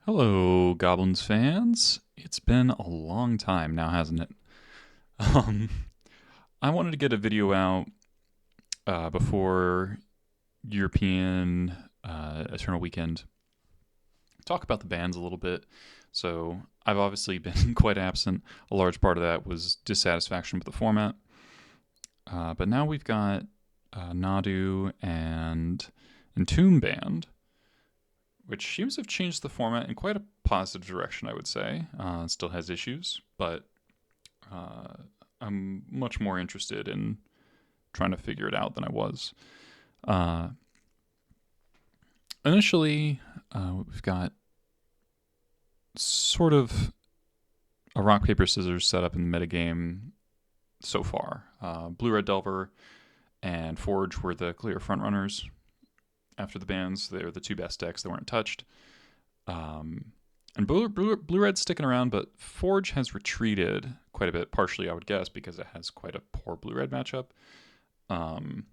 Hello, Goblins fans. It's been a long time now, hasn't it? Um, I wanted to get a video out before European Eternal Weekend. Talk about the bans a little bit. So I've obviously been quite absent. A large part of that was dissatisfaction with the format. But now we've got Nadu and Entomb banned, which seems to have changed the format in quite a positive direction, I would say. It still has issues, but uh, I'm much more interested in trying to figure it out than I was. Uh, Initially, we've got sort of a rock, paper, scissors setup in the metagame so far. Blue Red Delver and Forge were the clear frontrunners after the bans. They're the two best decks that weren't touched. Um, and Blue Red's sticking around, but Forge has retreated quite a bit, partially, I would guess, because it has quite a poor Blue Red matchup. Um,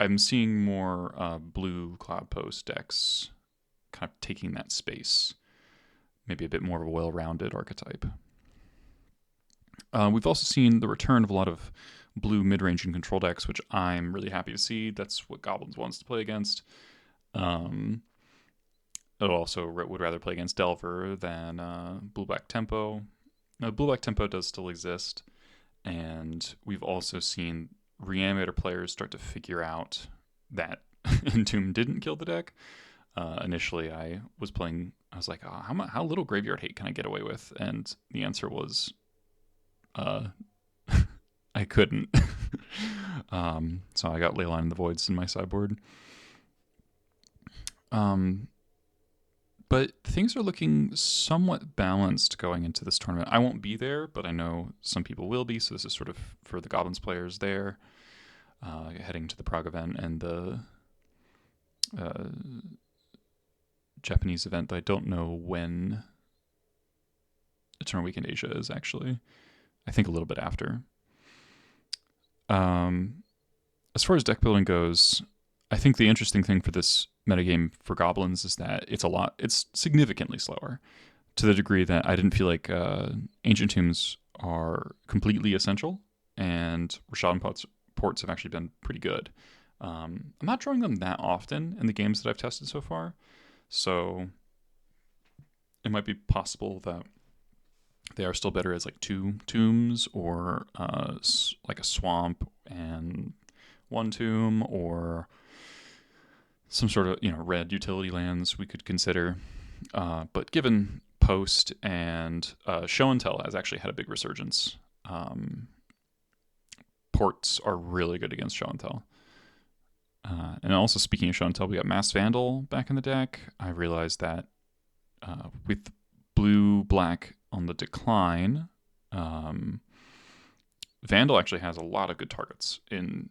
I'm seeing more blue Cloud Post decks kind of taking that space, maybe a bit more of a well rounded archetype. We've also seen the return of a lot of blue mid range and control decks, which I'm really happy to see. That's what Goblins wants to play against. Um, it also would rather play against Delver than Blue Black Tempo. Now, Blue Black Tempo does still exist, and we've also seen Reanimator players start to figure out that Entomb didn't kill the deck. Initially, I was like, oh, how little graveyard hate can I get away with? And the answer was, uh, I couldn't. So I got Leyline in the Voids in my sideboard. Um, but things are looking somewhat balanced going into this tournament. I won't be there, but I know some people will be, so this is sort of for the Goblins players there, heading to the Prague event and the uh, Japanese event that I don't know when Eternal Weekend Asia is actually. I think a little bit after. As far as deck building goes, I think the interesting thing for this metagame for Goblins is that it's significantly slower, to the degree that I didn't feel like Ancient Tombs are completely essential, and Rashad ports have actually been pretty good. I'm not drawing them that often in the games that I've tested so far, so it might be possible that they are still better as like two tombs, or like a swamp and one tomb, or some sort of red utility lands we could consider. But given Post and Show and Tell has actually had a big resurgence, ports are really good against Show and Tell. And also, speaking of Show and Tell, we got Mass Vandal back in the deck. I realized that with blue black on the decline, Vandal actually has a lot of good targets in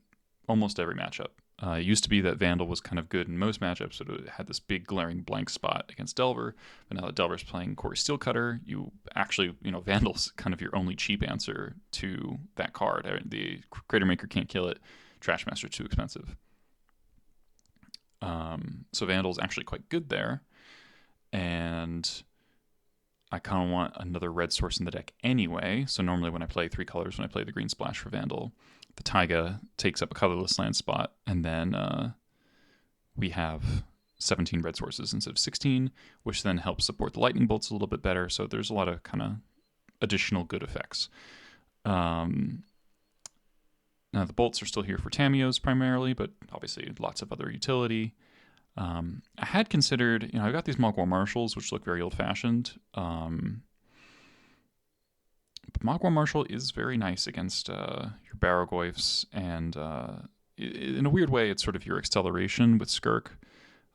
almost every matchup. It used to be that Vandal was kind of good in most matchups, so it had this big glaring blank spot against Delver. But now that Delver's playing Corey Steelcutter, you actually, Vandal's kind of your only cheap answer to that card. The Crater Maker can't kill it. Trashmaster's too expensive. So Vandal's actually quite good there. And I kind of want another red source in the deck anyway. So normally when I play three colors, when I play the green splash for Vandal, the Taiga takes up a colorless land spot, and then we have 17 red sources instead of 16, which then helps support the lightning bolts a little bit better. So there's a lot of kind of additional good effects. Now the bolts are still here for Tamios primarily, but obviously lots of other utility. I had considered, I got these Mogwai Marshals, which look very old-fashioned. But Mogwai Marshal is very nice against your Barrogoyfs, and in a weird way, it's sort of your acceleration with Skirk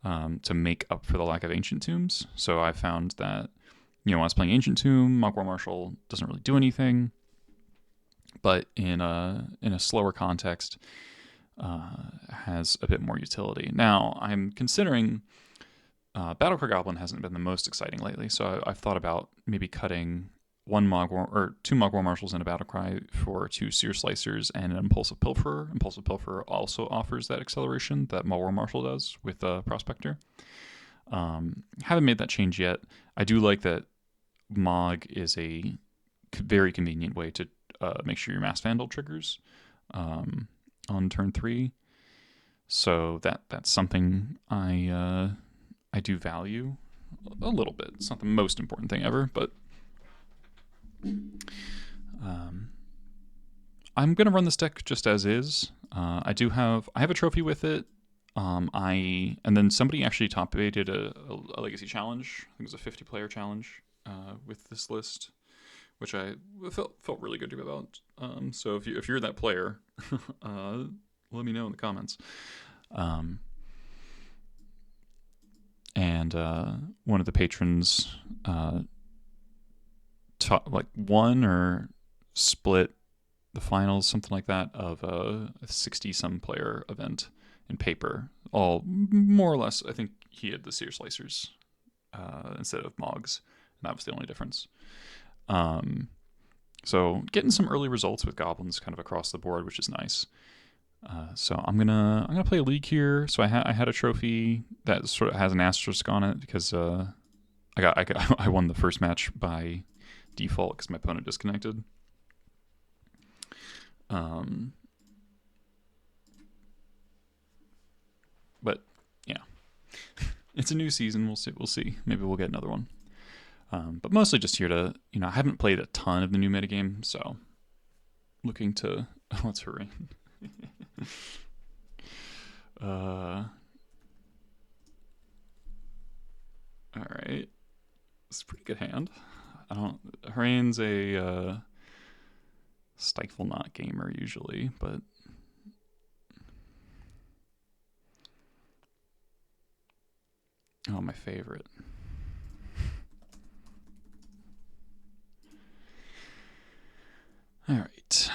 to make up for the lack of Ancient Tombs. So I found that, when I was playing Ancient Tomb, Mogwai Marshal doesn't really do anything, but in a slower context, has a bit more utility. Now, I'm considering Battlecry Goblin hasn't been the most exciting lately, so I've thought about maybe cutting two Mogwai Marshals and a Battlecry for two Seer Slicers and an Impulsive Pilferer. Impulsive Pilferer also offers that acceleration that Mogwai Marshal does with Prospector. Haven't made that change yet. I do like that Mog is a very convenient way to make sure your Mass Vandal triggers on turn 3. So that's something I do value a little bit. It's not the most important thing ever, but I'm gonna run this deck just as is. I have a trophy with it. And then somebody actually top rated a legacy challenge. I think it was a 50-player challenge with this list, which I felt really good about. So if you're that player, let me know in the comments. And one of the patrons won or split the finals, something like that, of a 60-some player event in paper. All more or less, I think he had the Seer Slicers instead of Mogs, and that was the only difference. So getting some early results with Goblins kind of across the board, which is nice. So I'm gonna play a league here. So I had a trophy that sort of has an asterisk on it because I won the first match by default because my opponent disconnected. But yeah, it's a new season. We'll see. Maybe we'll get another one. But mostly just here to, I haven't played a ton of the new metagame, so looking to what's her rain? All right, it's a pretty good hand. Harane's a Stifle Not gamer usually, but oh, my favorite. All right.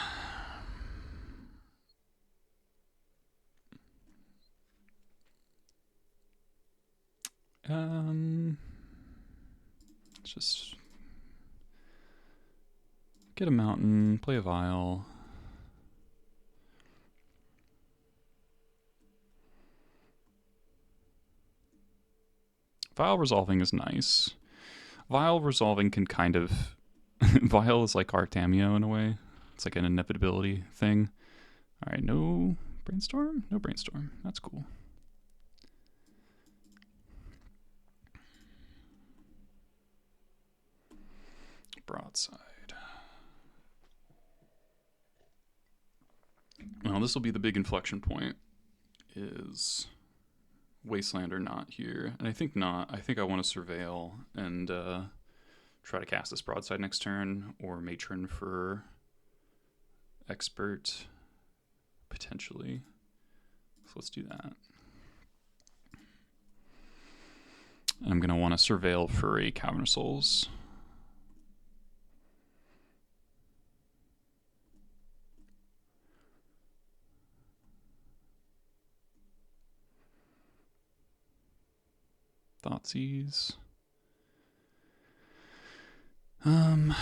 Let's just get a mountain, play a vial. Vial resolving is nice. Vial resolving can kind of... Vial is like Artamio in a way. It's like an inevitability thing. All right, no brainstorm? No brainstorm. That's cool. Broadside. Well, this will be the big inflection point. Is Wasteland or not here? And I think not. I think I want to Surveil and try to cast this Broadside next turn, or Matron for Expert, potentially. So let's do that. And I'm going to want to Surveil for a Cavern of Souls. Thoughtseize. I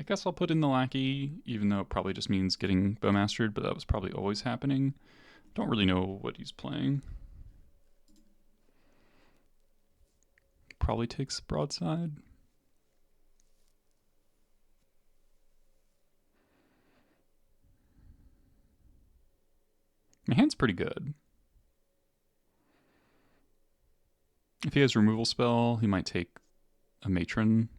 guess I'll put in the Lackey, even though it probably just means getting Bowmastered, but that was probably always happening. Don't really know what he's playing. Probably takes Broadside. My hand's pretty good. If he has removal spell, he might take a Matron.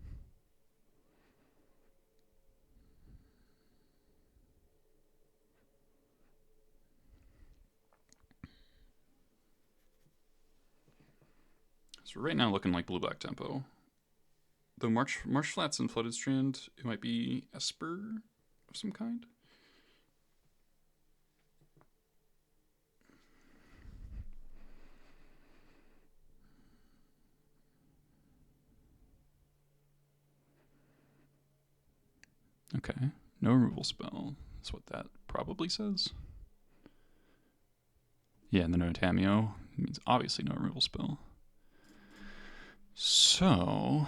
So right now looking like blue-black tempo. Though Marsh Flats and Flooded Strand, it might be Esper of some kind. Okay, no removal spell. That's what that probably says. Yeah, and then no Tamio means obviously no removal spell. So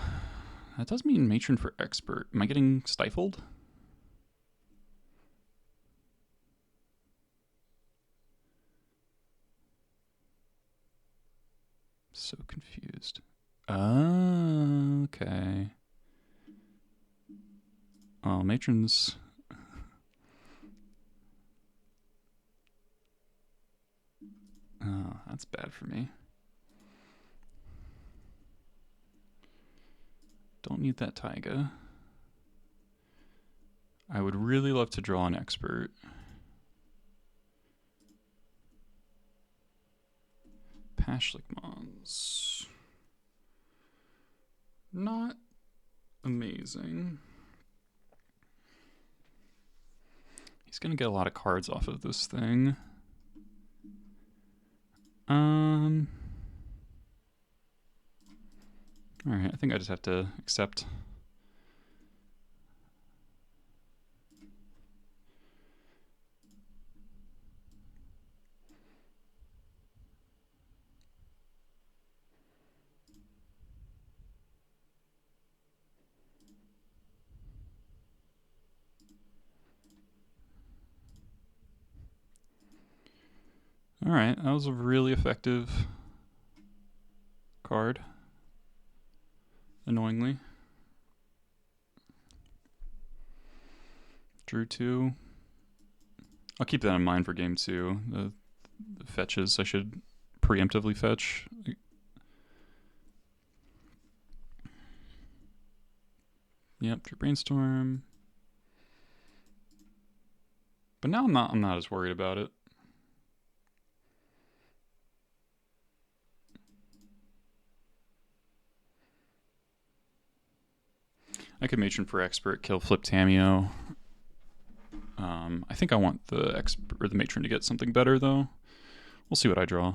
that does mean Matron for Expert. Am I getting stifled? So confused. Okay. Oh, matrons. Oh, that's bad for me. Don't need that taiga. I would really love to draw an expert. Pashlikmons. Not amazing. He's gonna get a lot of cards off of this thing. Alright, I think I just have to accept. Alright, that was a really effective card. Annoyingly. Drew 2. I'll keep that in mind for game 2. The fetches I should preemptively fetch. Yep, Drew Brainstorm. But now I'm not as worried about it. I could matron for expert, kill flip Tameo. I think I want the expert or the matron to get something better though. We'll see what I draw.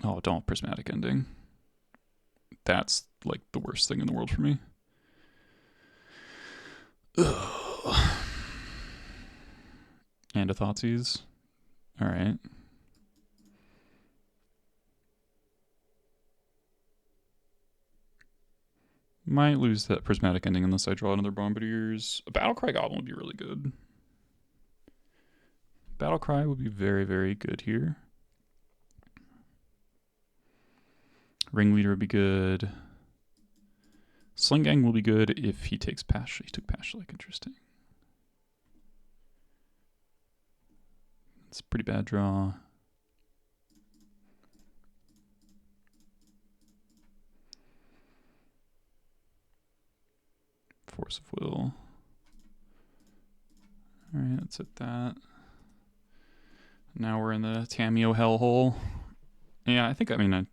Oh, don't prismatic ending. That's like the worst thing in the world for me. Ugh. And a Thoughtseize. Alright. Might lose that prismatic ending unless I draw another Bombardiers. A Battlecry Goblin would be really good. Battlecry would be very, very good here. Ringleader would be good. Sling Gang will be good if he takes Pash. He took Pashlik, interesting. It's a pretty bad draw. Force of Will. Alright, let's hit that. Now we're in the Tameo hellhole. Yeah, I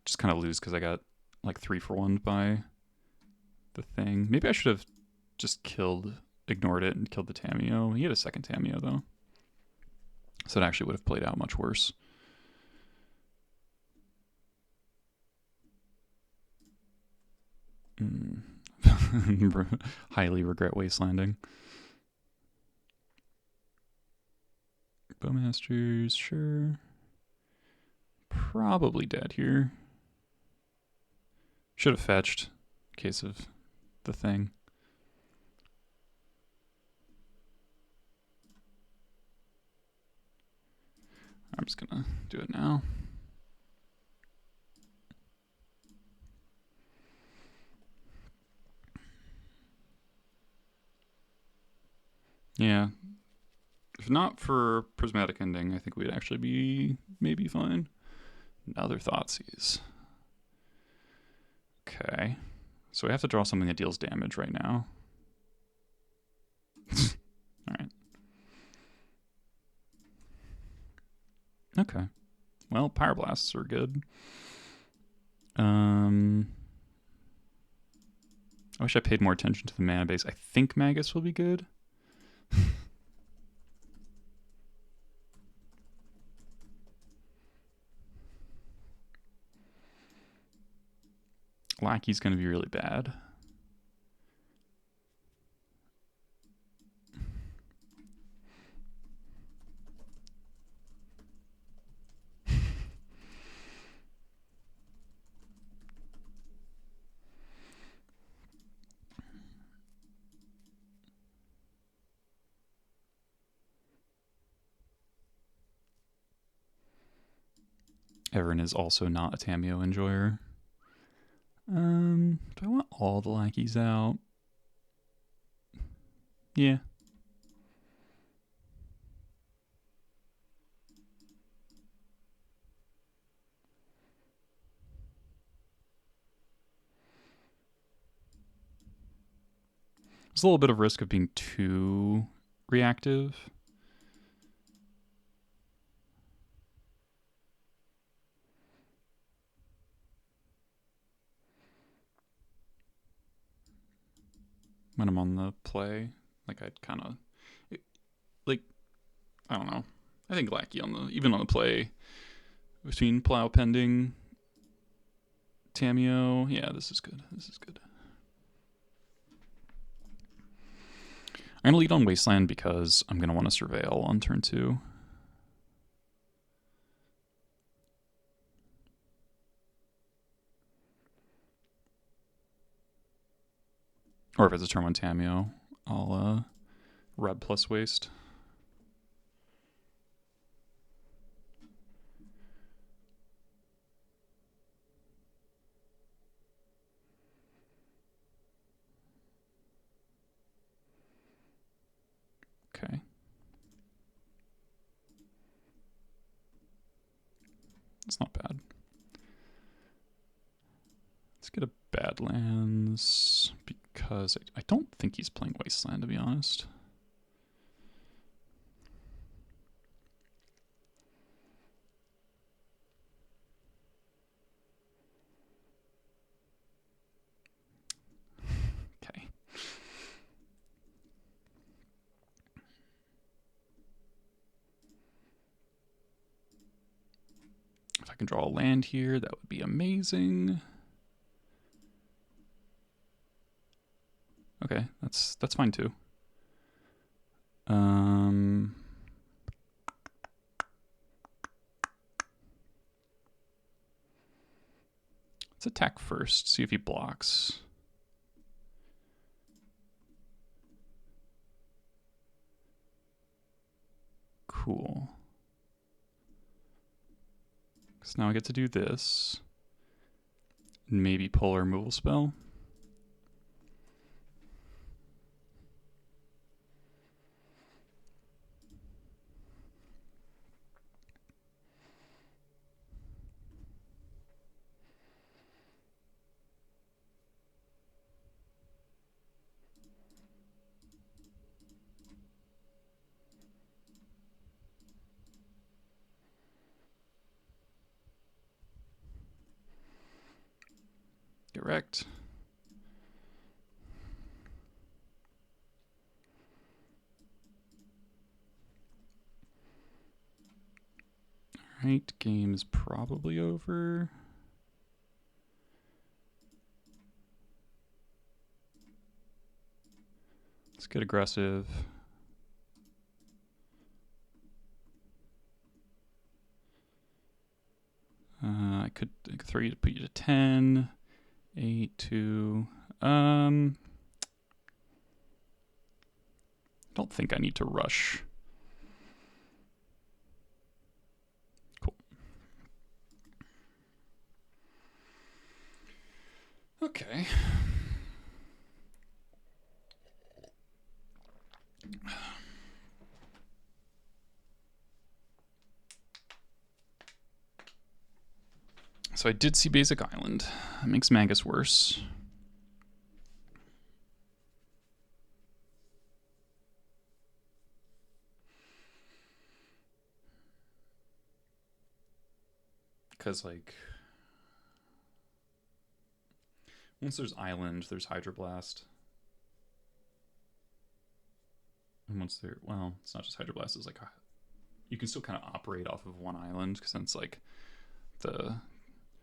just kind of lose because I got like 3-for-1 by the thing. Maybe I should have just ignored it and killed the Tameo. He had a second Tameo though. So it actually would have played out much worse. Highly regret wastelanding. Bowmasters, sure. Probably dead here. Should have fetched in case of the thing. I'm just gonna do it now. Yeah. If not for prismatic ending, I think we'd actually be maybe fine. Another Thoughtseize. Okay. So we have to draw something that deals damage right now. Alright. Okay. Well, Pyroblasts are good. I wish I paid more attention to the mana base. I think Magus will be good. Lackey's going to be really bad. Everin is also not a Tamio enjoyer. Do I want all the lackeys out? Yeah. There's a little bit of risk of being too reactive. When I'm on the play, like I'd kind of, like, I don't know. I think lackey on the, even on the play between plow pending, Tamio. Yeah, this is good. This is good. I'm going to lead on Wasteland because I'm going to want to surveil on turn 2. Or if it's a turn 1 Tamio, I'll Red plus Waste. Okay. That's not bad. Let's get a Badlands because I don't think he's playing Wasteland, to be honest. Okay. If I can draw a land here, that would be amazing. Okay, that's fine too. Let's attack first, see if he blocks. Cool. So now I get to do this. Maybe pull a removal spell. Get wrecked. Alright, game's probably over. Let's get aggressive. I could throw you to put you to 10. 8, 2. I don't think I need to rush. Cool. Okay. So I did see Basic Island. That makes Magus worse. Because, like, once there's Island, there's Hydroblast. And once there, well, it's not just Hydroblast, it's like, you can still kind of operate off of one island, because then it's like the,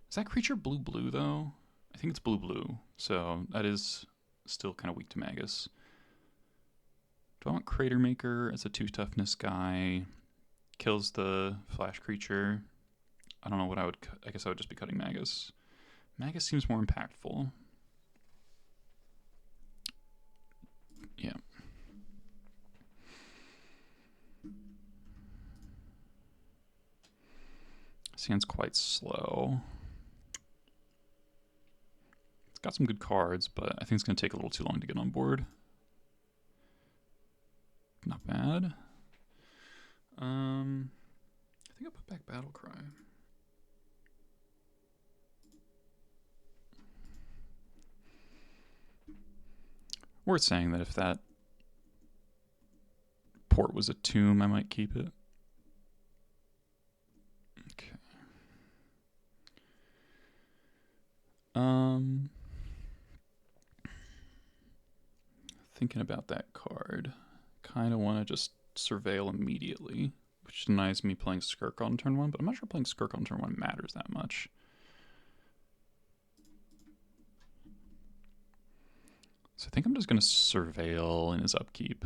is that creature blue though? I think it's blue, so that is still kind of weak to Magus. Do I want Crater Maker as a 2 toughness guy? Kills the flash creature. I don't know what I would, I guess I would just be cutting Magus. Magus seems more impactful. Yeah. This hand's quite slow. It's got some good cards, but I think it's going to take a little too long to get on board. Not bad. I think I'll put back Battle Cry. Worth saying that if that port was a tomb, I might keep it. Okay. Thinking about that card. Kind of want to just surveil immediately, which denies me playing Skirk on turn 1, but I'm not sure playing Skirk on turn 1 matters that much. So I think I'm just going to surveil in his upkeep.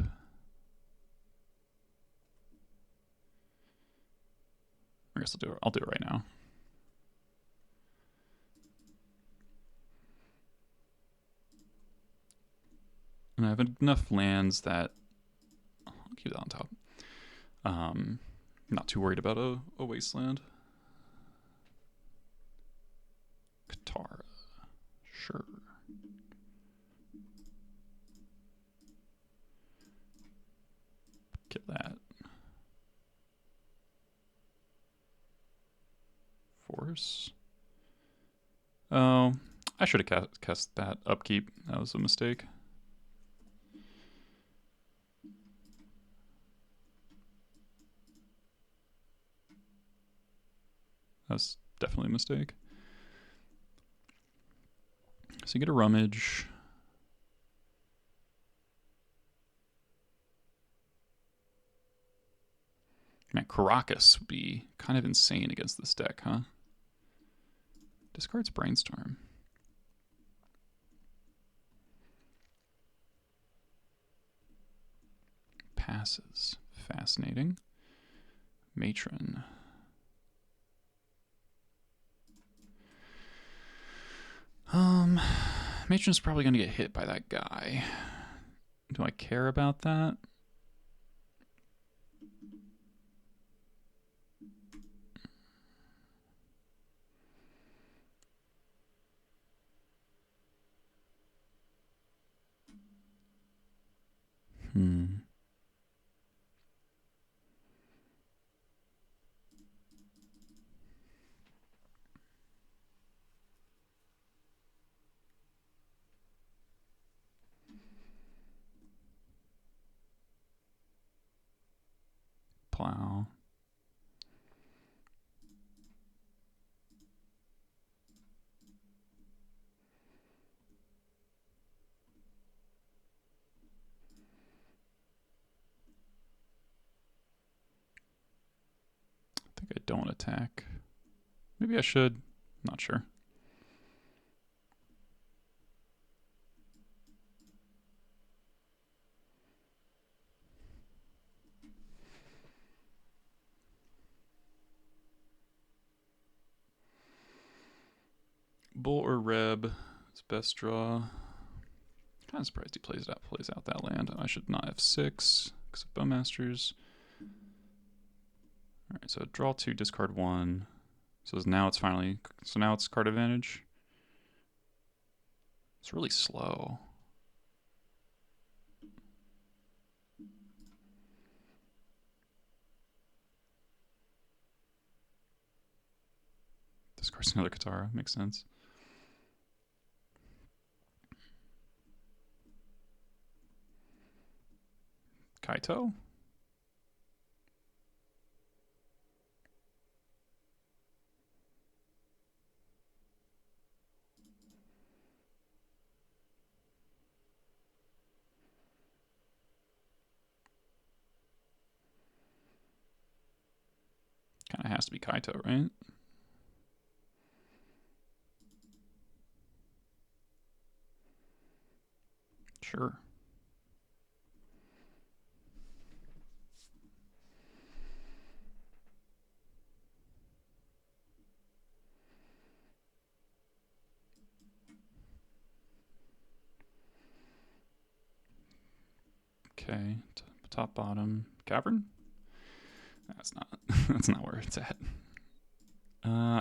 I guess I'll do it right now. And I have enough lands that I'll keep that on top. Not too worried about a wasteland. Katara. Sure. Get that. Force. Oh, I should have cast that upkeep. That was a mistake. That was definitely a mistake. So you get a rummage. Man, Caracas would be kind of insane against this deck, huh? Discards Brainstorm. Passes. Fascinating. Matron. Matron's probably going to get hit by that guy. Do I care about that? Plow. I think I don't attack. Maybe I should. Not sure. Bull or Reb is best draw. Kind of surprised he plays out that land. I should not have 6 because of Bowmasters. All right, so draw 2, discard 1. So now it's card advantage. It's really slow. Discards another Katara, makes sense. Kaito? Kind of has to be Kaito, right? Sure. Okay, top, bottom, cavern. That's not. That's not where it's at.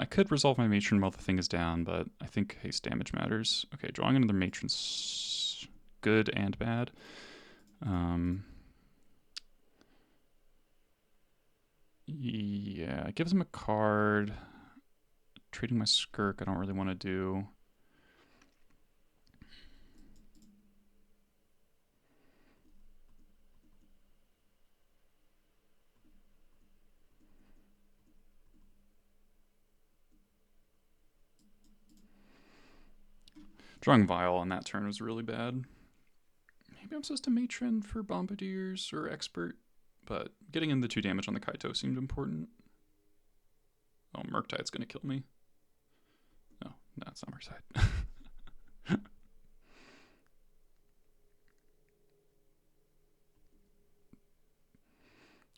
I could resolve my matron while the thing is down, but I think haste damage matters. Okay, drawing another matron's good and bad. Yeah, it gives him a card. Trading my skirk, I don't really want to do. Drawing Vial on that turn was really bad. Maybe I'm supposed to Matron for Bombardiers or Expert, but getting in the 2 damage on the Kaito seemed important. Oh, Murktide's gonna kill me. No, that's not Murktide.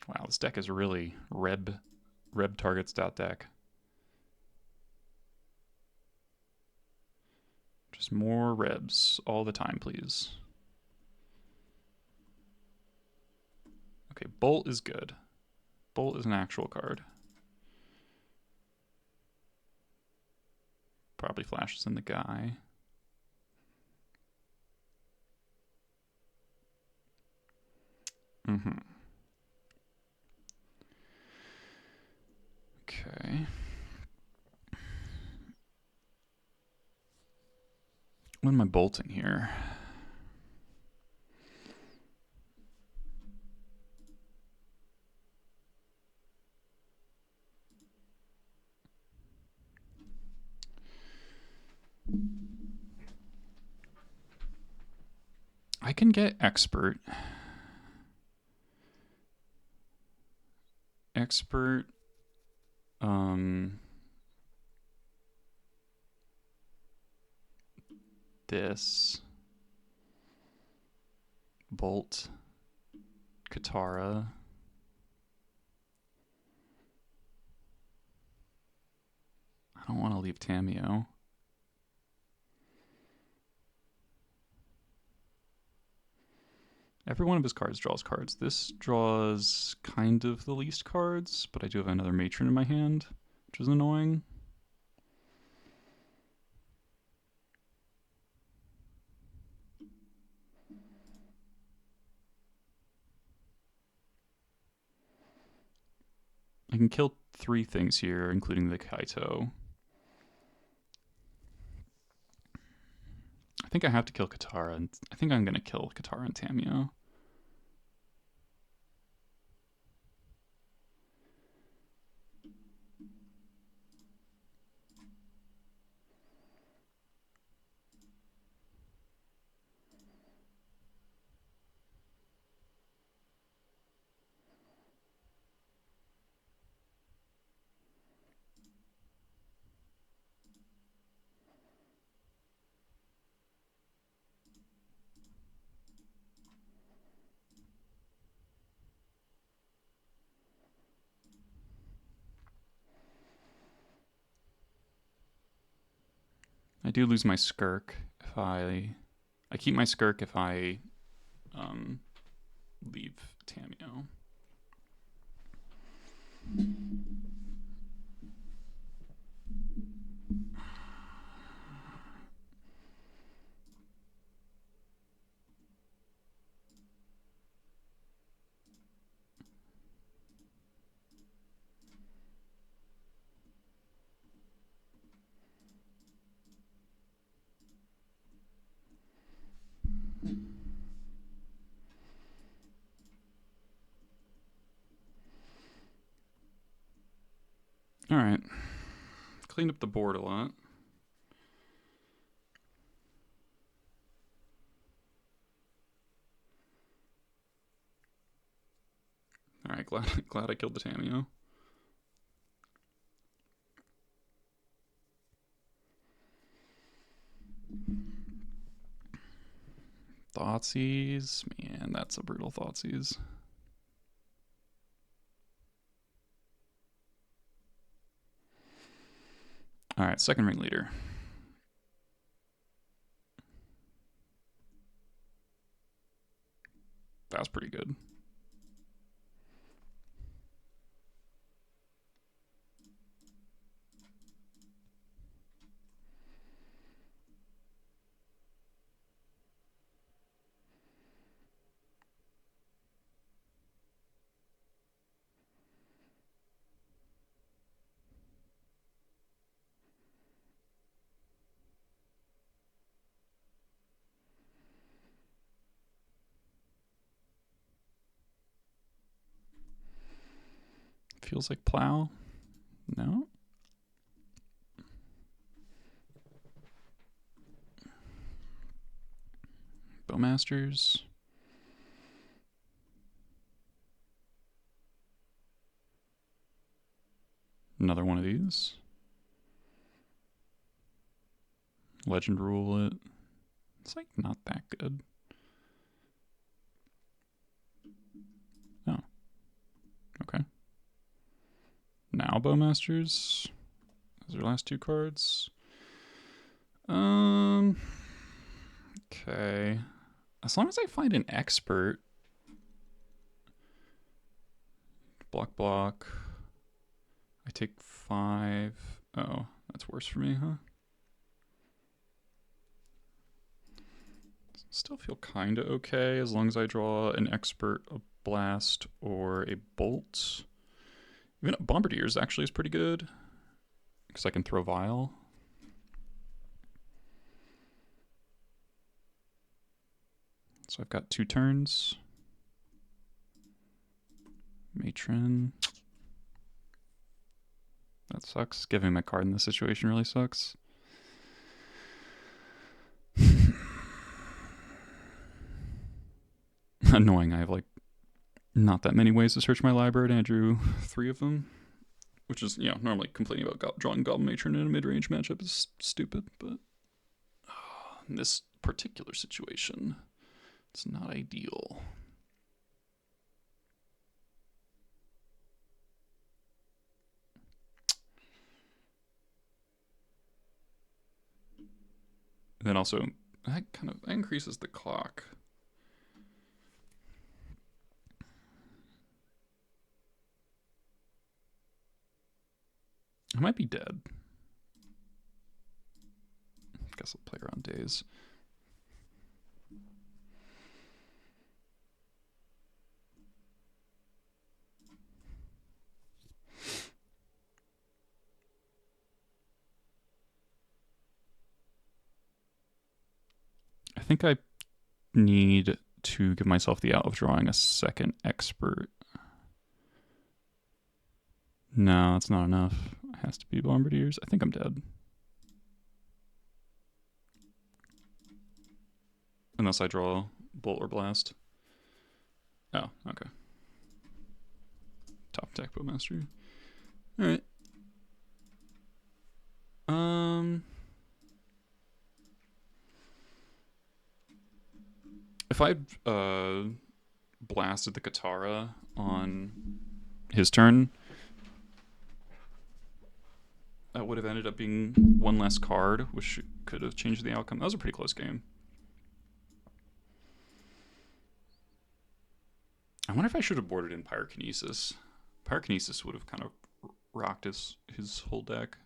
Wow, this deck is really Reb target stat deck. Just more Rebs all the time, please. Okay, Bolt is good. Bolt is an actual card. Probably flashes in the guy. Okay. What am I bolting here? I can get Expert. Expert. This. Bolt. Katara. I don't want to leave Tamio. Every one of his cards draws cards. This draws kind of the least cards, but I do have another Matron in my hand, which is annoying. I can kill 3 things here, including the Kaito. I think I have to kill Katara, and I think I'm going to kill Katara and Tamio. I do lose my Skirk if I keep my Skirk if I leave Tamio. Alright. Cleaned up the board a lot. Alright, glad I killed the Tamio. Thoughtseize. Man, that's a brutal Thoughtseize. Alright, second ring leader. That was pretty good. Feels like plow. No. Bowmasters. Another one of these. Legend rule it. It's like not that good. Oh. Okay. Now Bowmasters. Those are last two cards. Okay. As long as I find an expert. Block. I take 5. Oh, that's worse for me, huh? Still feel kind of okay as long as I draw an expert, a blast, or a bolt. Even Bombardiers actually is pretty good because I can throw Vial. So I've got 2 turns. Matron. That sucks. Giving my card in this situation really sucks. Annoying. I have like not that many ways to search my library, and I drew 3 of them, which is, normally complaining about drawing Goblin Matron in a mid-range matchup is stupid, but in this particular situation, it's not ideal. And then also, that increases the clock. I might be dead. Guess I'll play around days. I think I need to give myself the out of drawing a second expert. No, it's not enough. It has to be Bombardiers. I think I'm dead. Unless I draw Bolt or Blast. Oh, okay. Top deck Bowmaster. Alright. If I blasted the Katara on his turn, that would have ended up being 1 less card, which could have changed the outcome. That was a pretty close game. I wonder if I should have boarded in Pyrokinesis. Pyrokinesis would have kind of rocked his whole deck.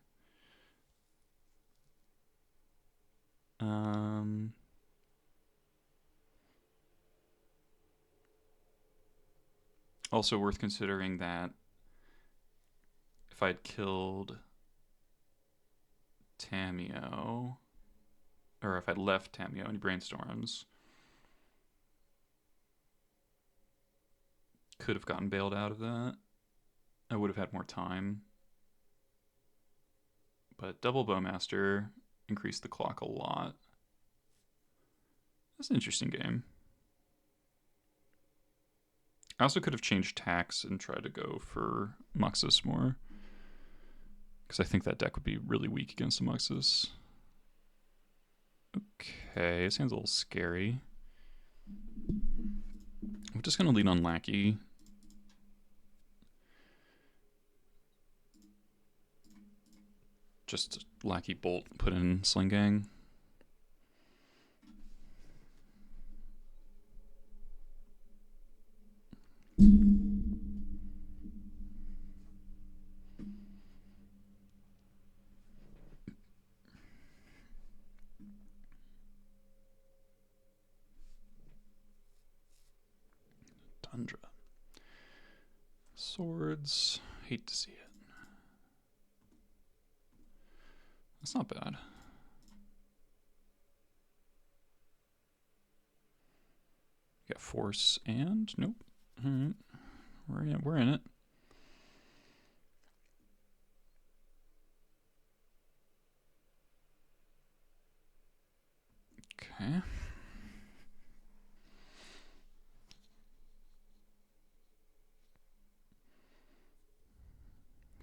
Also worth considering that if I'd killed Tamiyo, or if I'd left Tamiyo and he brainstorms, could have gotten bailed out of that. I would have had more time. But double Bowmaster increased the clock a lot. That's an interesting game. I also could have changed tax and tried to go for Muxus more, because I think that deck would be really weak against a Muxus. Okay, this hand's a little scary. I'm just going to lean on Lackey. Just Lackey Bolt, put in Sling Gang. Tundra. Swords. Hate to see it. That's not bad. Got Force and nope. All right, we're in it. Okay.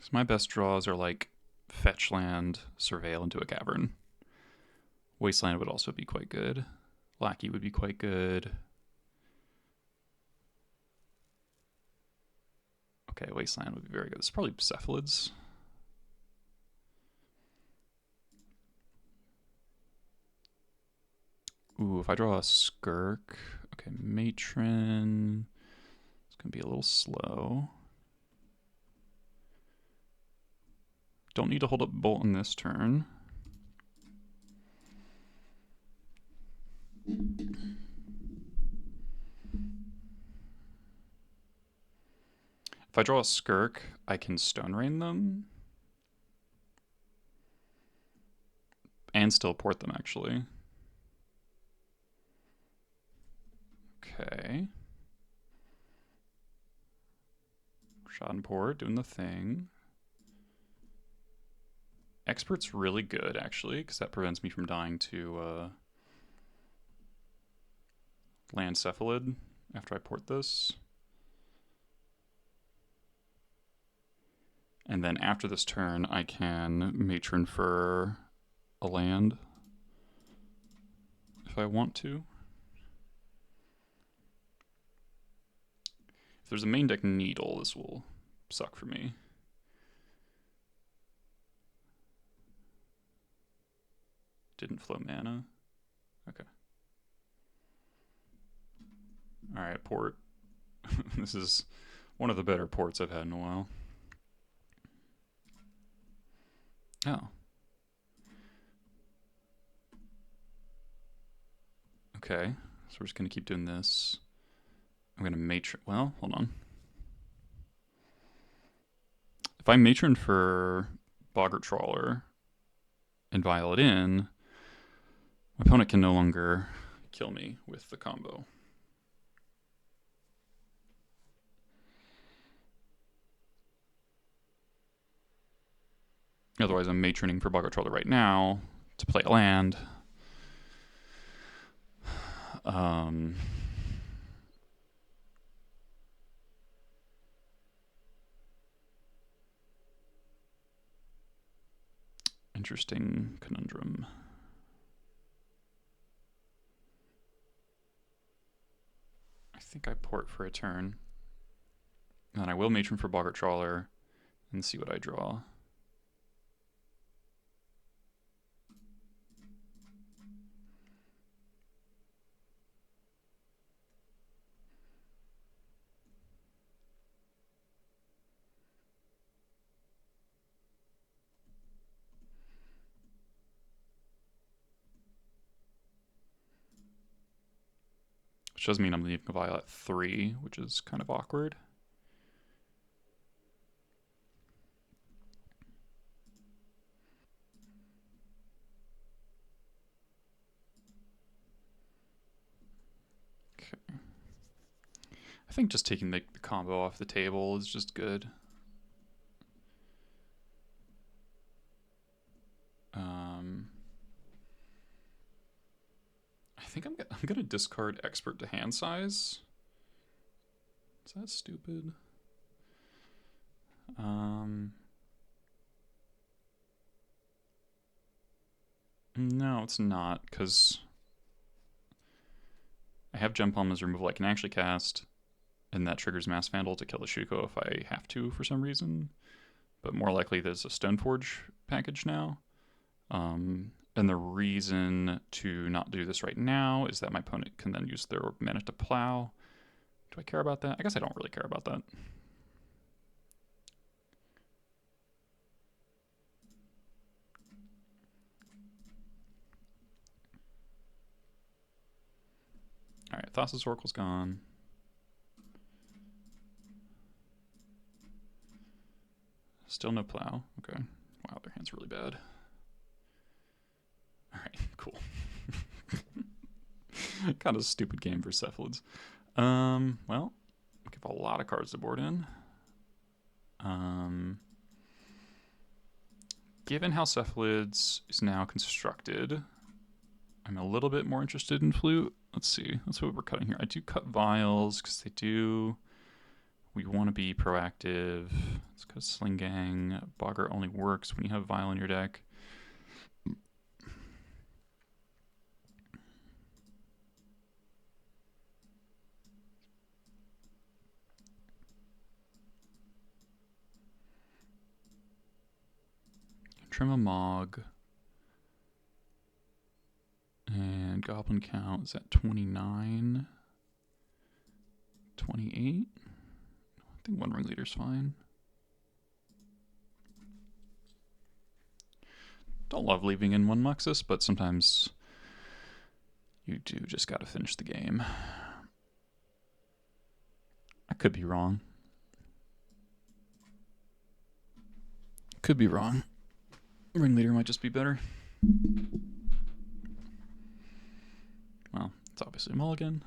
So my best draws are like fetch land, surveil into a cavern. Wasteland would also be quite good. Lackey would be quite good. Okay, Wasteland would be very good. It's probably cephalids. Ooh, if I draw a Skirk. Okay, Matron. It's going to be a little slow. Don't need to hold up Bolt in this turn. If I draw a Skirk, I can Stone Rain them. And still port them, actually. Okay. Shot and port, doing the thing. Expert's really good, actually, because that prevents me from dying to land Cephalid after I port this. And then after this turn, I can Matron for a land if I want to. If there's a main deck Needle, this will suck for me. Didn't flow mana. Okay. Alright, port. This is one of the better ports I've had in a while. Oh. Okay, so we're just going to keep doing this. I'm going to matron. Well, hold on. If I matron for Boggart Trawler and Violet in, my opponent can no longer kill me with the combo. Otherwise, I'm matroning for Boggart Trawler right now to play a land. Interesting conundrum. I think I port for a turn. And then I will matron for Boggart Trawler and see what I draw. Which does mean I'm leaving a Violet 3, which is kind of awkward. Okay. I think just taking the combo off the table is just good. I think I'm gonna discard Expert to hand size. Is that stupid? No, it's not, because I have Gem Palm as removal I can actually cast, and that triggers Mass Vandal to kill the Shuko if I have to for some reason. But more likely there's a Stoneforge package now. And the reason to not do this right now is that my opponent can then use their mana to plow. Do I care about that? I guess I don't really care about that. Alright, Thassa's Oracle's gone. Still no plow. Okay. Wow, their hand's really bad. Alright, cool. Kind of a stupid game for Cephalids. Well, give a lot of cards to board in. Given how Cephalids is now constructed, I'm a little bit more interested in flute. Let's see. That's what we're cutting here. I do cut vials because they do. We want to be proactive. Let's cut Sling Gang. Bogger only works when you have vial in your deck. Trim a Mog. And Goblin count is at 29. 28. I think one ringleader's fine. Don't love leaving in one Muxus, but sometimes you do just gotta finish the game. I could be wrong. Could be wrong. Ringleader might just be better. Well, it's obviously a mulligan.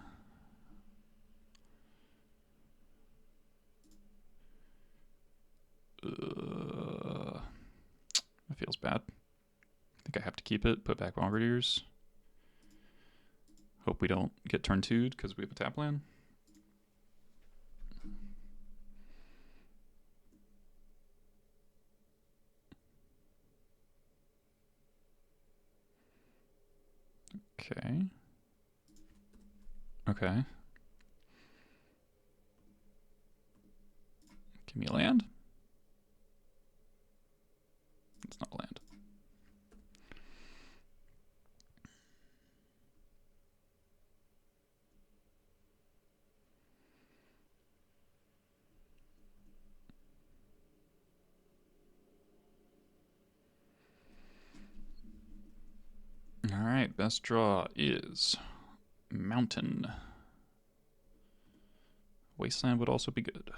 That feels bad. I think I have to keep it, put back Bombardiers. Hope we don't get turn 2'd because we have a tap land. Okay. Okay. Give me a land. It's not a land. All right, best draw is Mountain. Wasteland would also be good.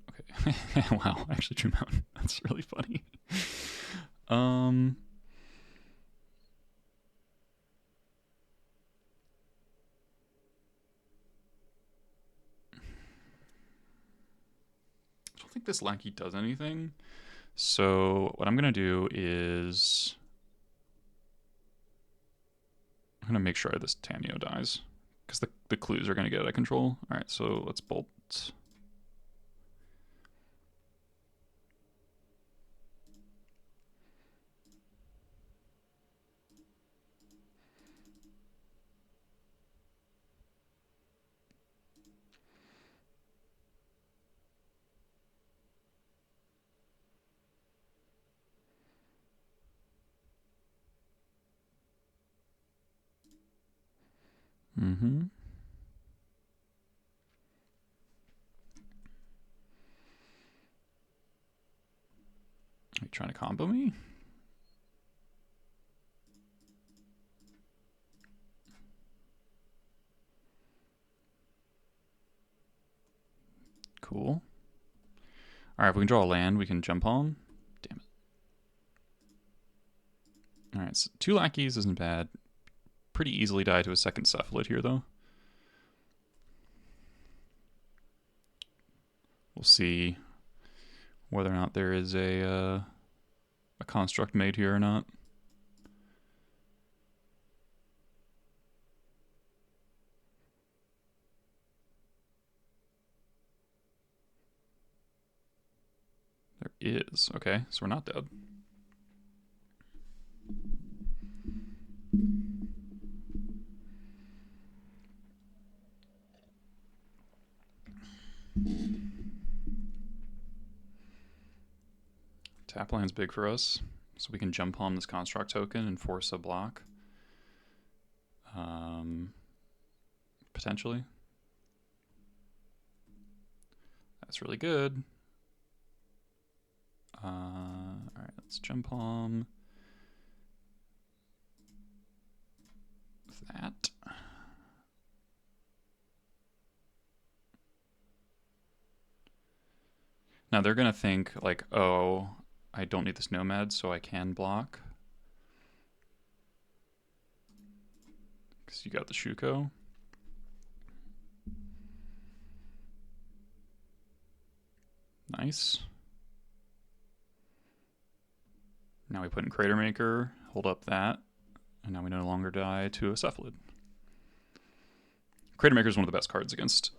Okay. Wow, actually drew Mountain. That's really funny. I don't think this lackey does anything. So what I'm gonna do is I'm gonna make sure this Tanio dies because the clues are gonna get out of control. All right, so let's bolt. Mm-hmm. Are you trying to combo me? Cool. All right, if we can draw a land, we can jump on. Damn it. All right, so 2 lackeys isn't bad. Pretty easily die to a second cephalid here, though. We'll see whether or not there is a construct made here or not. There is. Okay, so we're not dead. Tap land's big for us, so we can jump on this construct token and force a block. Potentially. That's really good. Alright, let's jump on that. Now they're gonna think like, oh, I don't need this nomad, so I can block. Because you got the Shuko. Nice. Now we put in Crater Maker, hold up that. And now we no longer die to a cephalid. Crater Maker is one of the best cards against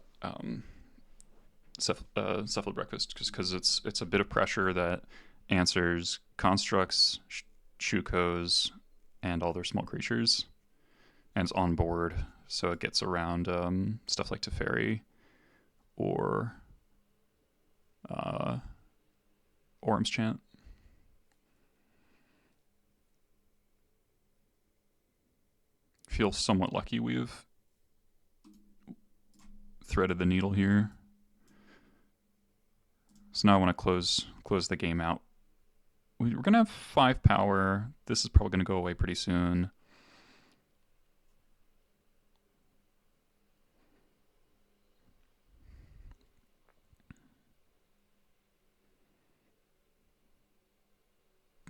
Cephalid Breakfast, just because it's a bit of pressure that answers constructs, Shukos, and all their small creatures, and it's on board, so it gets around stuff like Teferi or Orm's Chant. Feel somewhat lucky we've threaded the needle here. So now I want to close the game out. We're going to have 5 power. This is probably going to go away pretty soon.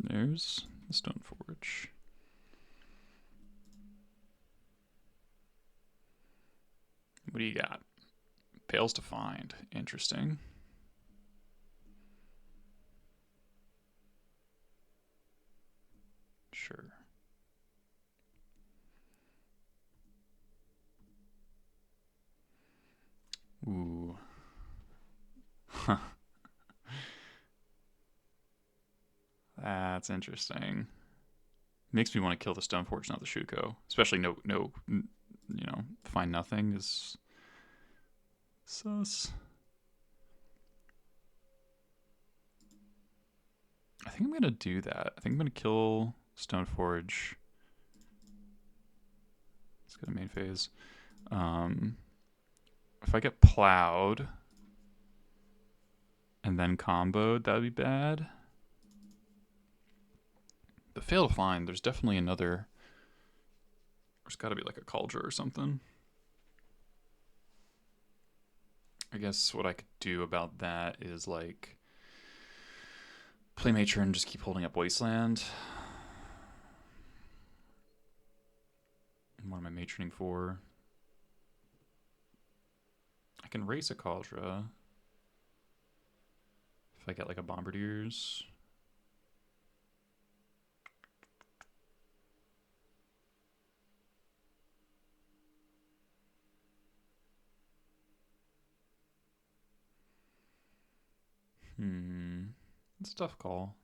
There's the Stoneforge. What do you got? Fails to find. Interesting. Sure. Ooh. Huh. That's interesting. Makes me want to kill the Stoneforge, not the Shuko. Especially no, find nothing is sus. I think I'm gonna do that. I think I'm gonna kill Stoneforge. Let's go to main phase. If I get plowed and then comboed, that'd be bad. But fail to find, there's definitely another. There's got to be like a Cauldron or something. I guess what I could do about that is like play Matron and just keep holding up Wasteland. And what am I matroning for? I can race a Cauldron if I get like a Bombardiers. It's a tough call.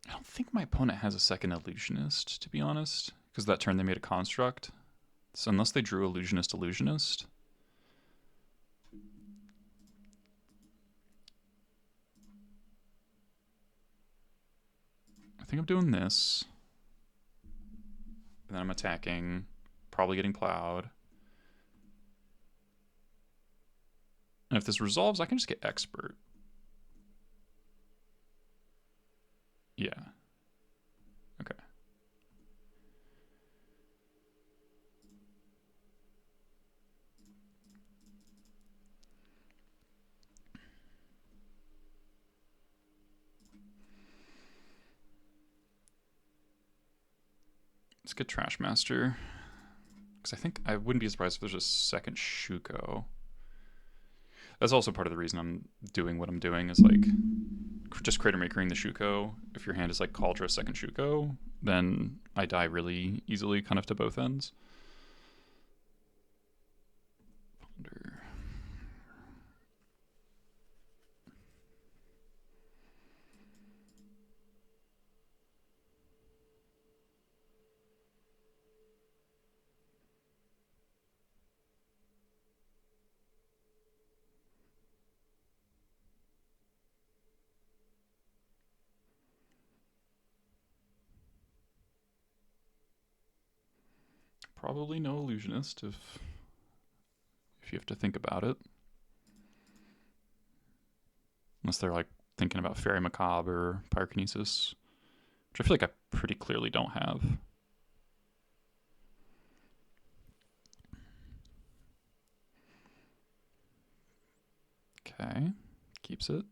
I don't think my opponent has a second Illusionist, to be honest, because that turn they made a Construct. So unless they drew Illusionist, I think I'm doing this. And then I'm attacking, probably getting plowed. And if this resolves, I can just get Expert. Yeah. Okay. Let's get Trashmaster. Because I think I wouldn't be surprised if there's a second Shuko. That's also part of the reason I'm doing what I'm doing, is like just Crater Makering the Shuko. If your hand is like Cauldron second Shuko, then I die really easily kind of to both ends. Ponder. Probably no Illusionist if you have to think about it. Unless they're like thinking about Fairy Macabre or Pyrokinesis, which I feel like I pretty clearly don't have. Okay, keeps it.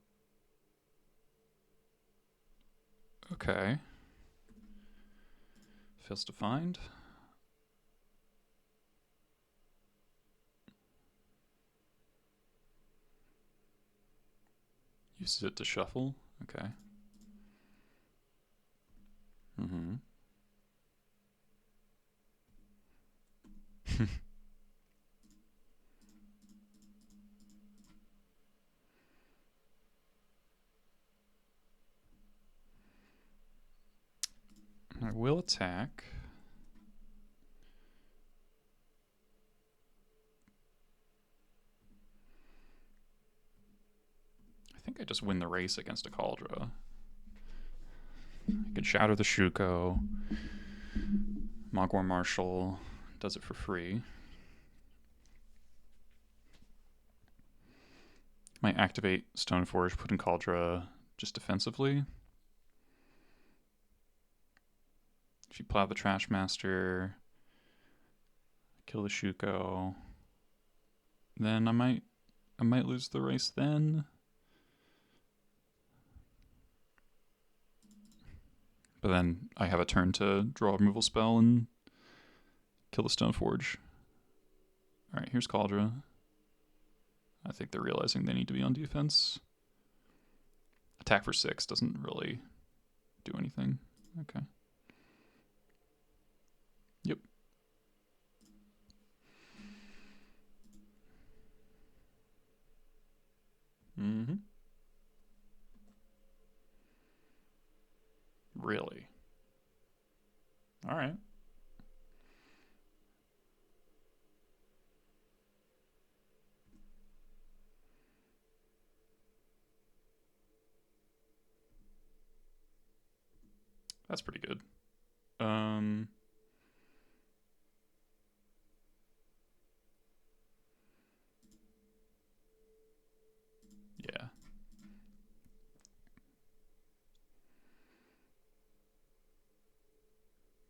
Okay. Fails to find. Uses it to shuffle. Okay. Mm-hmm. I will attack. I think I just win the race against a Cauldra. I can Shadow the Shuko. Mogwar Marshal does it for free. Might activate Stoneforge, put in Cauldra just defensively. If you plow the Trash Master, kill the Shuko, then I might lose the race then. But then I have a turn to draw a removal spell and kill the Stoneforge. Alright, here's Cauldra. I think they're realizing they need to be on defense. Attack for 6 doesn't really do anything. Okay. Yep. Mm-hmm. Really? Alright. That's pretty good. Yeah.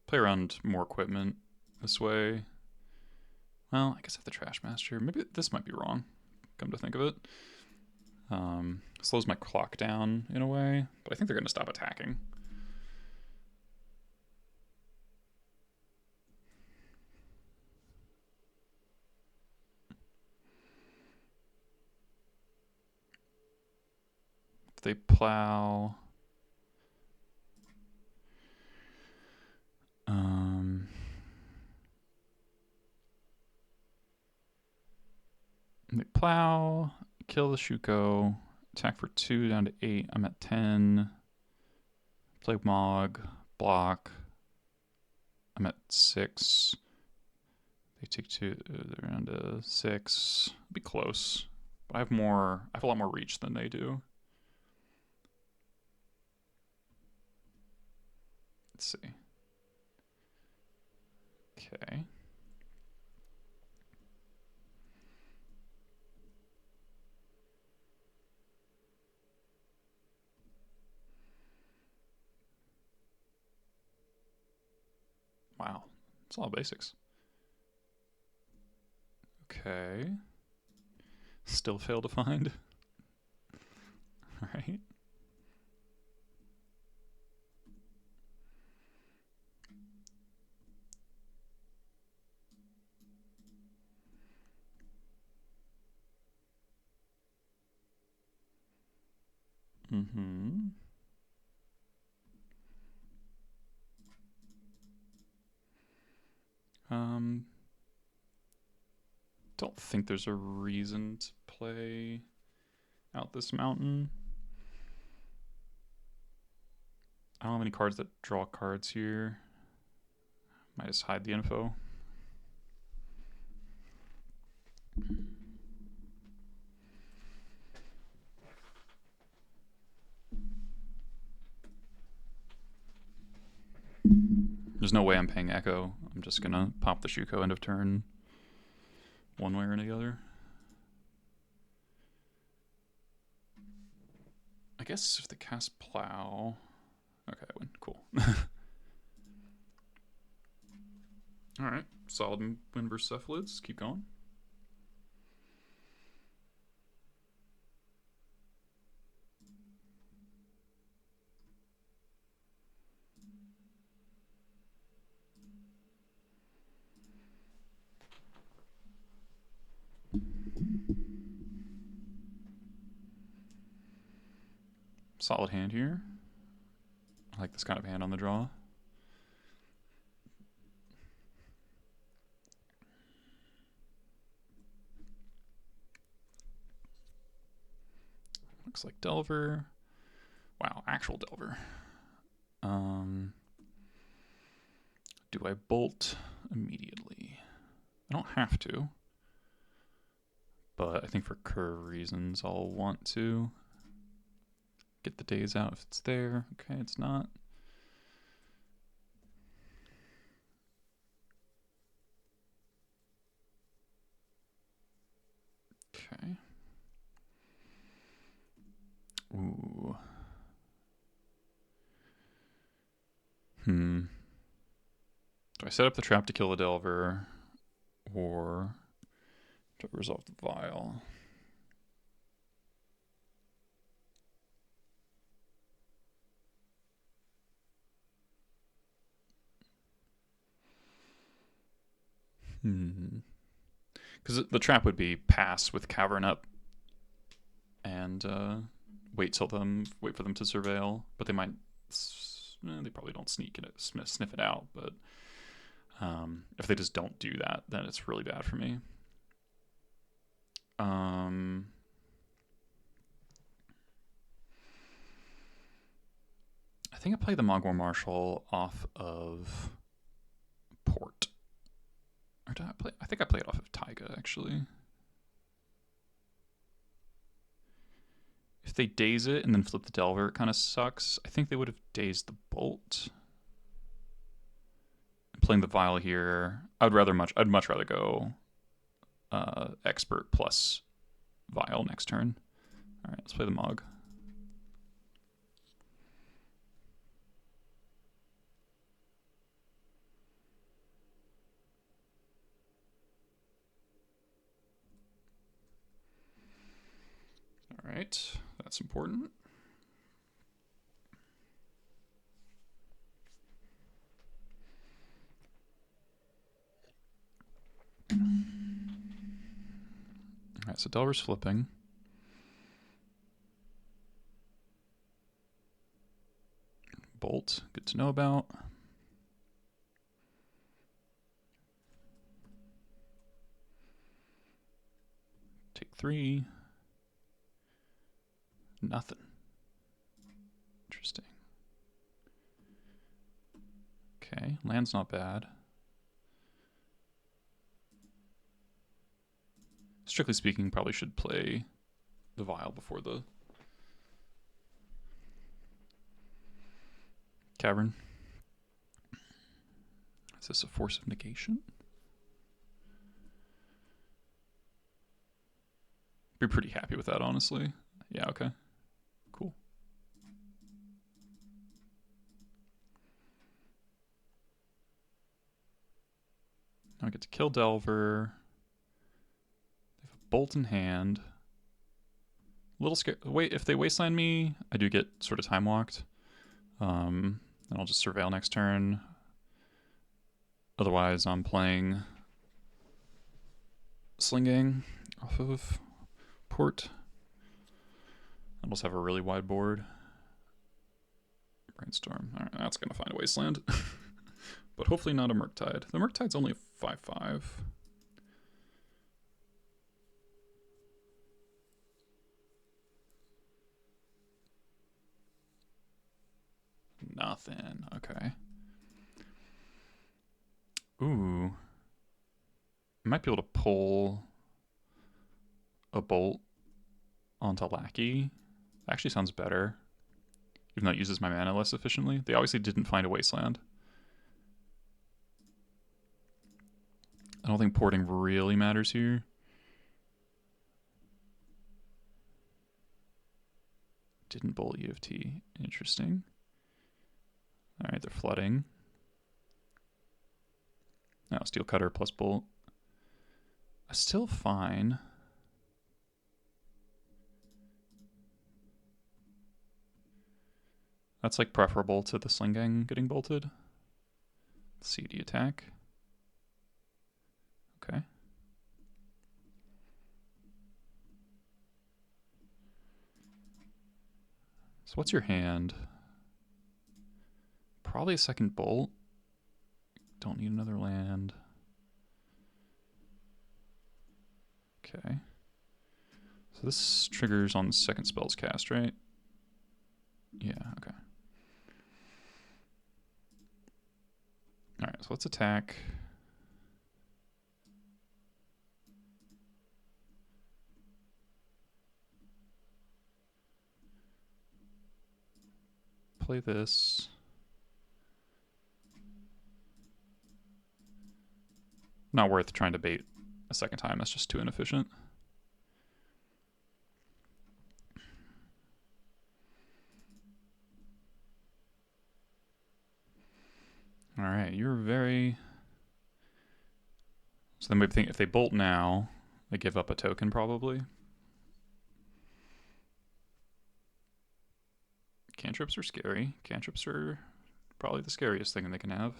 Play around more equipment this way. Well, I guess I have the Trash Master. Maybe this might be wrong, come to think of it. Slows my clock down in a way, but I think they're going to stop attacking. If they plow... They plow, kill the Shuko, attack for 2 down to 8. I'm at 10. Play Mog, block. I'm at 6. They take 2, they're down to 6. Be close. But I have a lot more reach than they do. Let's see. Okay. Wow. It's a lot of basics. Okay. Still fail to find. Alright. Mm-hmm. Don't think there's a reason to play out this mountain. I don't have any cards that draw cards here. Might just hide the info. There's no way I'm paying Echo. I'm just gonna pop the Shuko end of turn one way or the other. I guess if they cast Plow... Okay, I win. Cool. Alright, solid win versus Cephalids. Keep going. solid hand here. I like this kind of hand on the draw. Looks like Delver. Wow, actual Delver. Do I bolt immediately? I don't have to, but I think for curve reasons I'll want to get the days out if it's there. Okay, it's not. Okay. Ooh. Do I set up the trap to kill the Delver, or do I resolve the Vial? Because the trap would be pass with Cavern up and wait for them to surveil, but they might. They probably don't sneak it, sniff it out, but if they just don't do that, then it's really bad for me. I think I play the Mogwai Marshal off of Port. Or did I play? I think I played off of Taiga, actually. If they daze it and then flip the Delver, it kind of sucks. I think they would have dazed the Bolt. Playing the Vial here, I'd much rather go Expert plus Vial next turn. All right, let's play the Mog. All right, that's important. All right, so Delver's flipping. Bolt, good to know about. Take 3. Nothing. Interesting. Okay, land's not bad. Strictly speaking, probably should play the Vial before the Cavern. Is this a Force of Negation? Be pretty happy with that, honestly. Yeah, okay. Cool. Now I get to kill Delver. They have a Bolt in hand. A little scared. Wait, if they wasteland me, I do get sort of time walked. And I'll just surveil next turn. Otherwise, I'm playing Slinging off of Port. I also have a really wide board. Brainstorm. All right, that's going to find a wasteland. But hopefully not a Murktide. The Murktide's only a 5/5. Nothing. Okay. Ooh. I might be able to pull a Bolt onto Lackey. That actually sounds better. Even though it uses my mana less efficiently. They obviously didn't find a wasteland. I don't think porting really matters here. Didn't Bolt EFT. Interesting. Alright, they're flooding. Now Steel Cutter plus Bolt. Still fine. That's like preferable to the Sling Gang getting bolted. CD attack. Okay. So what's your hand? Probably a second bolt. Don't need another land. Okay. So this triggers on the second spell's cast, right? Yeah, okay. Alright, so let's attack. Play this. Not worth trying to bait a second time, that's just too inefficient. Alright, you're very... So then we think if they bolt now, they give up a token probably. Cantrips are scary. Cantrips are probably the scariest thing they can have.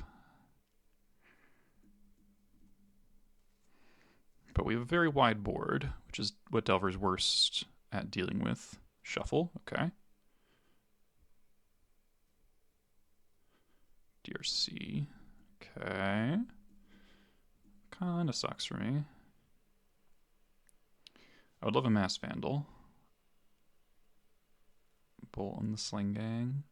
But we have a very wide board, which is what Delver's worst at dealing with. Shuffle, okay. DRC, okay. Kinda sucks for me. I would love a Mass Vandal. Bolt on the Sling Gang.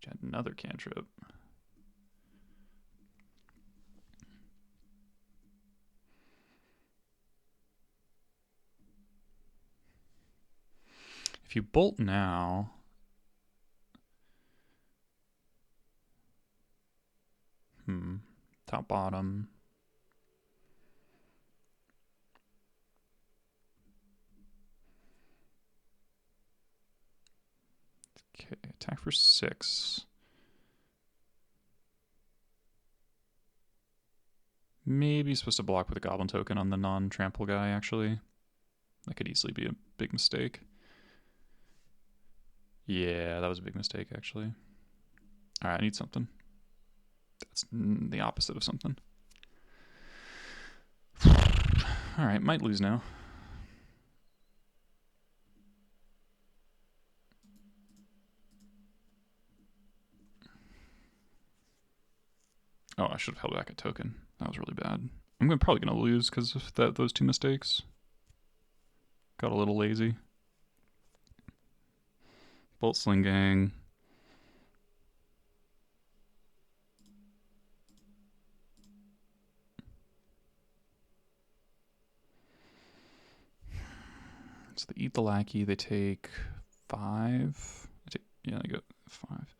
You had another cantrip. If you bolt now, top bottom. Okay, attack for 6. Maybe supposed to block with a goblin token on the non-trample guy, actually. That could easily be a big mistake. Yeah, that was a big mistake, actually. Alright, I need something. That's the opposite of something. Alright, might lose now. Oh, I should have held back a token. That was really bad. I'm probably going to lose because of those two mistakes. Got a little lazy. Bolt Sling Gang. So they eat the lackey. They take 5. Yeah, they go 5.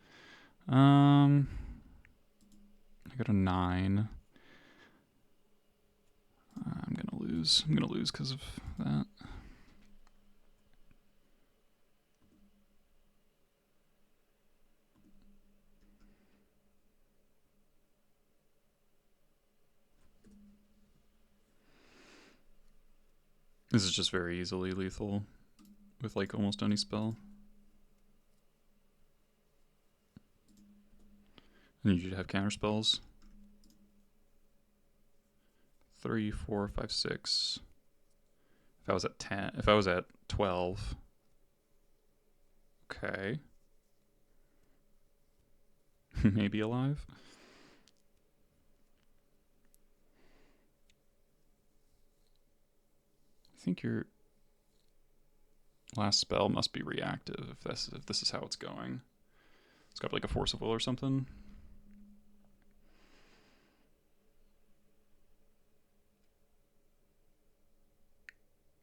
I go to 9. I'm gonna lose. I'm gonna lose because of that. This is just very easily lethal with like almost any spell. And you should have counter spells. 3, 4, 5, 6. If I was at 10, if I was at 12. Okay. Maybe alive. I think your last spell must be reactive if this is how it's going. It's got like a force of will or something.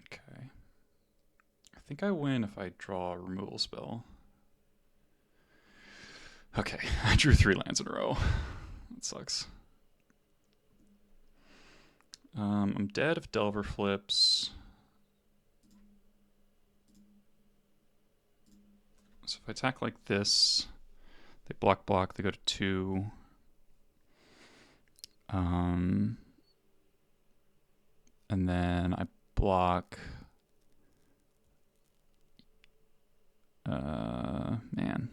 Okay. I think I win if I draw a removal spell. Okay, I drew 3 lands in a row. That sucks. I'm dead if Delver flips. So if I attack like this, they block, they go to 2. And then I block. Man.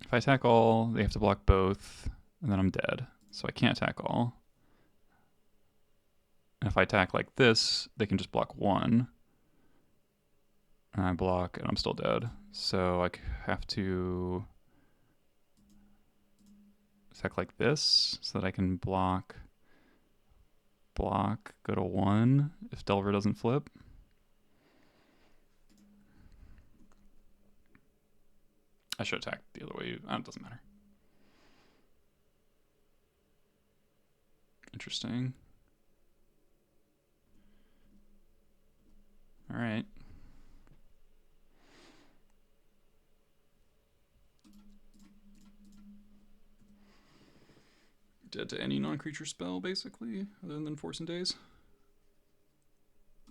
If I attack all, they have to block both, and then I'm dead. So I can't attack all. And if I attack like this, they can just block one. And I block, and I'm still dead. So I have to attack like this, so that I can block, go to 1 if Delver doesn't flip. I should attack the other way. It doesn't matter. Interesting. All right. Dead to any non-creature spell, basically, other than Force and Daze.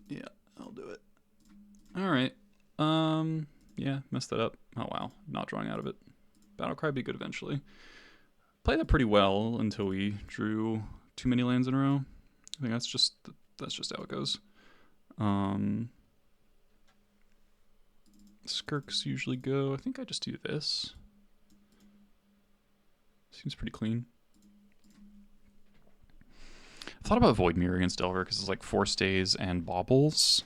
Yeah, I'll do it. All right. Yeah, messed that up. Oh wow, not drawing out of it. Battlecry be good eventually. Played that pretty well until we drew too many lands in a row. I think that's just how it goes. Skirks usually go. I think I just do this. Seems pretty clean. I thought about Void Mirror against Delver because it's like Force Daze and Baubles.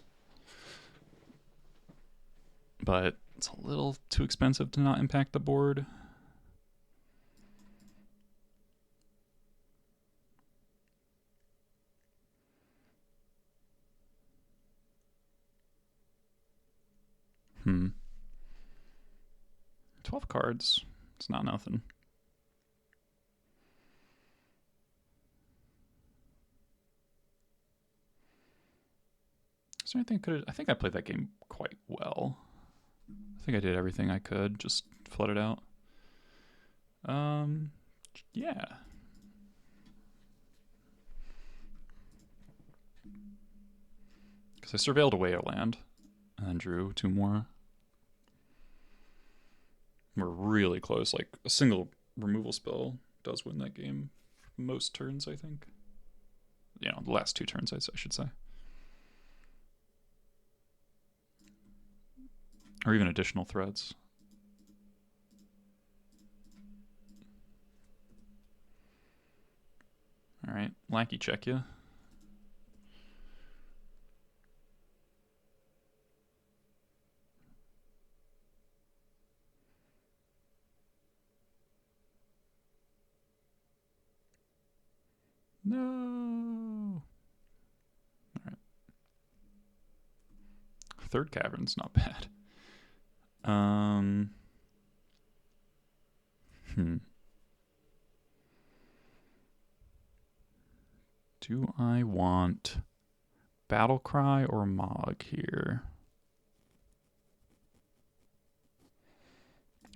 But it's a little too expensive to not impact the board. Hmm. 12 cards. It's not nothing. Is there anything I could? I think I played that game quite well. I think I did everything I could, just flood it out. Yeah. Because I surveilled away a land and then drew 2 more. We're really close. Like a single removal spell does win that game most turns, I think. You know, the last 2 turns, I should say. Or even additional threats. All right, Lackey check you. No. All right. 3rd Cavern's not bad. Do I want Battlecry or Mog here?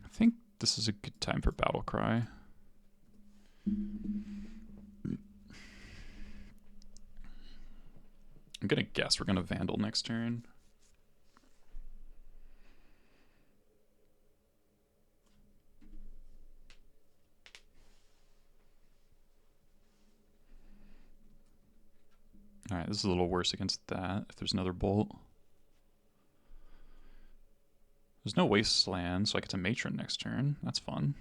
I think this is a good time for Battlecry. I'm gonna guess we're gonna Vandal next turn. Alright, this is a little worse against that, if there's another bolt. There's no Wasteland, so I get to Matron next turn. That's fun.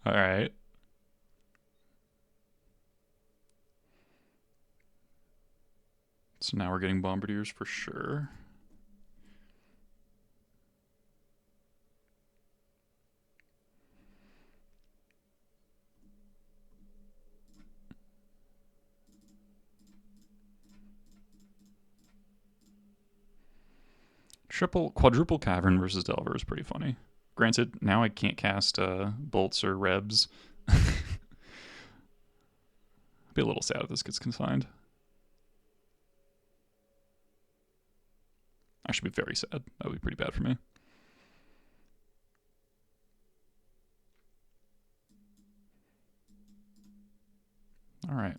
Alright. So now we're getting Bombardiers for sure. Quadruple Cavern versus Delver is pretty funny. Granted, now I can't cast bolts or rebs. I'd be a little sad if this gets confined. I should be very sad. That would be pretty bad for me. All right.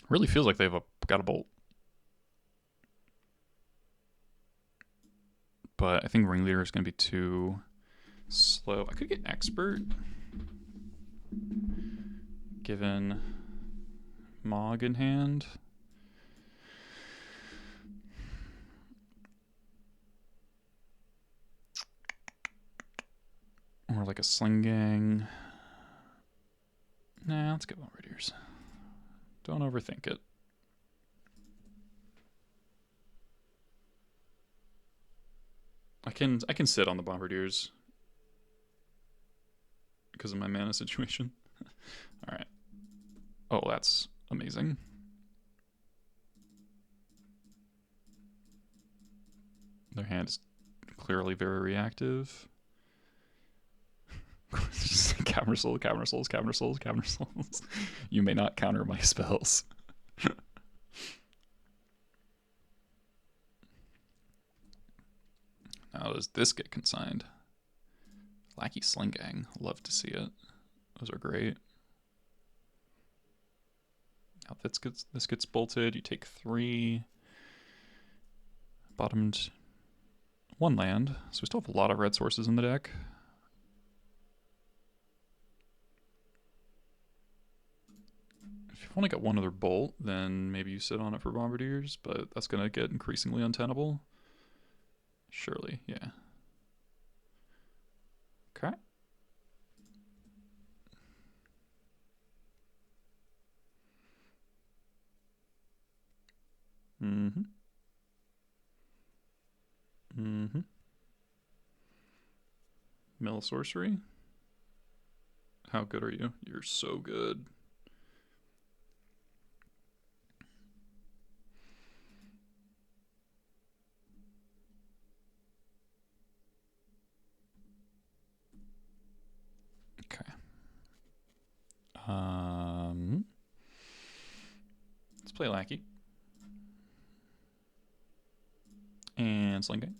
Really feels like they've got a bolt. But I think Ringleader is going to be too slow. I could get expert, given Mog in hand. Or like a Sling Gang. Nah, let's get Bombardiers. Don't overthink it. I can sit on the Bombardiers because of my mana situation. Alright. Oh, that's amazing. Their hand is clearly very reactive. Camera Soul, Camera Souls, Camera Souls, Camera Souls. You may not counter my spells. Now does this get consigned? Lackey Sling Gang. Love to see it. Those are great. Now this gets bolted. You take 3. Bottomed 1 land. So we still have a lot of red sources in the deck. If you've only got one other bolt, then maybe you sit on it for Bombardiers, but that's going to get increasingly untenable. Surely, yeah. Okay. Mm-hmm. Mm-hmm. Mill Sorcery. How good are you? You're so good. Okay. Let's play Lackey. And Sling Gang.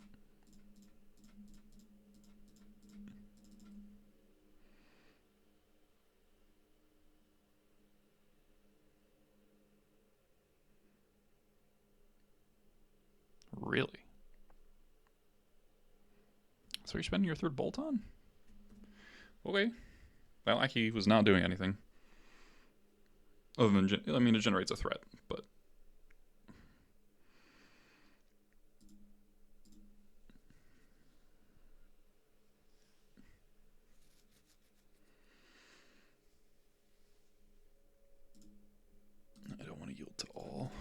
Really? So you're spending your 3rd bolt on? Okay. Well, Lackey was not doing anything. Other than, I mean, it generates a threat, but... I don't want to yield to all.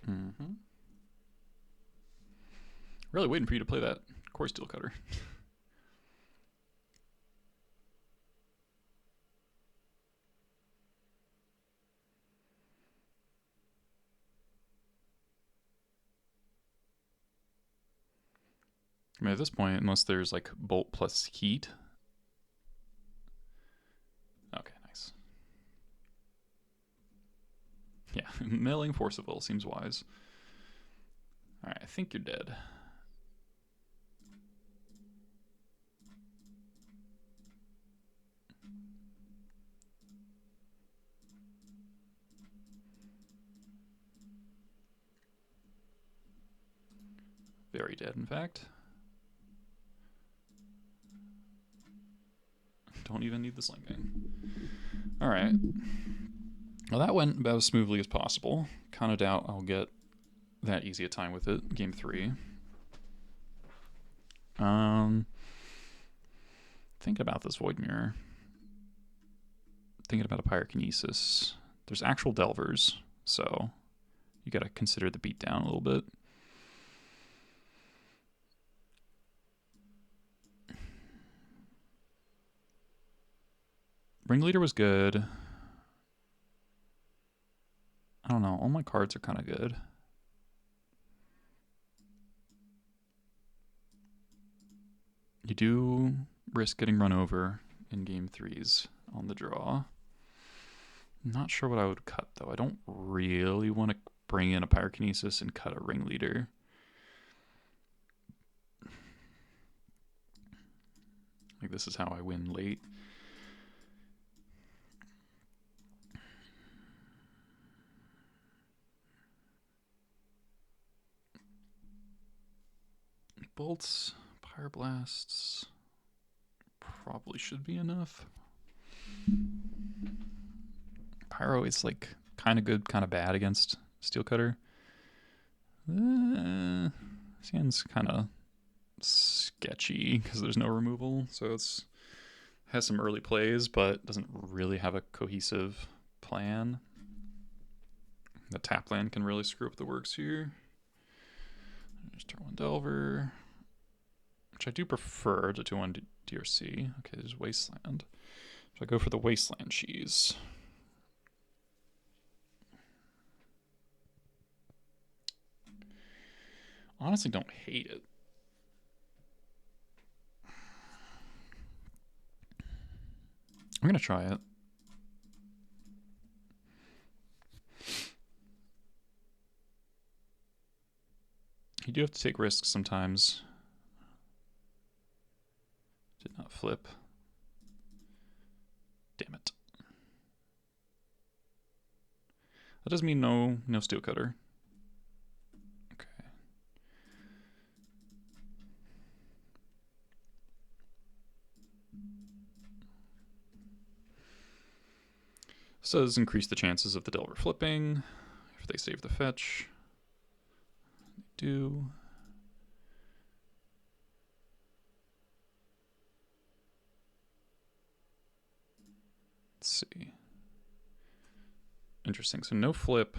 Mm-hmm. Really waiting for you to play that Core Steel Cutter. I mean, at this point, unless there's like Bolt plus Heat. Okay, nice. Yeah, milling Force of Will seems wise. Alright, I think you're dead. Very dead, in fact. Don't even need the Sling Gang. Alright. Well, that went about as smoothly as possible. Kind of doubt I'll get that easy a time with it. Game 3. Thinking about this Void Mirror. Thinking about a Pyrokinesis. There's actual Delvers, so you gotta consider the beatdown a little bit. Ringleader was good. I don't know. All my cards are kind of good. You do risk getting run over in game 3s on the draw. I'm not sure what I would cut, though. I don't really want to bring in a Pyrokinesis and cut a Ringleader. Like, this is how I win late. Bolts, Pyroblasts probably should be enough. Pyro is like kind of good, kind of bad against Steel Cutter. This hand's kind of sketchy because there's no removal, so it's has some early plays, but doesn't really have a cohesive plan. The tap land can really screw up the works here. Just turn one Delver, which I do prefer to 2-1 DRC. Okay, there's Wasteland. So I go for the Wasteland cheese. Honestly, don't hate it. I'm gonna try it. You do have to take risks sometimes. Did not flip. Damn it. That does mean no Steel Cutter. Okay. This does increase the chances of the Delver flipping if they save the fetch. They do. Let's see. Interesting. So no flip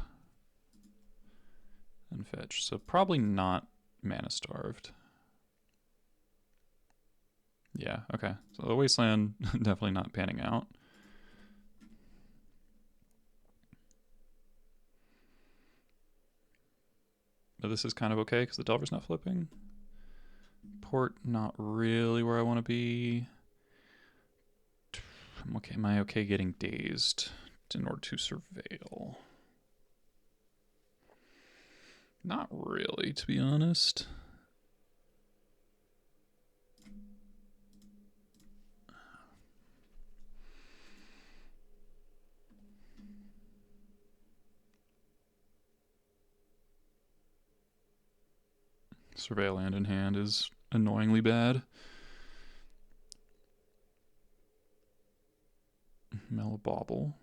and fetch. So probably not mana starved. Yeah, okay. So the Wasteland definitely not panning out. But this is kind of okay because the Delver's not flipping. Port, not really where I want to be. I'm okay. Am I okay getting dazed in order to surveil? Not really, to be honest. Surveil land in hand is annoyingly bad. Mellow Bauble.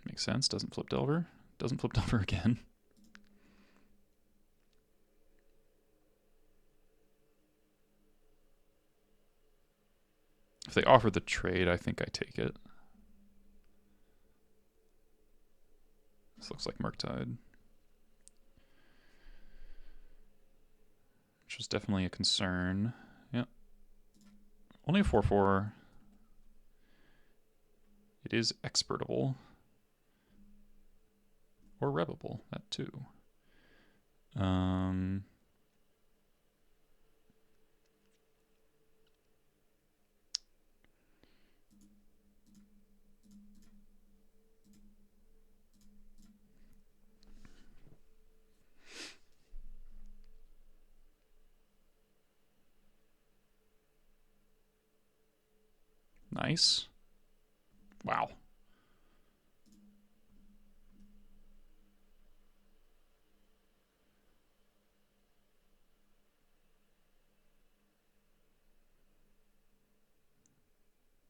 Makes sense. Doesn't flip Delver. Doesn't flip Delver again. If they offer the trade, I think I take it. This looks like Murktide. Which was definitely a concern. Yep. Only a 4/4. It is expertable. Or revable, that too. Nice. Wow.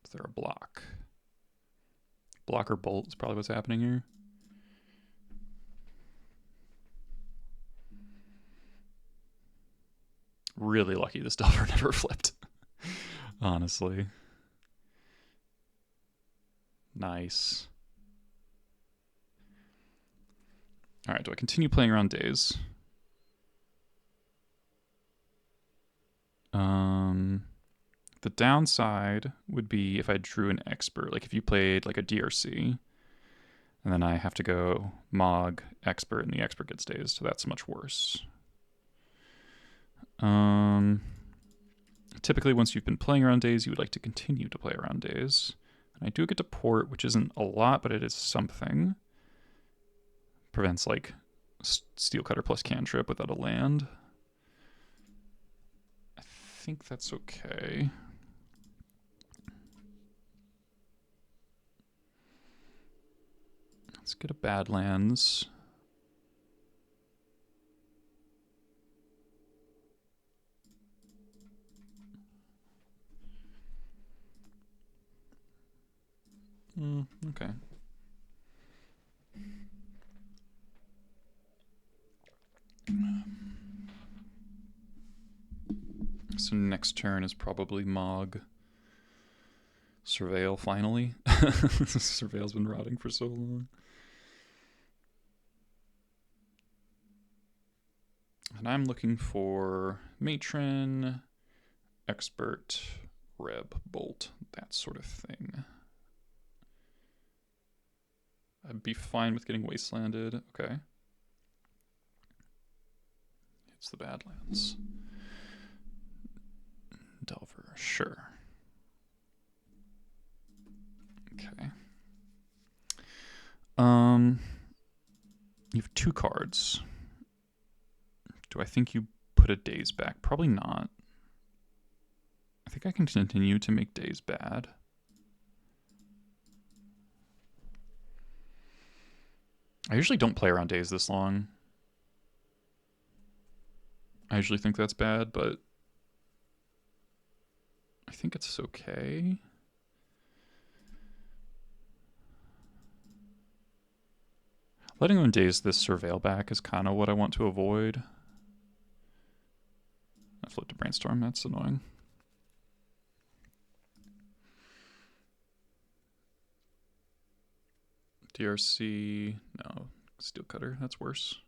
Is there a block? Block or bolt is probably what's happening here. Really lucky this Delver never flipped. Honestly. Nice. Alright, do I continue playing around days? The downside would be if I drew an expert, like if you played like a DRC, and then I have to go Mog, expert, and the expert gets dazed, so that's much worse. Typically, once you've been playing around days, you would like to continue to play around days. And I do get to port, which isn't a lot, but it is something. Prevents like Steel Cutter plus cantrip without a land. I think that's okay. get a Badlands. Okay. So next turn is probably Mog. Surveil, finally. Surveil's been rotting for so long. And I'm looking for Matron, Expert, Reb, Bolt, that sort of thing. I'd be fine with getting Wastelanded. Okay. It's the Badlands. Delver, sure. Okay. You have 2 cards. Do I think you put a Daze back? Probably not. I think I can continue to make Daze bad. I usually don't play around Daze this long. I usually think that's bad, but I think it's okay. Letting them Daze this Surveil back is kind of what I want to avoid. I flipped to Brainstorm, that's annoying. DRC, no. Steel Cutter, that's worse.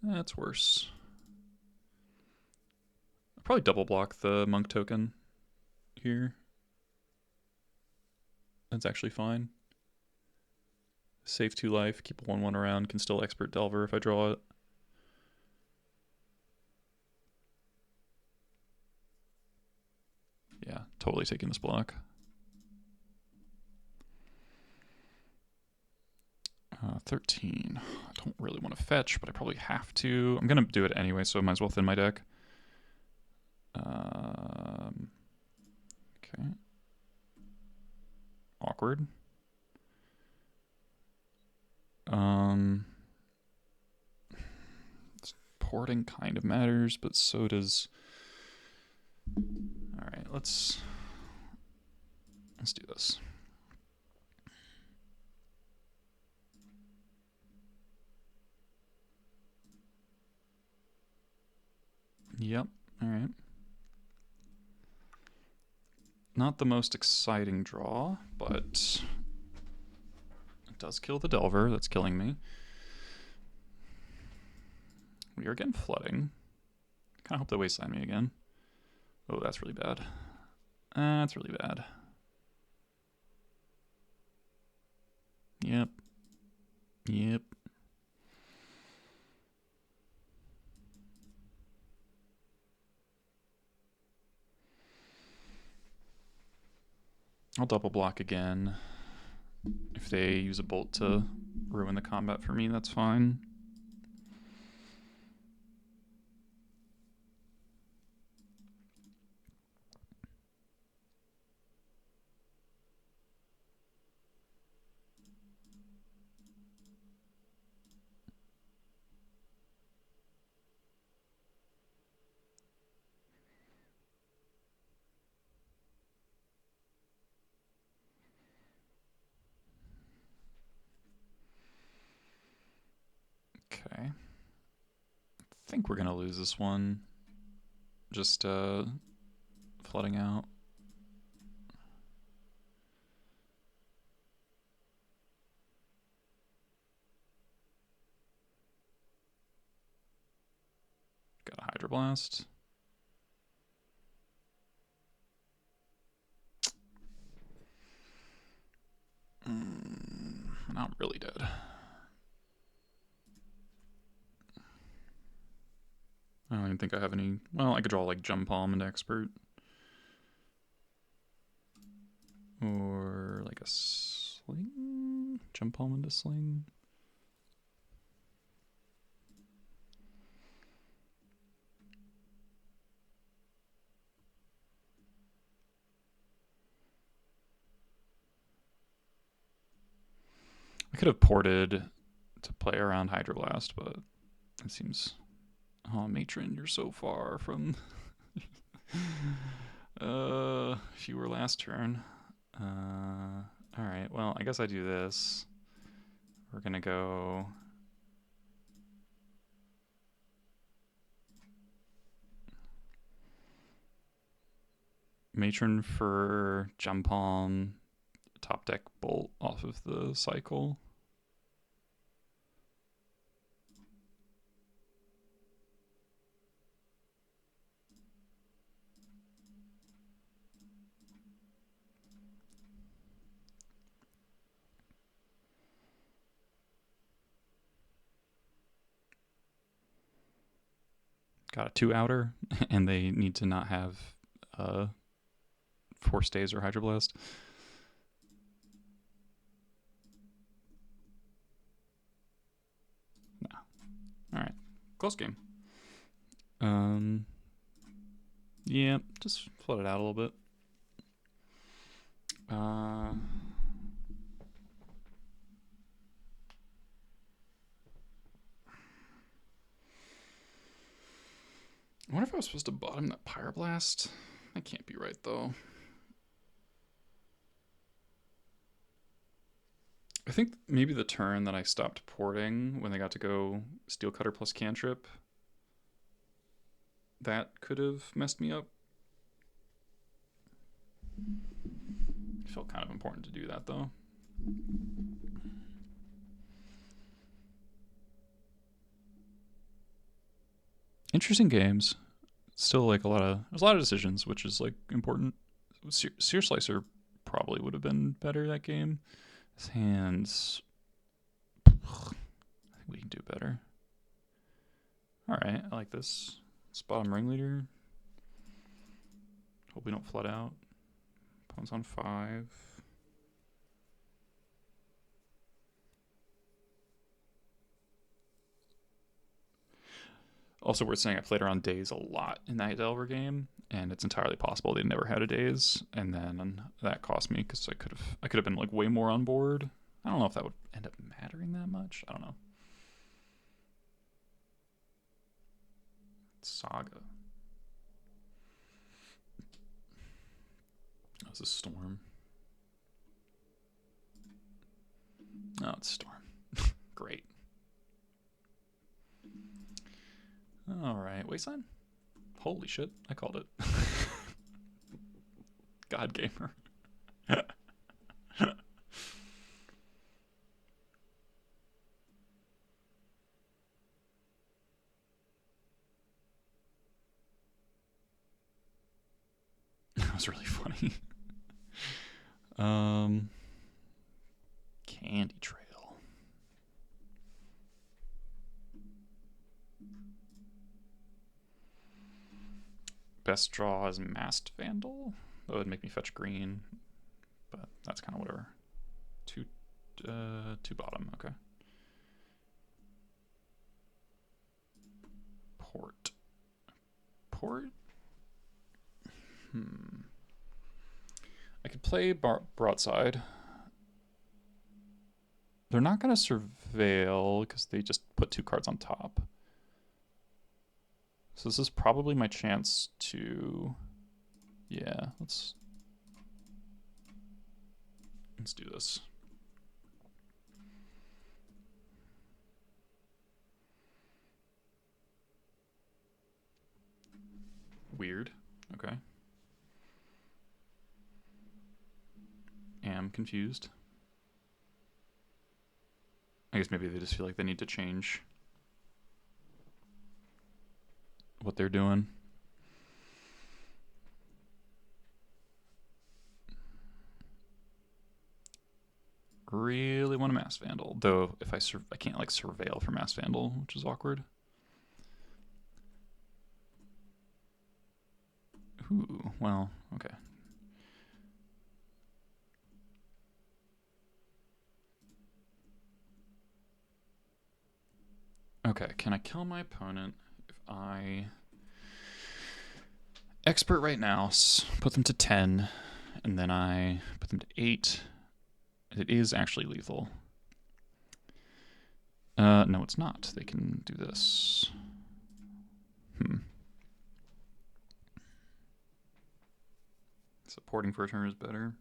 That's worse. I'll probably double block the Monk token here. That's actually fine. Save 2 life, keep a 1/1 around, can still Expert Delver if I draw it. Yeah, totally taking this block. 13. I don't really want to fetch, but I probably have to. I'm going to do it anyway, so I might as well thin my deck. Okay. Awkward. Porting kind of matters, but so does... Alright, let's do this. Yep, alright. Not the most exciting draw, but it does kill the Delver. That's killing me. We are getting flooding. Kind of hope they wasteland me again. Oh, that's really bad. That's really bad. Yep. Yep. I'll double block again. If they use a bolt to ruin the combat for me, that's fine. Okay. I think we're gonna lose this one. Just flooding out. Got a Hydroblast. Not really dead. I don't even think I have any... Well, I could draw like Jump Palm into Expert. Or like a Sling? Jump Palm into Sling? I could have ported to play around Hydroblast, but it seems... Oh, Matron, you're so far from... if you were last turn. Alright, well, I guess I do this. We're gonna go... Matron for Jumpalm, top deck Bolt off of the cycle. Got a 2-outer, and they need to not have Force Days or Hydroblast. No. Alright. Close game. Yeah, just flood it out a little bit. I wonder if I was supposed to bottom that Pyroblast. That can't be right, though. I think maybe the turn that I stopped porting when they got to go Steel Cutter plus Cantrip, that could have messed me up. It felt kind of important to do that, though. Interesting games. Still, like, there's a lot of decisions, which is, like, important. Sear Slicer probably would have been better that game. His hands, I think we can do better. Alright, I like this. It's bottom ringleader. Hope we don't flood out. Opponent's on 5. Also worth saying, I played around Daze a lot in that Delver game, and it's entirely possible they never had a Daze, and then that cost me because I could have been like way more on board. I don't know if that would end up mattering that much. I don't know. Saga. Oh, it's a Storm. Oh, it's Storm. Great. Alright, Wasteland? Holy shit, I called it. God Gamer. That was really funny. Candy Trail. Best draw is Masked Vandal. That would make me fetch green, but that's kind of whatever. Two bottom, okay. Port. I could play Broadside. They're not going to surveil because they just put 2 cards on top. So this is probably my chance to... Yeah, let's do this. Weird. Okay. Am confused. I guess maybe they just feel like they need to change what they're doing. Really want a Mass Vandal, though. If I can't like surveil for Mass Vandal, which is awkward. Ooh, well, okay. Okay, can I kill my opponent if I expert right now, put them to 10, and then I put them to 8? It is actually lethal. No, it's not. They can do this. Supporting for a turn is better,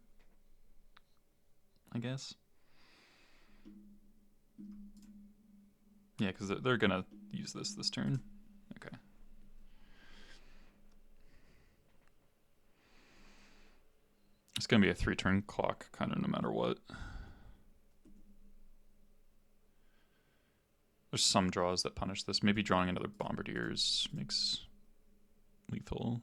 I guess. Yeah, because they're gonna use this turn. Okay. It's gonna be a 3-turn clock, kind of no matter what. There's some draws that punish this. Maybe drawing another Bombardiers makes lethal.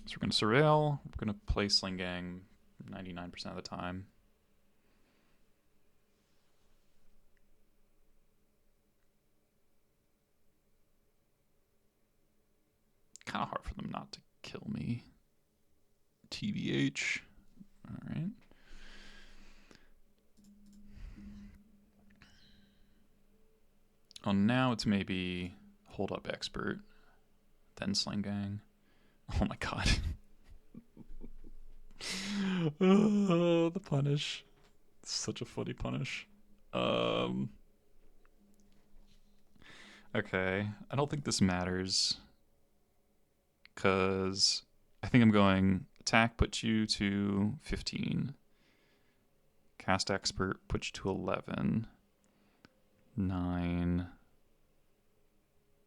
So we're going to surveil. We're going to play Sling Gang 99% of the time. Kind of hard for them not to kill me. TBH. All right. Oh, now it's maybe Hold Up Expert, then Sling Gang. Oh my god. Oh, the punish. Such a funny punish. Okay, I don't think this matters. Because I think I'm going attack, put you to 15. Cast Expert, put you to 11. 9.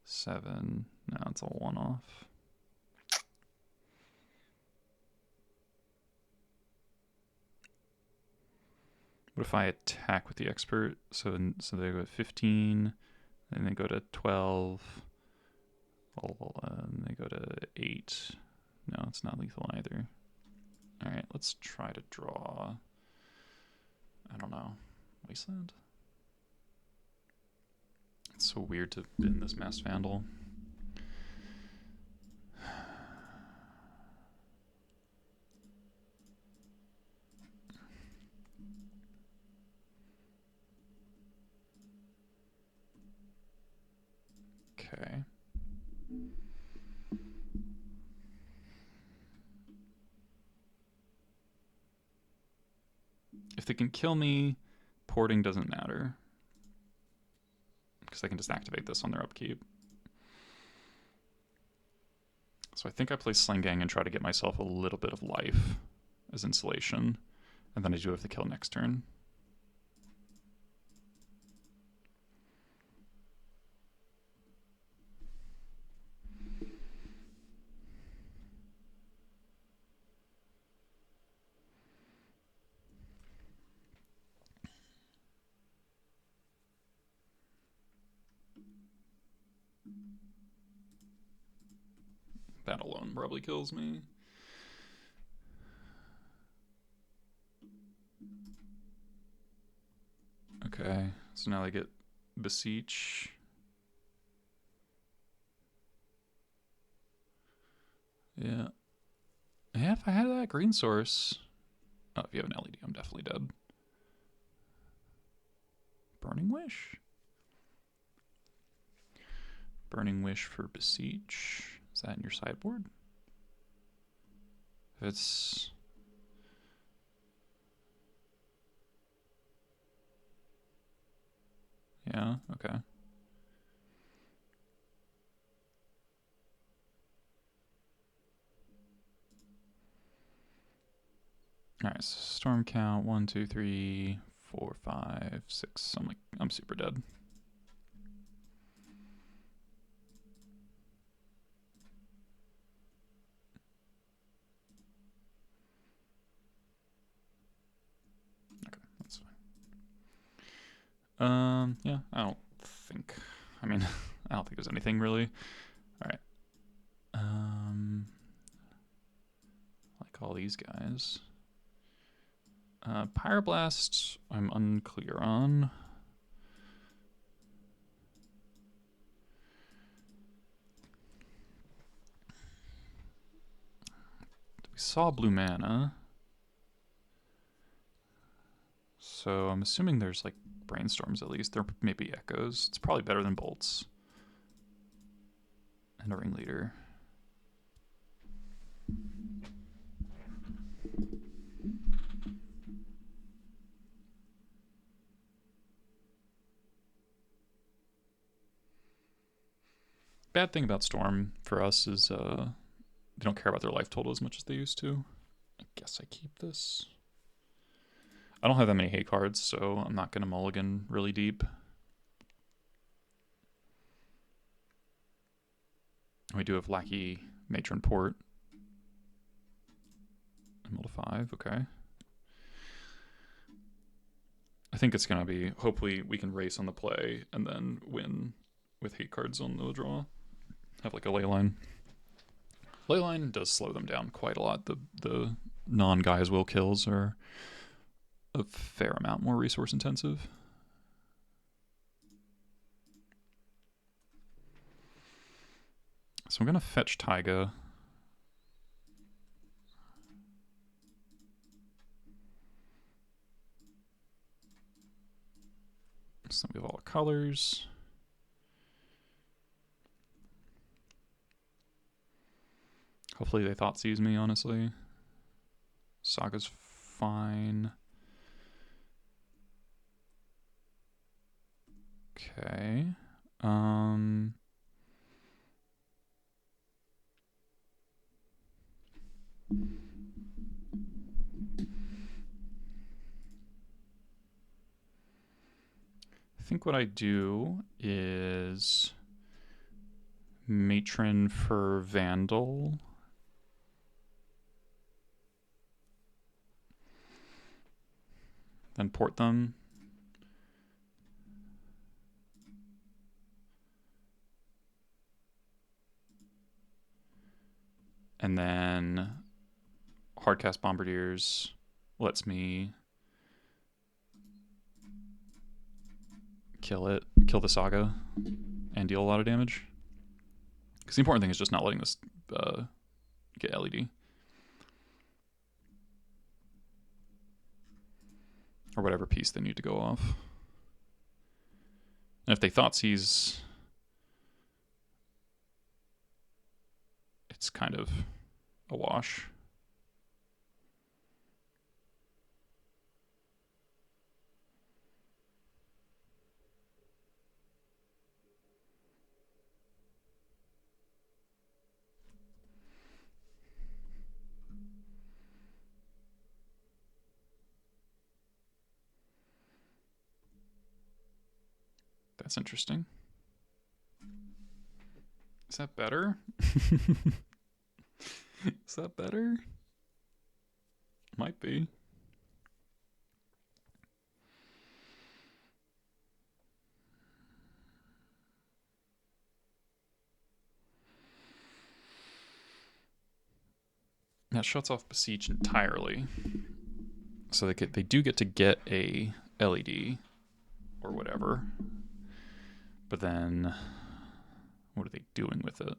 7. No, it's a 1-off. What if I attack with the expert? So they go to 15, and they go to 12, and they go to 8. No, it's not lethal either. All right, let's try to draw. I don't know, Wasteland. It's so weird to bin this Masked Vandal. Okay. If they can kill me, porting doesn't matter. Because I can just activate this on their upkeep. So I think I play Sling Gang and try to get myself a little bit of life as insulation. And then I do have to kill next turn. That alone probably kills me. Okay, so now they get Beseech. Yeah. Yeah, if I had that green source. Oh, if you have an LED, I'm definitely dead. Burning Wish? Burning Wish for Beseech. Is that in your sideboard? If it's... Yeah, okay. Alright, so storm count 1, 2, 3, 4, 5, 6. I'm super dead. Okay, that's fine. Yeah, I don't think there's anything really. Alright. Like all these guys. Pyroblast, I'm unclear on. We saw blue mana. So I'm assuming there's like brainstorms at least. There may be echoes. It's probably better than bolts. And a ringleader. bad thing about Storm for us is they don't care about their life total as much as they used to. I guess I keep this. I don't have that many hate cards, so I'm not going to mulligan really deep. We do have Lackey Matron Port. Emerald to 5, okay. I think it's going to be, hopefully we can race on the play and then win with hate cards on the draw. Have like a Leyline. Leyline does slow them down quite a lot. The non-Guy's Will kills are a fair amount more resource intensive. So I'm going to fetch Taiga. So we have all the colors. Hopefully they thought sees me, honestly. Saga's fine. Okay. I think what I do is Matron for Vandal. Then port them. And then Hardcast Bombardiers lets me kill the Saga, and deal a lot of damage. Because the important thing is just not letting this get LED. Or whatever piece they need to go off. And if they Thoughtseize, it's kind of a wash. That's interesting. Is that better? Is that better? Might be. That shuts off Beseech entirely. So they do get to get a LED or whatever. But then what are they doing with it?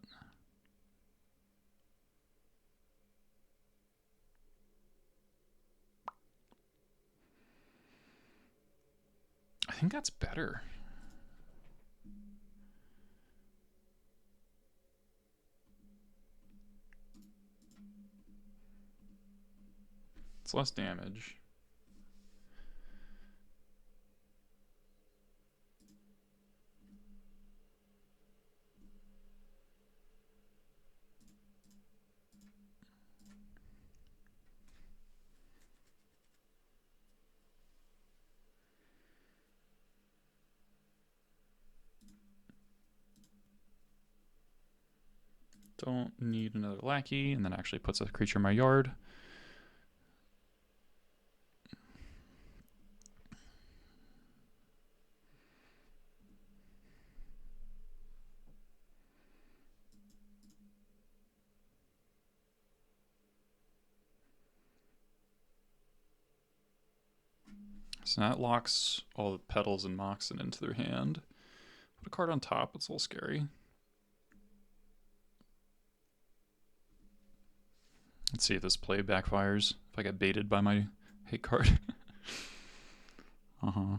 I think that's better. It's less damage. Don't need another lackey, and then actually puts a creature in my yard. So that locks all the Petals and Moxen into their hand. Put a card on top, it's a little scary. Let's see if this play backfires. If I get baited by my hate card. Uh-huh.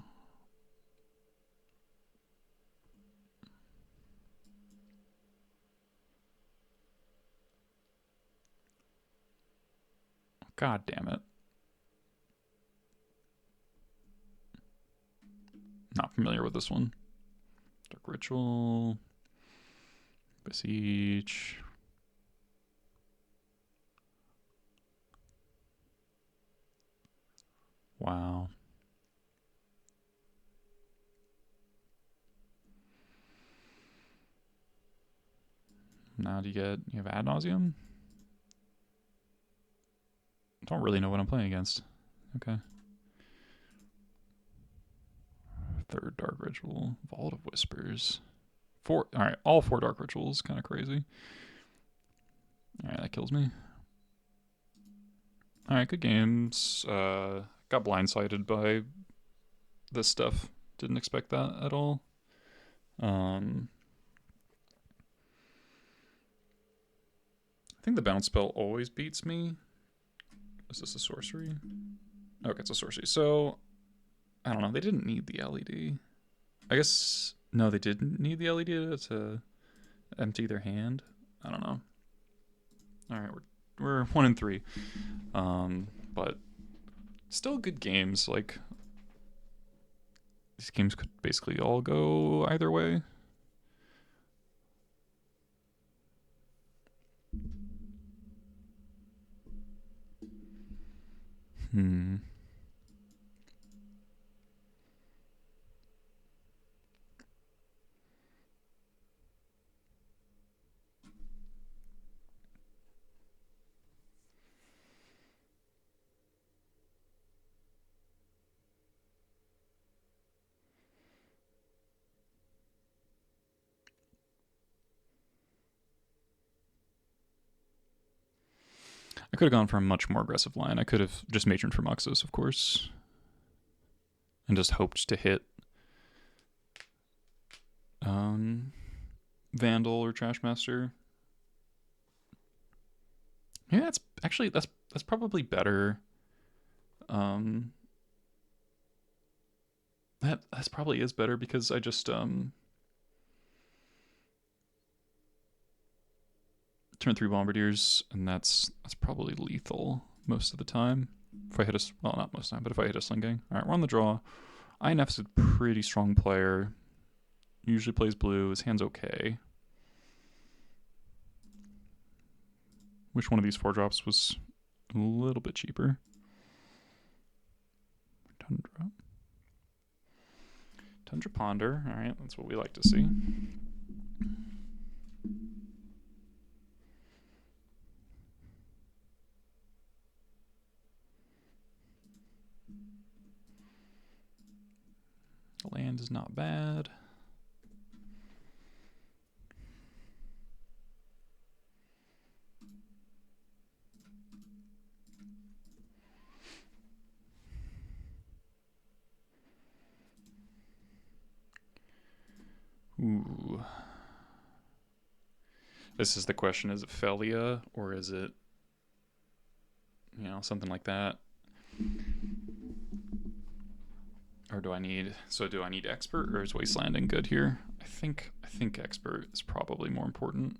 God damn it. Not familiar with this one. Dark Ritual. Beseech. Wow. Now do you have ad nauseum? Don't really know what I'm playing against. Okay. Third Dark Ritual. Vault of Whispers. Alright, all 4 Dark Rituals. Kind of crazy. Alright, that kills me. Alright, good games. Got blindsided by this stuff. Didn't expect that at all. I think the bounce spell always beats me. Is this a sorcery? Okay, it's a sorcery. So, I don't know. They didn't need the LED. I guess, no, they didn't need the LED to empty their hand. I don't know. Alright, we're 1 and 3. But still good games. Like, these games could basically all go either way. I could have gone for a much more aggressive line. I could have just matroned for Muxus, of course, and just hoped to hit Vandal or Trashmaster. Yeah, that's actually that's probably better. That's probably is better because I just turn 3 Bombardiers, and that's probably lethal most of the time. If I hit a, well, not most of the time, but if I hit a Sling Gang. All right, we're on the draw. INF's a pretty strong player. Usually plays blue. His hand's okay. Which one of these 4 drops was a little bit cheaper? Tundra. Tundra Ponder. All right, that's what we like to see. Land is not bad. Ooh. This is the question. Is it Felia or is it, something like that? Or do I need Expert or is Wastelanding good here? I think Expert is probably more important.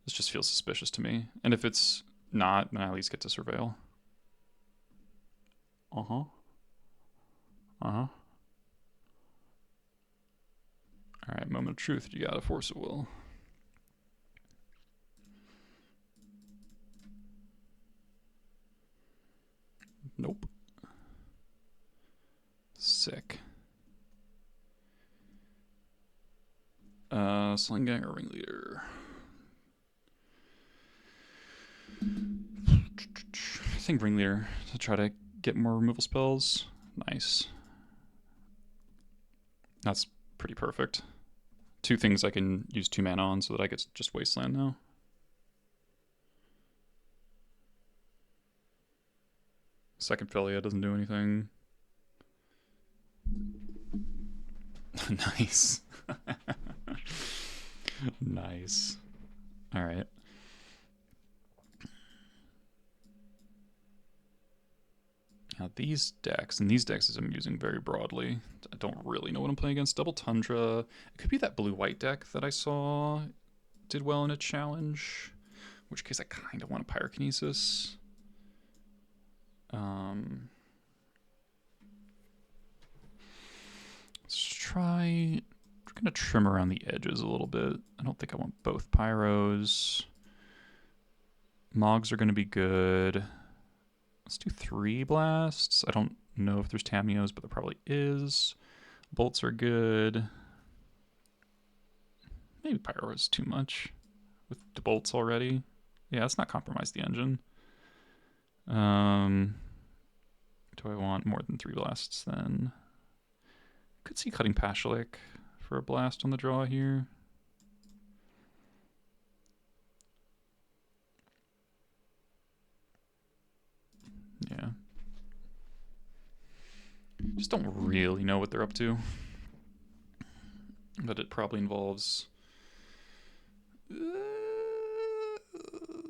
This just feels suspicious to me. And if it's not, then I at least get to Surveil. Uh-huh. Alright, Moment of Truth. You gotta Force of Will. Nope. Sick. Sling Gang or Ringleader? I think Ringleader to try to get more removal spells. Nice. That's pretty perfect. 2 things I can use 2 mana on so that I get just Wasteland now. Second Philia doesn't do anything. Nice. Nice. Alright. Now these decks I'm using very broadly. I don't really know what I'm playing against. Double Tundra. It could be that blue-white deck that I saw did well in a challenge. In which case I kind of want a Pyrokinesis. Let's try I'm going to trim around the edges a little bit. I don't think I want both pyros. Mogs are going to be good. Let's do 3 blasts. I don't know if there's Tamios, but there probably is. Bolts are good. Maybe pyro is too much with the bolts already. Yeah, let's not compromise the engine. Do I want more than 3 blasts then? Could see cutting Pashalik for a blast on the draw here. Yeah. Just don't really know what they're up to. But it probably involves...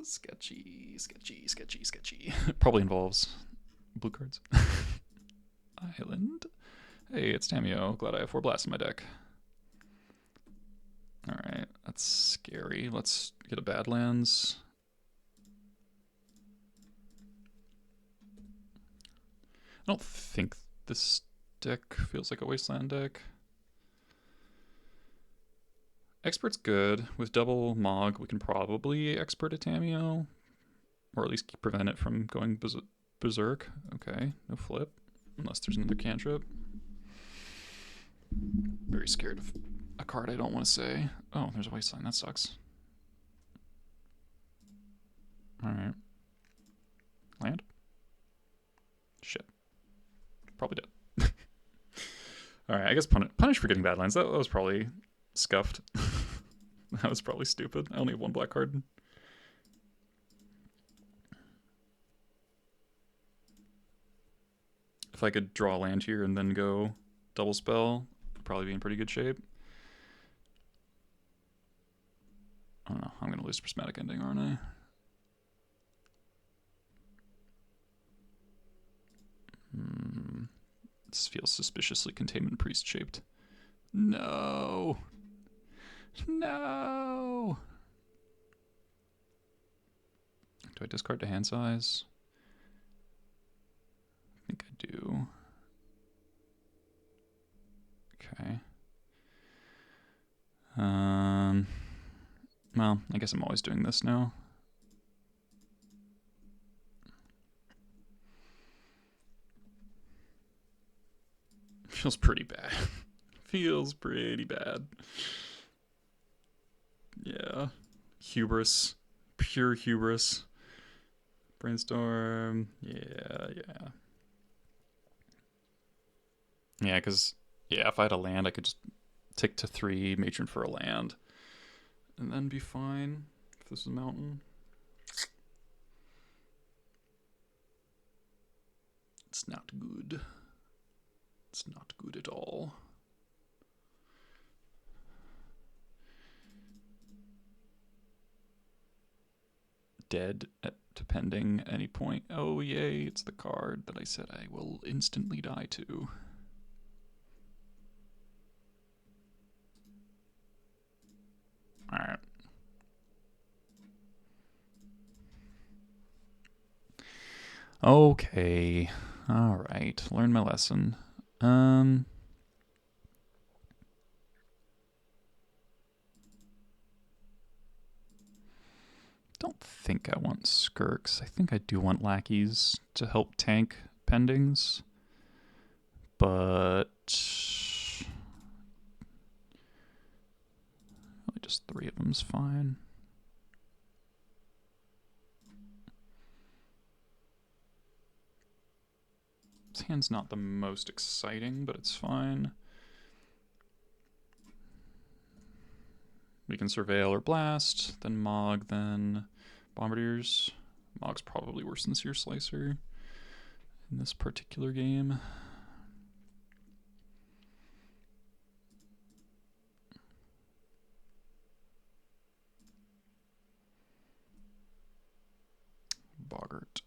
sketchy. It probably involves blue cards. Island. Hey, it's Tamio. Glad I have 4 blasts in my deck. Alright, that's scary. Let's get a Badlands. I don't think this deck feels like a Wasteland deck. Expert's good. With double Mog, we can probably expert a Tamio. Or at least prevent it from going berserk. Okay, no flip. Unless there's another cantrip. Very scared of a card I don't want to say. Oh, there's a Wasteland. That sucks. Alright. Land? Shit. Probably dead. Alright, I guess punish for getting Badlands. That was probably scuffed. That was probably stupid. I only have 1 black card. If I could draw a land here and then go double spell, I'd probably be in pretty good shape. I don't know. I'm going to lose Prismatic Ending, aren't I? This feels suspiciously Containment Priest shaped. No! No! Do I discard to hand size? I think I do. Okay. Well, I guess I'm always doing this now. Feels pretty bad. Feels pretty bad. Yeah. Hubris. Pure hubris. Brainstorm. Yeah. Yeah, because, yeah, if I had a land, I could just tick to 3, matron for a land, and then be fine. If this is a mountain. It's not good. It's not good at all. Dead at depending any point. Oh yay, it's the card that I said I will instantly die to. Alright. Okay. Alright. Learn my lesson. Don't think I want Skirks. I think I do want lackeys to help tank pendings. But really just 3 of them's fine. This hand's not the most exciting, but it's fine. We can Surveil or Blast, then Mog, then Bombardiers. Mog's probably worse than Seer Slicer in this particular game. Boggart.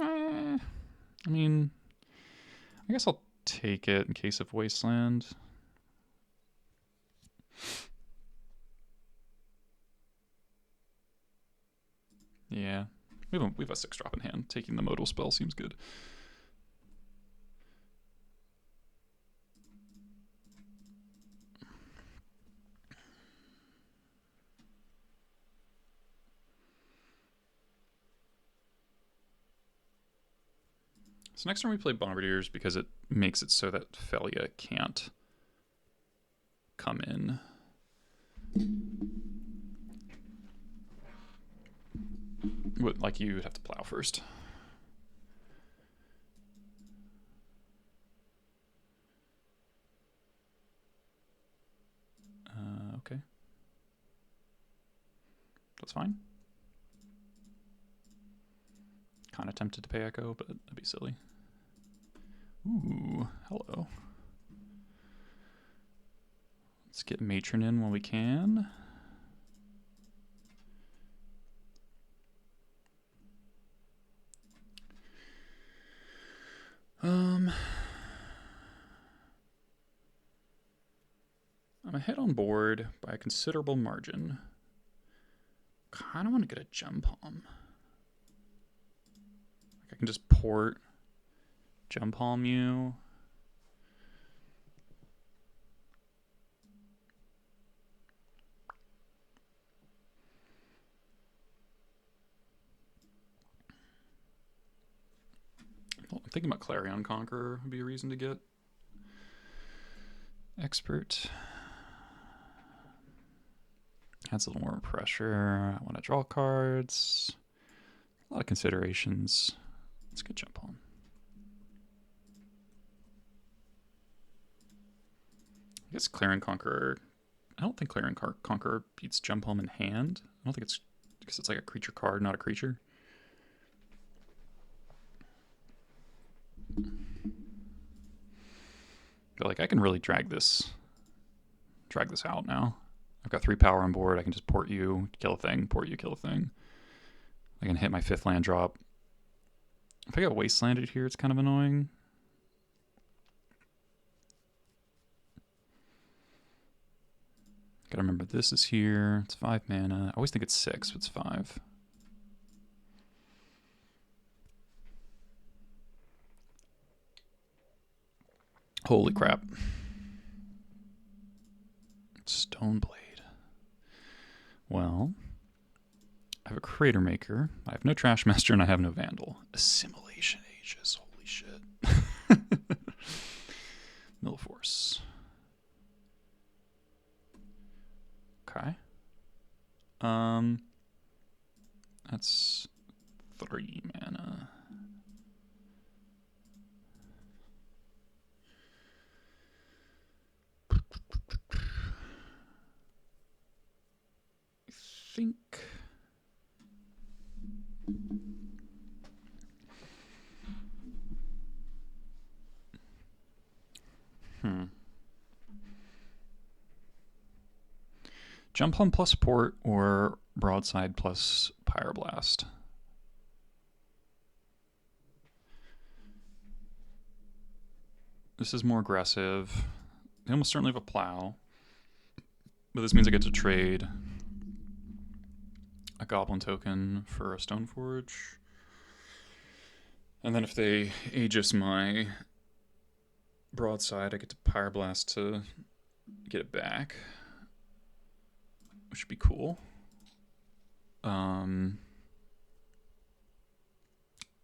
I mean, I guess I'll take it in case of Wasteland. Yeah, we have a 6-drop in hand. Taking the modal spell seems good. So next time we play Bombardiers because it makes it so that Felia can't come in. Like you would have to plow first. Okay. That's fine. Kind of tempted to pay Echo, but that'd be silly. Ooh, hello. Let's get Matron in while we can. I'm ahead on board by a considerable margin. Kind of want to get a Gem Palm. Like I can just port Gem Palm you. Well, I'm thinking about Clarion Conqueror would be a reason to get Expert. Adds a little more pressure. I want to draw cards. A lot of considerations. Let's get Gem Palm. I guess Clarion Conqueror. I don't think Clarion Conqueror beats Gem Palm in hand. I don't think it's because it's like a creature card, not a creature. But like I can really drag this out now. I've got 3 power on board. I can just port you, kill a thing, port you, kill a thing. I can hit my 5th land drop. If I get wastelanded here, it's kind of annoying. Gotta remember this is here. It's 5 mana. I always think it's 6, but it's 5. Holy crap. Stoneblade. Well, I have a Crater Maker. I have no Trash Master, and I have no Vandal. Assimilation Aegis. Holy shit. Mill Force. Okay. That's 3 mana. I think Jump Home plus Port or Broadside plus Pyroblast. This is more aggressive. They almost certainly have a plow. But this means I get to trade a Goblin token for a Stoneforge. And then if they Aegis my Broadside, I get to Pyroblast to get it back. Which would be cool.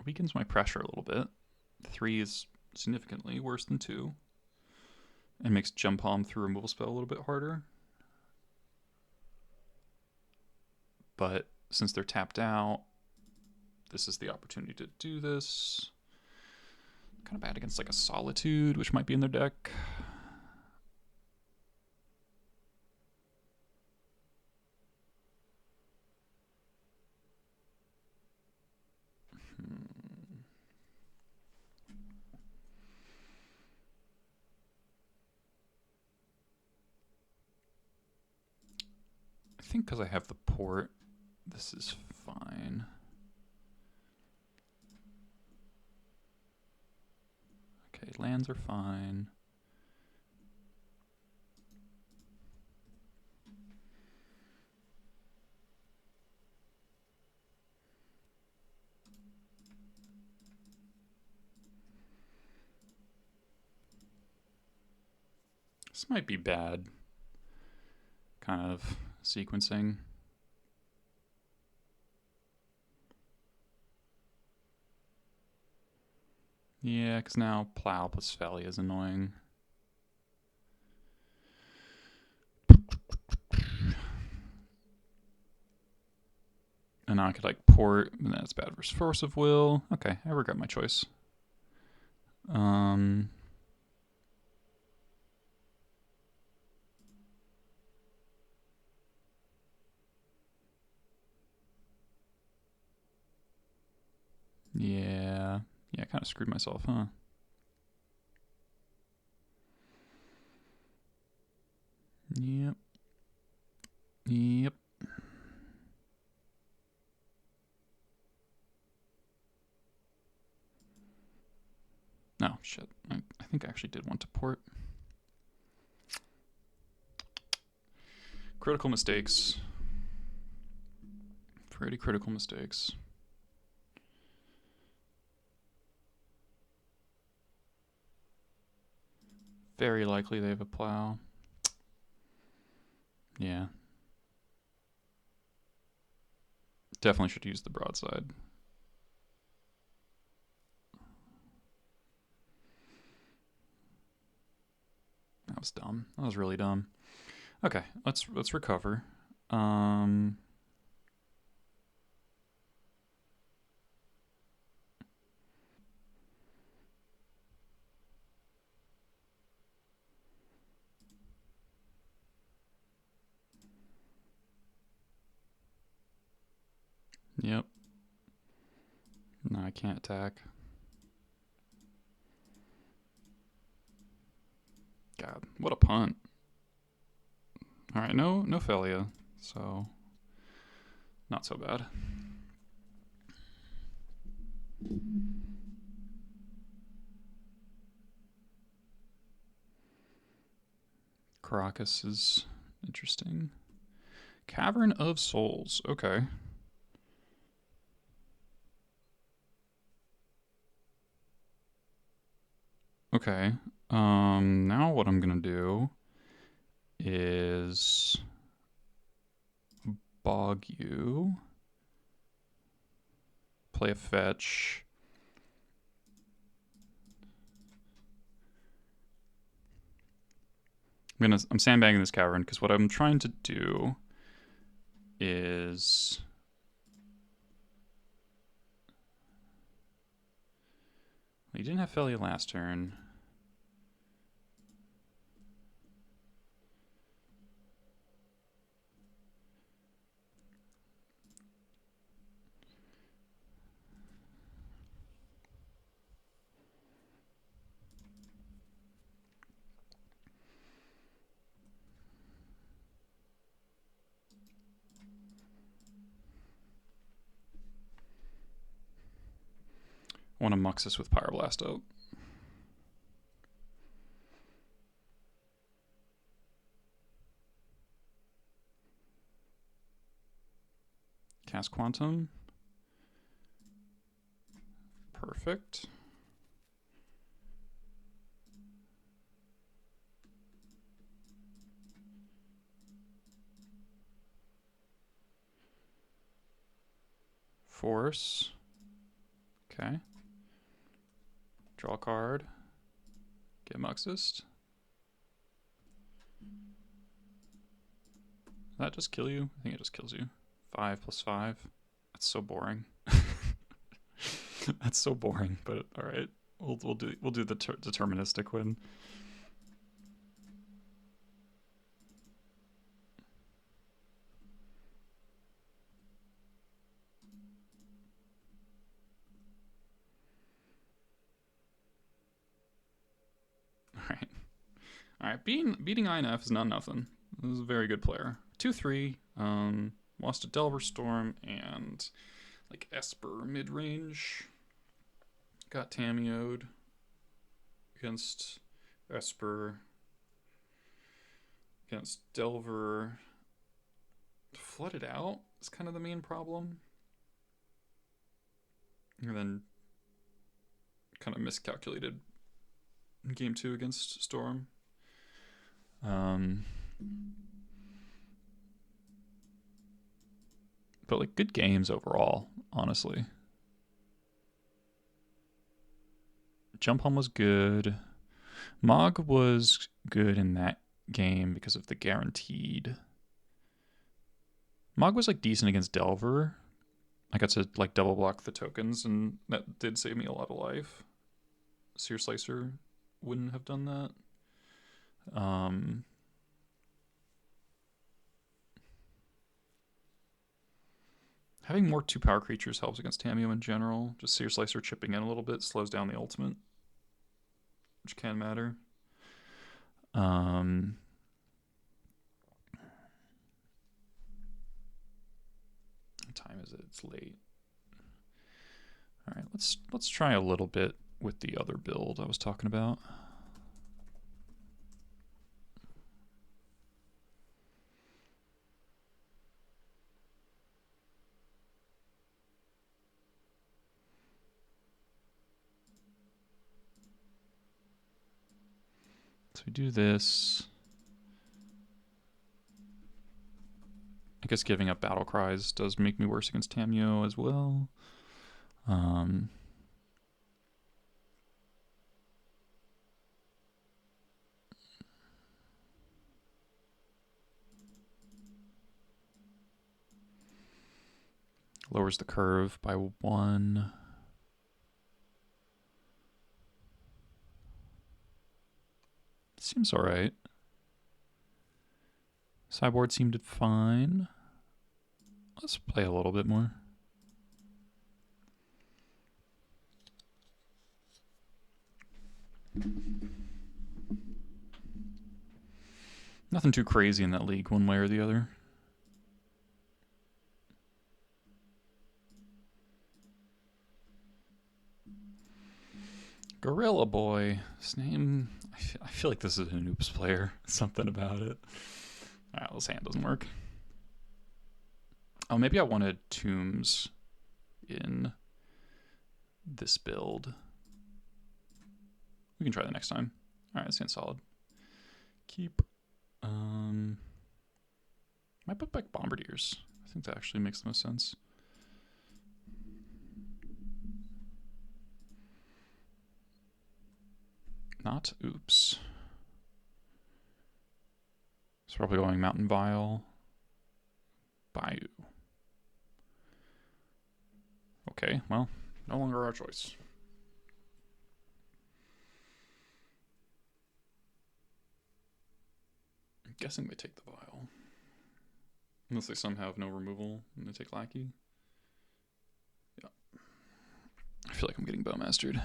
Weakens my pressure a little bit. 3 is significantly worse than 2. And makes Jump Palm through removal spell a little bit harder. But since they're tapped out, this is the opportunity to do this. Kind of bad against like a Solitude, which might be in their deck. I think because I have the port, this is fine. Okay, lands are fine. This might be bad. Kind of sequencing. Yeah, because now plow plus Felly is annoying. And now I could like port, and that's bad versus Force of Will. Okay, I regret my choice. Yeah, I kind of screwed myself, huh? Yep. No, shit. I think I actually did want to port. Critical mistakes. Pretty critical mistakes. Very likely they have a plow. Yeah. Definitely should use the broadside. That was dumb. That was really dumb. Okay, let's recover. Yep. No, I can't attack. God, what a punt. Alright, no Felia, so not so bad. Caracas is interesting. Cavern of Souls, okay. Okay, now what I'm gonna do is bog you, play a fetch. I'm sandbagging this cavern because what I'm trying to do is he didn't have Felia last turn. I want to Muxus with Pyroblast out. Cast Quantum. Perfect. Force. Okay. Draw a card. Get Muxus. Does that just kill you? I think it just kills you. 5 plus 5. That's so boring. That's so boring, but alright. We'll do the deterministic win. Alright, beating INF is not nothing. This is a very good player. 2-3. Lost to Delver Storm and like Esper mid-range. Got Tamiyo'd against Esper. Against Delver. Flooded out is kind of the main problem. And then kind of miscalculated in game 2 against Storm. But like good games overall, honestly. Jump Home was good. Mog was good in that game because of the guaranteed. Mog was like decent against Delver. I got to like double block the tokens, and that did save me a lot of life. Sear Slicer wouldn't have done that. Having more 2-power creatures helps against Tamiyo in general. Just Sear Slicer chipping in a little bit slows down the ultimate, which can matter. What time is it? It's late. All right, let's try a little bit with the other build I was talking about. So we do this. I guess giving up battle cries does make me worse against Tamiyo as well. Lowers the curve by 1. Seems alright. Sideboard seemed fine. Let's play a little bit more. Nothing too crazy in that league, one way or the other. Gorilla Boy. His name... I feel like this is an Oops player. Something about it. Alright, this hand doesn't work. Oh, maybe I wanted Tombs in this build. We can try that next time. Alright, this hand's solid. Keep. Might put back Bombardiers. I think that actually makes the most sense. Not Oops. It's probably going Mountain Vial. Bayou. Okay, well, no longer our choice. I'm guessing they take the Vial. Unless they somehow have no removal and they take Lackey. Yeah. I feel like I'm getting Bowmastered.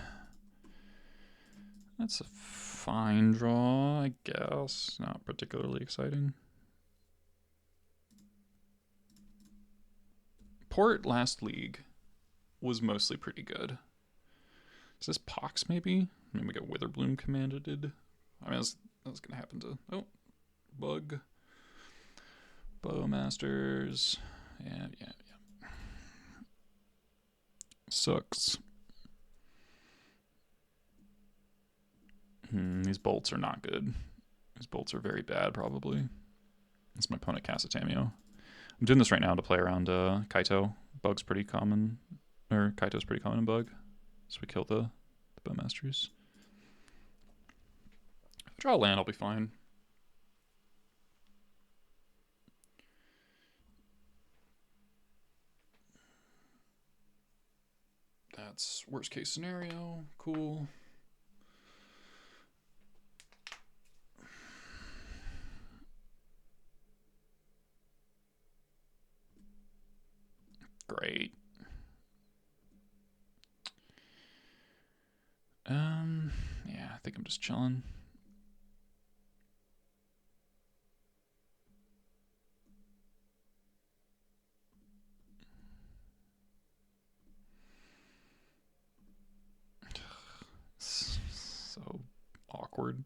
That's a fine draw, I guess. Not particularly exciting. Port last league was mostly pretty good. Is this Pox maybe? I mean, we got Witherbloom commanded. I mean, that's gonna happen to... Oh, Bug. Bowmasters. Yeah. Sucks. These bolts are not good. These bolts are very bad, probably. That's my opponent casts a Tamiyo. I'm doing this right now to play around Kaito. Bug's pretty common, or Kaito's pretty common in Bug. So we kill the Bowmasters. If I draw a land, I'll be fine. That's worst case scenario. Cool. Great. Yeah, I think I'm just chilling. So awkward.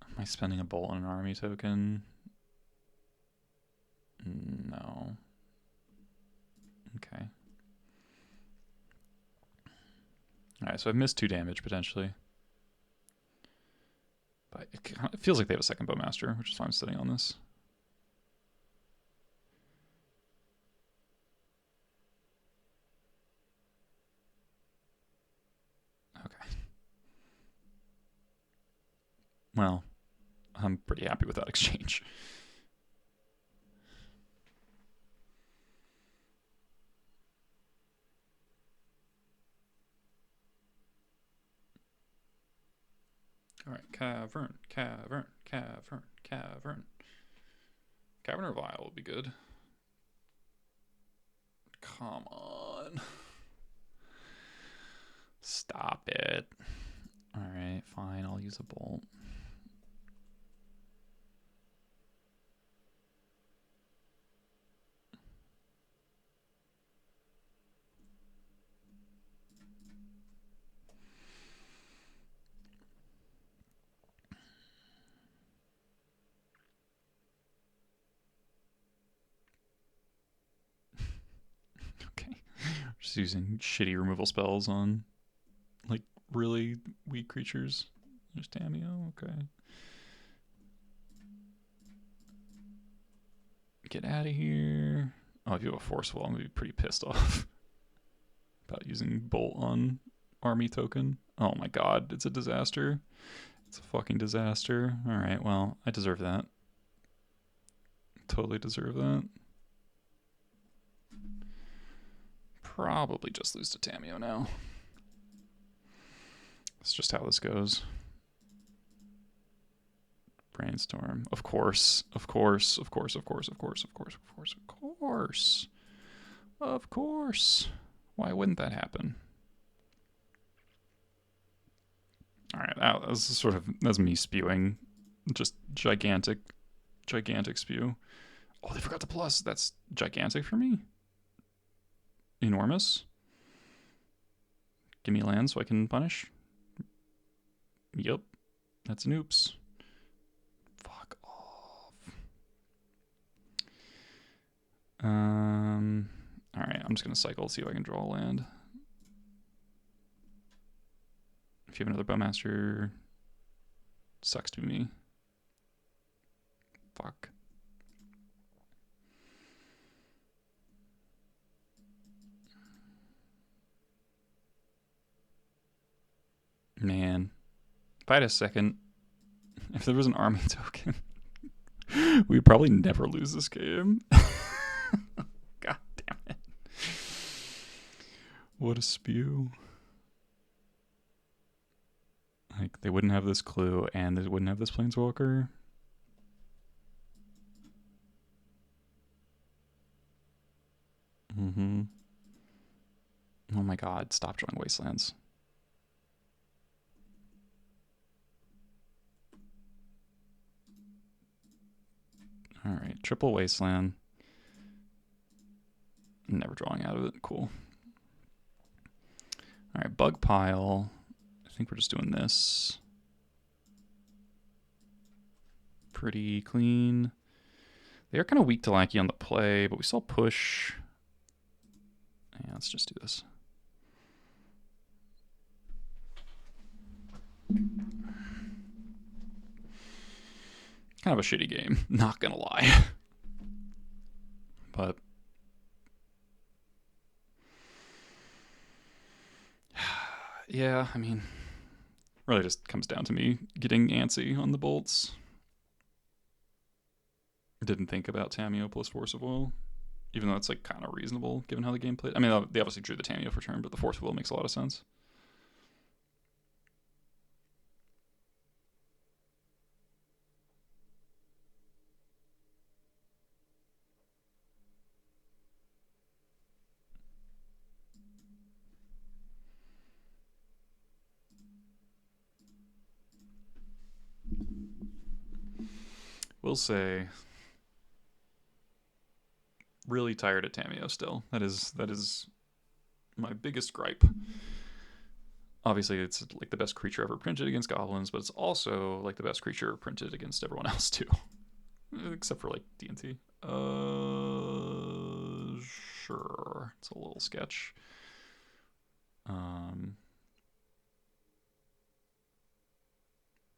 Am I spending a bolt on an army token? No. Okay. Alright, so I've missed 2 damage potentially. But it feels like they have a second Bowmaster, which is why I'm sitting on this. Okay. Well, I'm pretty happy with that exchange. All right, Cavern, Cavern, Cavern, Cavern. Cavern or Vial would be good. Come on. Stop it. All right, fine. I'll use a bolt. Okay. Just using shitty removal spells on, like, really weak creatures. There's Tamio, okay. Get out of here. Oh, if you have a Force Wall, I'm going to be pretty pissed off about using Bolt on Army token. Oh my god, it's a disaster. It's a fucking disaster. Alright, well, I deserve that. Totally deserve that. Probably just lose to Tamio now. That's just how this goes. Brainstorm. Of course. Of course. Of course. Of course. Of course. Of course. Of course. Of course. Of course. Why wouldn't that happen? Alright, that was sort of, that's me spewing. Just gigantic spew. Oh, they forgot the plus. That's gigantic for me. Enormous. Give me land so I can punish. Yep. That's an oops. Fuck off. Alright, I'm just gonna cycle, see if I can draw a land. If you have another Bowmaster, sucks to be me. Fuck. Man. If I had a second, if there was an army token, we'd probably never lose this game. God damn it. What a spew. Like, they wouldn't have this clue, and they wouldn't have this Planeswalker. Mm-hmm. Oh my god, stop drawing Wastelands. Alright, triple Wasteland. Never drawing out of it. Cool. Alright, Bug Pile. I think we're just doing this. Pretty clean. They are kind of weak to Lackey on the play, but we still push. Yeah, let's just do this. Kind of a shitty game, not gonna lie. But yeah, I mean, really just comes down to me getting antsy on the bolts. Didn't think about Tamio plus Force of Will, even though it's like kind of reasonable given how the game played. I mean, they obviously drew the Tamio for turn, but the Force of Will makes a lot of sense. We'll say really tired at Tamio still. That is my biggest gripe. Obviously, it's like the best creature ever printed against goblins, but it's also like the best creature printed against everyone else too, except for like D&T. Sure, it's a little sketch. I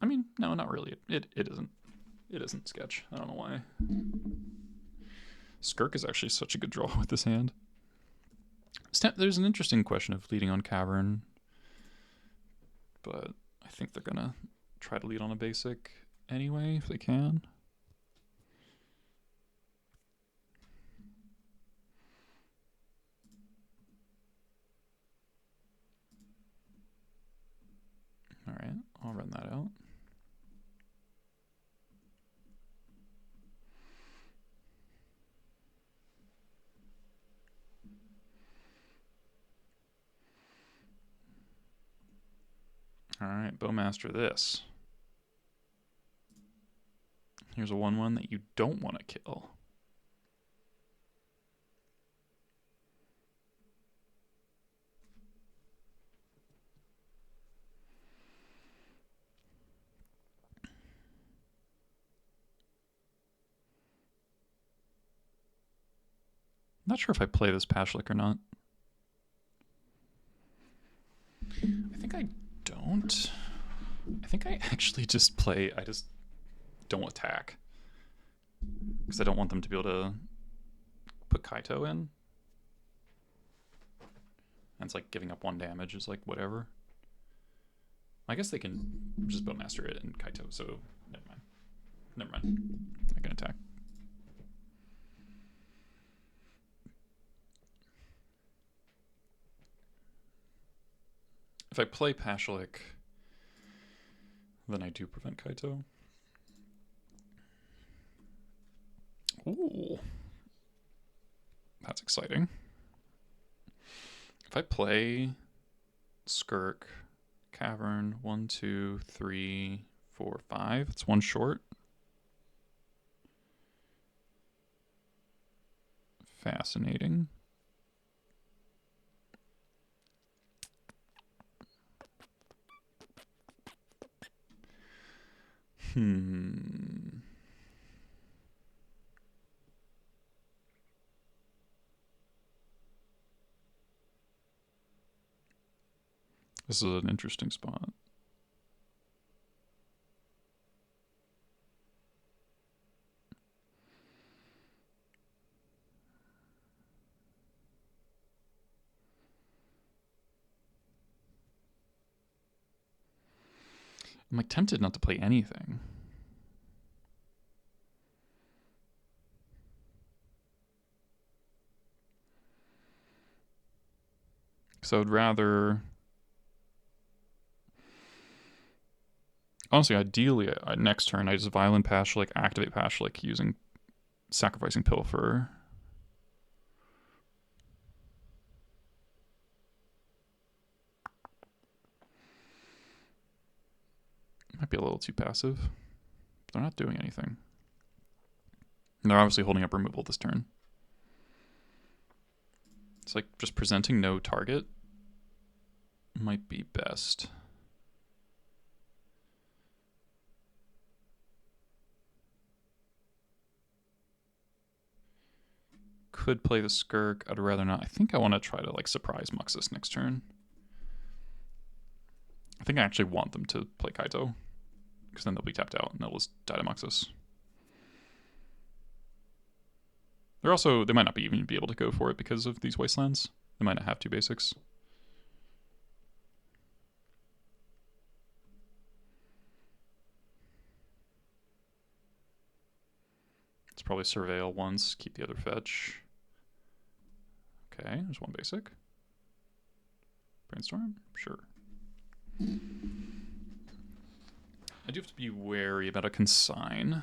mean, no, not really. It isn't. It isn't sketch. I don't know why. Skirk is actually such a good draw with this hand. There's an interesting question of leading on Cavern, but I think they're gonna try to lead on a basic anyway if they can. All right, I'll run that out. All right, Bowmaster this. Here's a 1/1 that you don't want to kill. Not sure if I play this Pashlik or not. I think I don't. I think I actually just play, I just don't attack. Because I don't want them to be able to put Kaito in. And it's like giving up 1 damage is like whatever. I guess they can just Bowmaster it and Kaito, so never mind. Never mind. I can attack. If I play Pashlik, then I do prevent Kaito. Ooh. That's exciting. If I play Skirk, Cavern, 1, 2, 3, 4, 5, it's 1 short. Fascinating. This is an interesting spot. I'm like tempted not to play anything. So I'd rather... Honestly, ideally, next turn, I just Violent Pashlik, activate Pashlik using sacrificing Pilfer. Might be a little too passive. They're not doing anything. And they're obviously holding up removal this turn. It's like just presenting no target might be best. Could play the Skirk. I'd rather not. I think I want to try to like surprise Muxus next turn. I think I actually want them to play Kaito, because then they'll be tapped out and they'll just die to Muxus. They're also, they might not even be able to go for it because of these Wastelands. They might not have 2 basics. It's probably Surveil once, keep the other fetch. Okay, there's 1 basic. Brainstorm? Sure. I do have to be wary about a consign.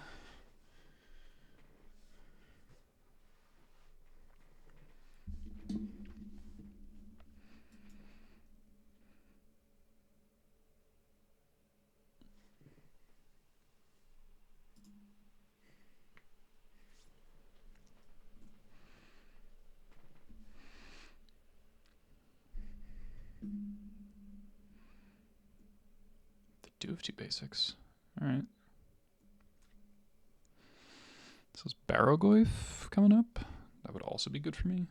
Do have 2 basics. Alright. So is Barrogoyf coming up? That would also be good for me.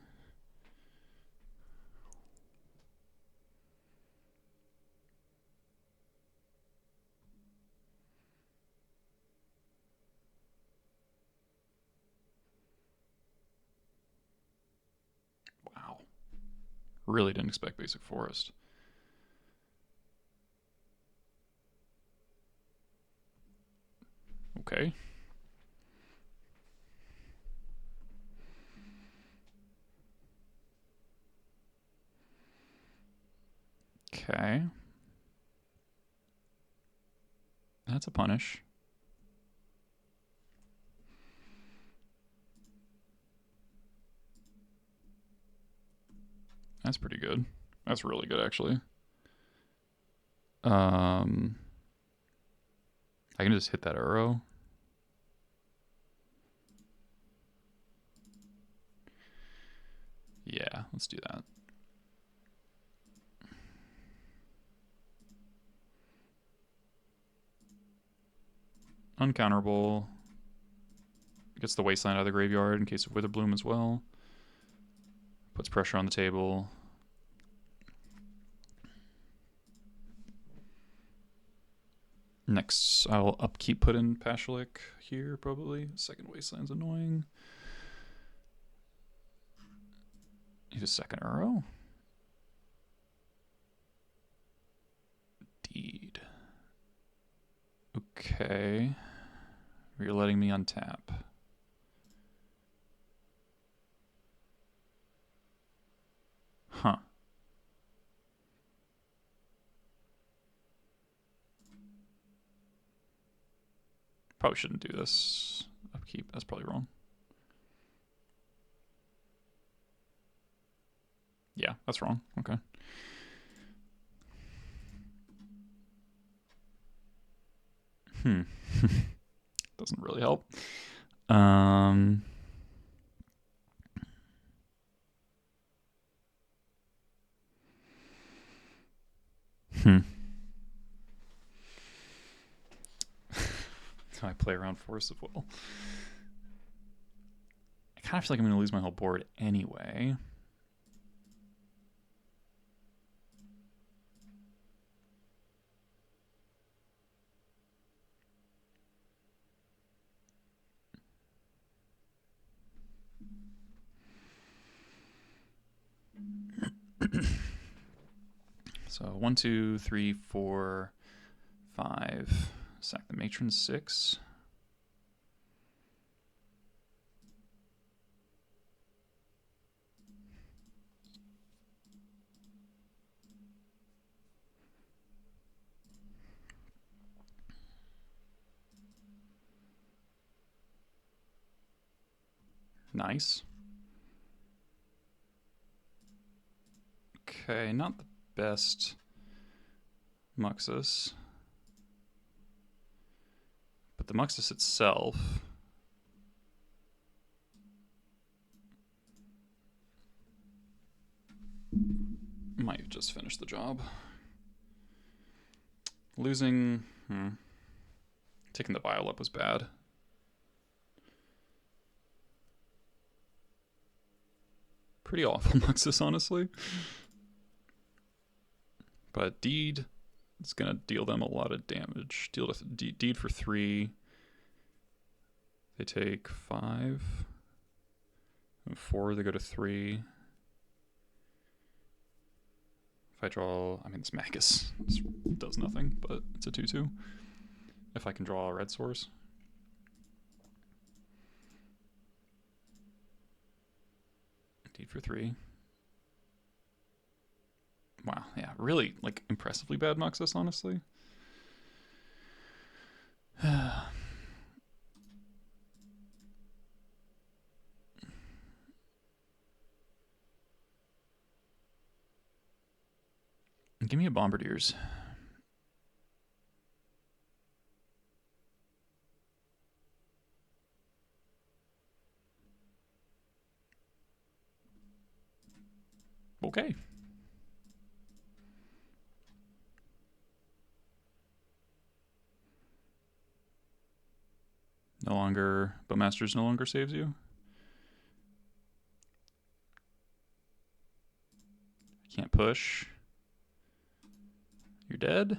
Wow. Really didn't expect Basic Forest. Okay. Okay. That's a punish. That's pretty good. That's really good, actually. I can just hit that arrow. Yeah, let's do that. Uncounterable. Gets the Wasteland out of the graveyard in case of Witherbloom as well. Puts pressure on the table. Next, I'll upkeep put in Pashalik here, probably. Second Wasteland's annoying. Need a second arrow. Deed. Okay. You're letting me untap. Huh. Probably shouldn't do this. Upkeep, that's probably wrong. Yeah, that's wrong. Okay. Doesn't really help. I play around Force of Will. I kind of feel like I'm going to lose my whole board anyway. So 1, 2, 3, 4, 5. Sack the Matron 6. Nice. Okay, not the best Muxus. But the Muxus itself might just finish the job. Losing... Taking the Vial up was bad. Pretty awful Muxus, honestly. But Deed is going to deal them a lot of damage. Deed for 3. They take 5. And 4, they go to 3. If I draw... I mean, this Magus does nothing, but it's a 2-2. If I can draw a red source. Deed for 3. Wow, yeah, really, like, impressively bad Muxus, honestly. Give me a Bombardiers. Okay. No longer, but Masters no longer saves you. Can't push. You're dead.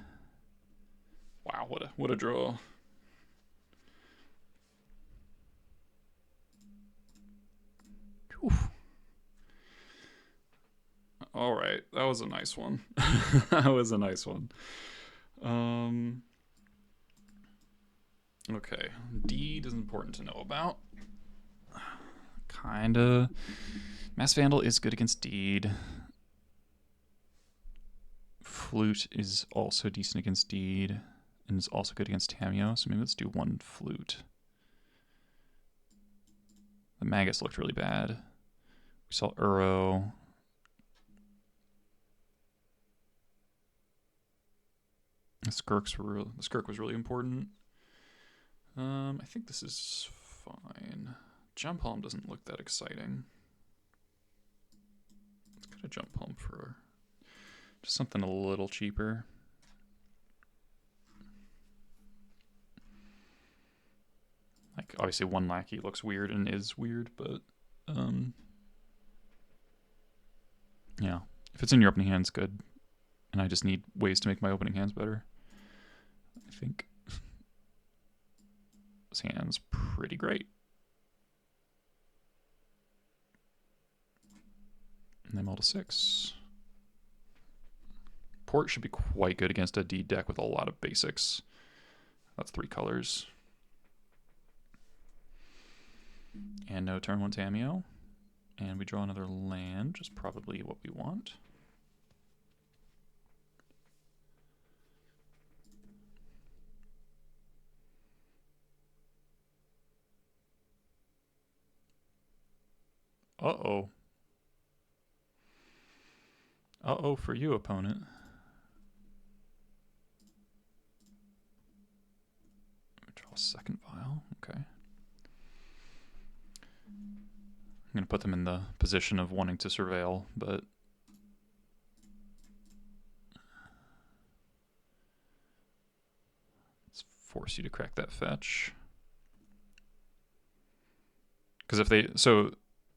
Wow, what a draw. Oof. All right, that was a nice one. That was a nice one. Okay, deed is important to know about. Kinda. Mass Vandal is good against deed. Flute is also decent against deed, and is also good against Tameo, so maybe let's do one flute. The Magus looked really bad. We saw Uro. The Skirk was really important. I think this is fine. Jump Home doesn't look that exciting. Let's go to Jump Home for just something a little cheaper. Like, obviously one lackey looks weird and is weird, but yeah. If it's in your opening hands, good. And I just need ways to make my opening hands better. I think this hand's pretty great. And then mull to 6. Port should be quite good against a D deck with a lot of basics. That's 3 colors. And no turn 1 Tameo. And we draw another land, which is probably what we want. Uh-oh. Uh-oh for you, opponent. Draw a second vial. Okay. I'm going to put them in the position of wanting to surveil, but let's force you to crack that fetch. Because if they... So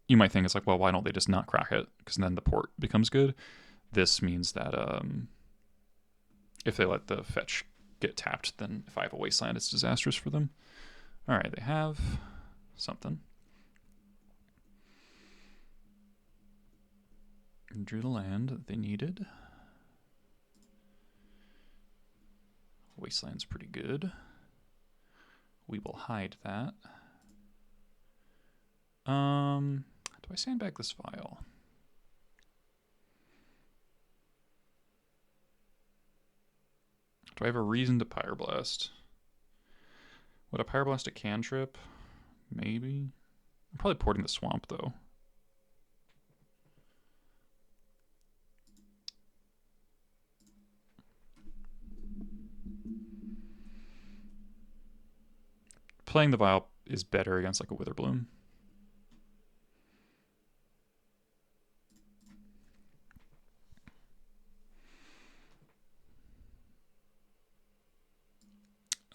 you might think it's like, well, why don't they just not crack it? Because then the port becomes good. This means that if they let the fetch get tapped, then if I have a wasteland, it's disastrous for them. All right, they have something. Drew the land that they needed. Wasteland's pretty good. We will hide that. Do I sandbag this file? Do I have a reason to Pyroblast? Would a Pyroblast a cantrip? Maybe. I'm probably porting the swamp though. Playing the vial is better against like a Witherbloom.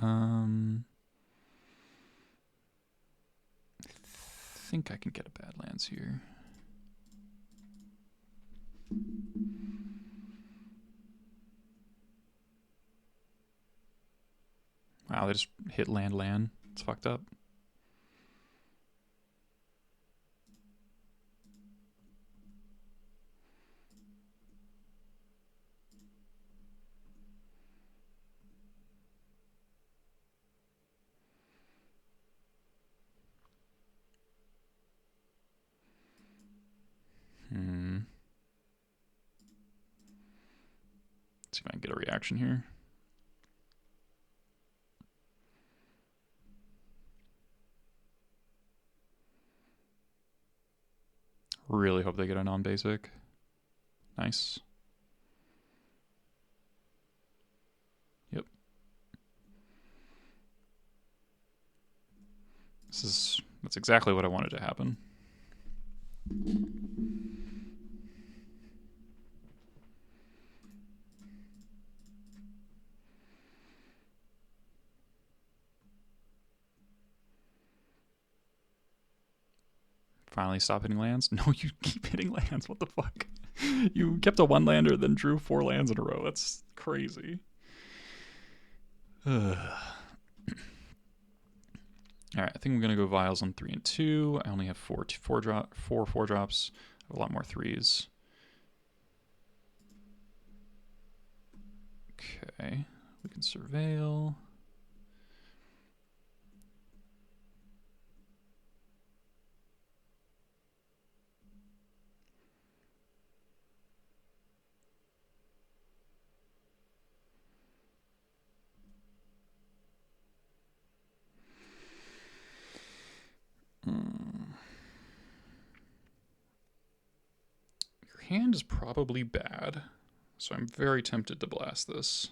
I think I can get a Badlands here. Wow, they just hit land. It's fucked up. Let's see if I can get a reaction here. Really hope they get a non-basic. Nice. Yep. That's exactly what I wanted to happen. Finally stop hitting lands. No, you keep hitting lands. What the fuck? You kept a 1-lander, then drew 4 lands in a row. That's crazy. Alright, I think I'm going to go vials on 3 and 2. I only have 4 4-drops. A lot more 3s. Okay, we can surveil. Your hand is probably bad, so I'm very tempted to blast this.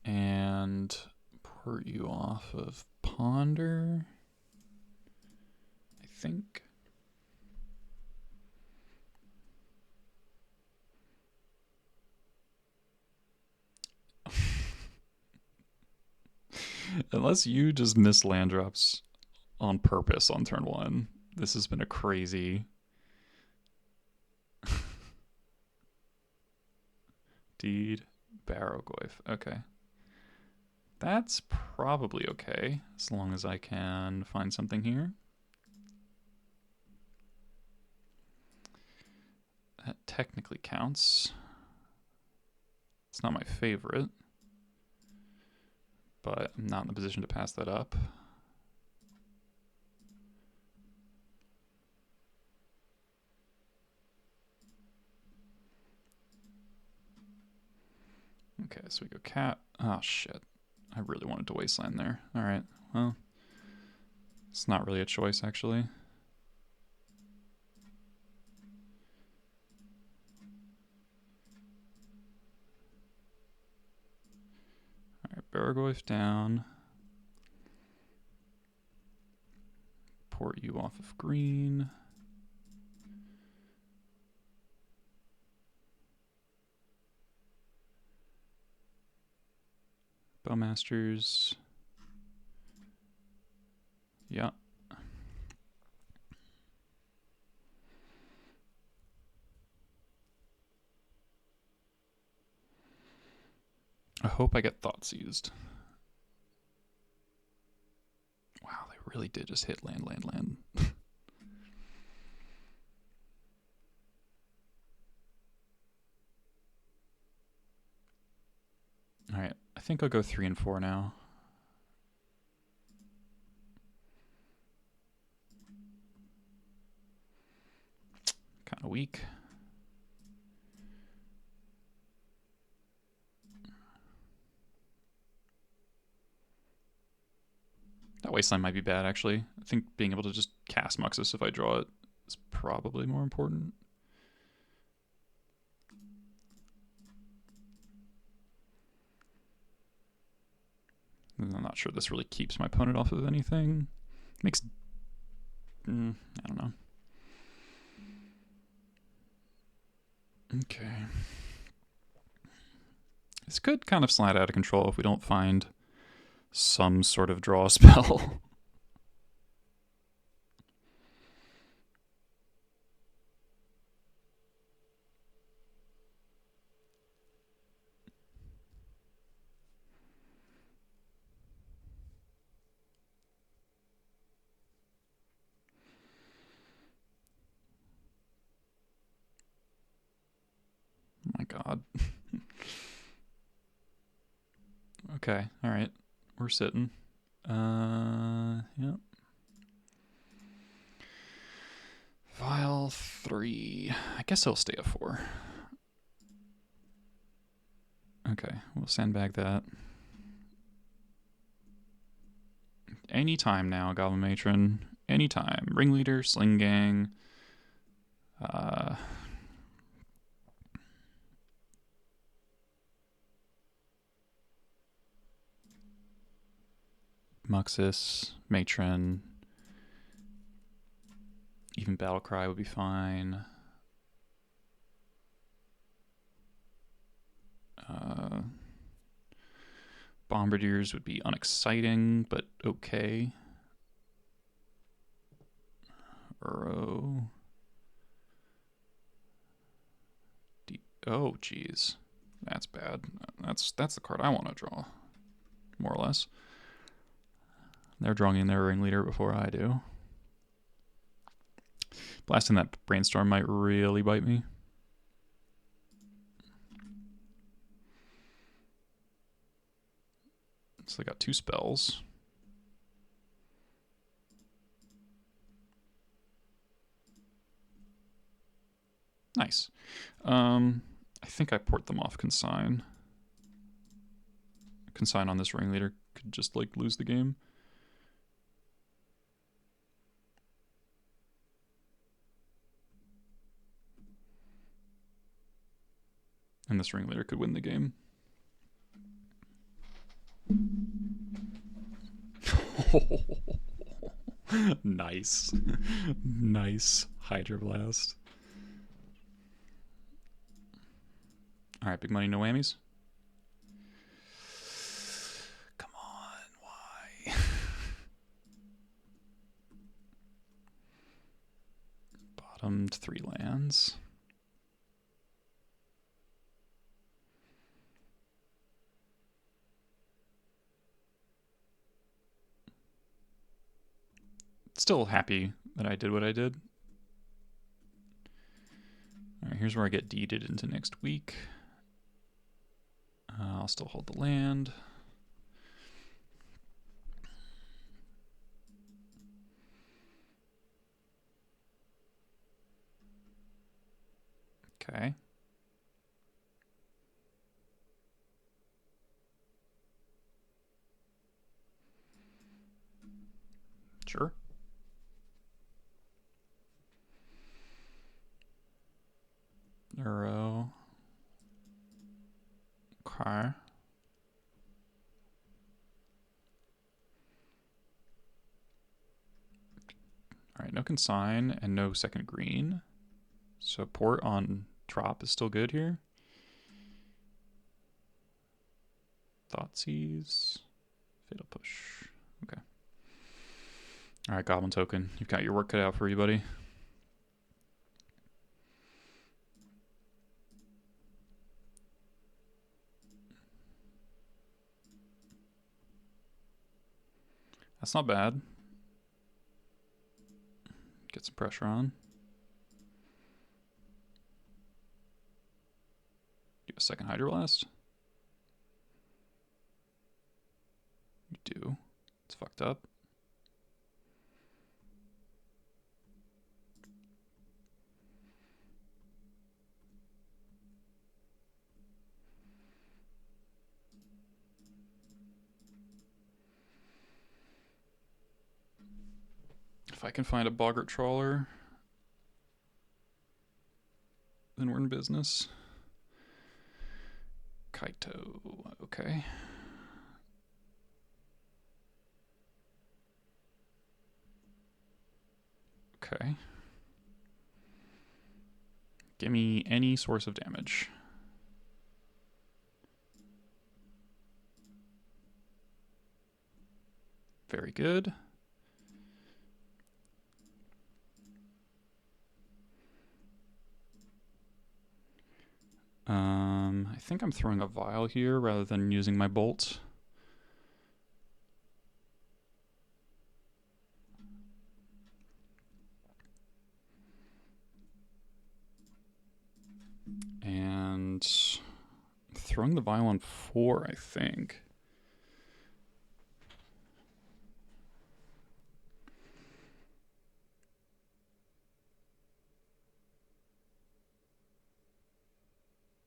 And port you off of Ponder, I think. Unless you just miss land drops on purpose on turn 1. This has been a crazy... Deed, Barrowgoyf. Okay. That's probably okay, as long as I can find something here. That technically counts. It's not my favorite, but I'm not in a position to pass that up. Okay, so we go cat. Oh, shit. I really wanted to wasteland there. Alright, well, it's not really a choice, actually. Alright, Barrowgoyf down. Port you off of green. Bowmasters. Yeah. I hope I get thought seized. Wow, they really did just hit land. Alright, I think I'll go 3 and 4 now. Kind of weak. That wasteland might be bad, actually. I think being able to just cast Muxus if I draw it is probably more important. I'm not sure this really keeps my opponent off of anything. Makes... I don't know. Okay. This could kind of slide out of control if we don't find some sort of draw spell. Oh my god. Okay, alright. We're sitting. Yep. File 3. I guess I'll stay at 4. Okay, we'll sandbag that. Anytime now, Goblin Matron. Anytime. Ringleader, Sling Gang. Muxus, Matron. Even Battlecry would be fine. Bombardiers would be unexciting, but okay. Uro. Oh, geez. That's bad. That's the card I want to draw, more or less. They're drawing in their Ringleader before I do. Blasting that Brainstorm might really bite me. So they got 2 spells. Nice. I think I port them off consign. Consign on this ringleader could just like lose the game. And this ringleader could win the game. Nice. Nice Hydra Blast. Alright, big money, no whammies. Come on, why? Bottomed 3 lands. Still happy that I did what I did. Alright, here's where I get deeded into next week. I'll still hold the land. Okay. Sure. Neuro. Okay. Alright, no consign and no second green. So port on drop is still good here. Thoughtseize. Fatal push. Okay. Alright, Goblin token. You've got your work cut out for you, buddy. That's not bad. Get some pressure on. Do a second Hydro Blast? You do. It's fucked up. If I can find a Boggart Trawler, then we're in business. Kaito, okay. Okay. Give me any source of damage. Very good. I think I'm throwing a vial here rather than using my bolt. And throwing the vial on 4, I think.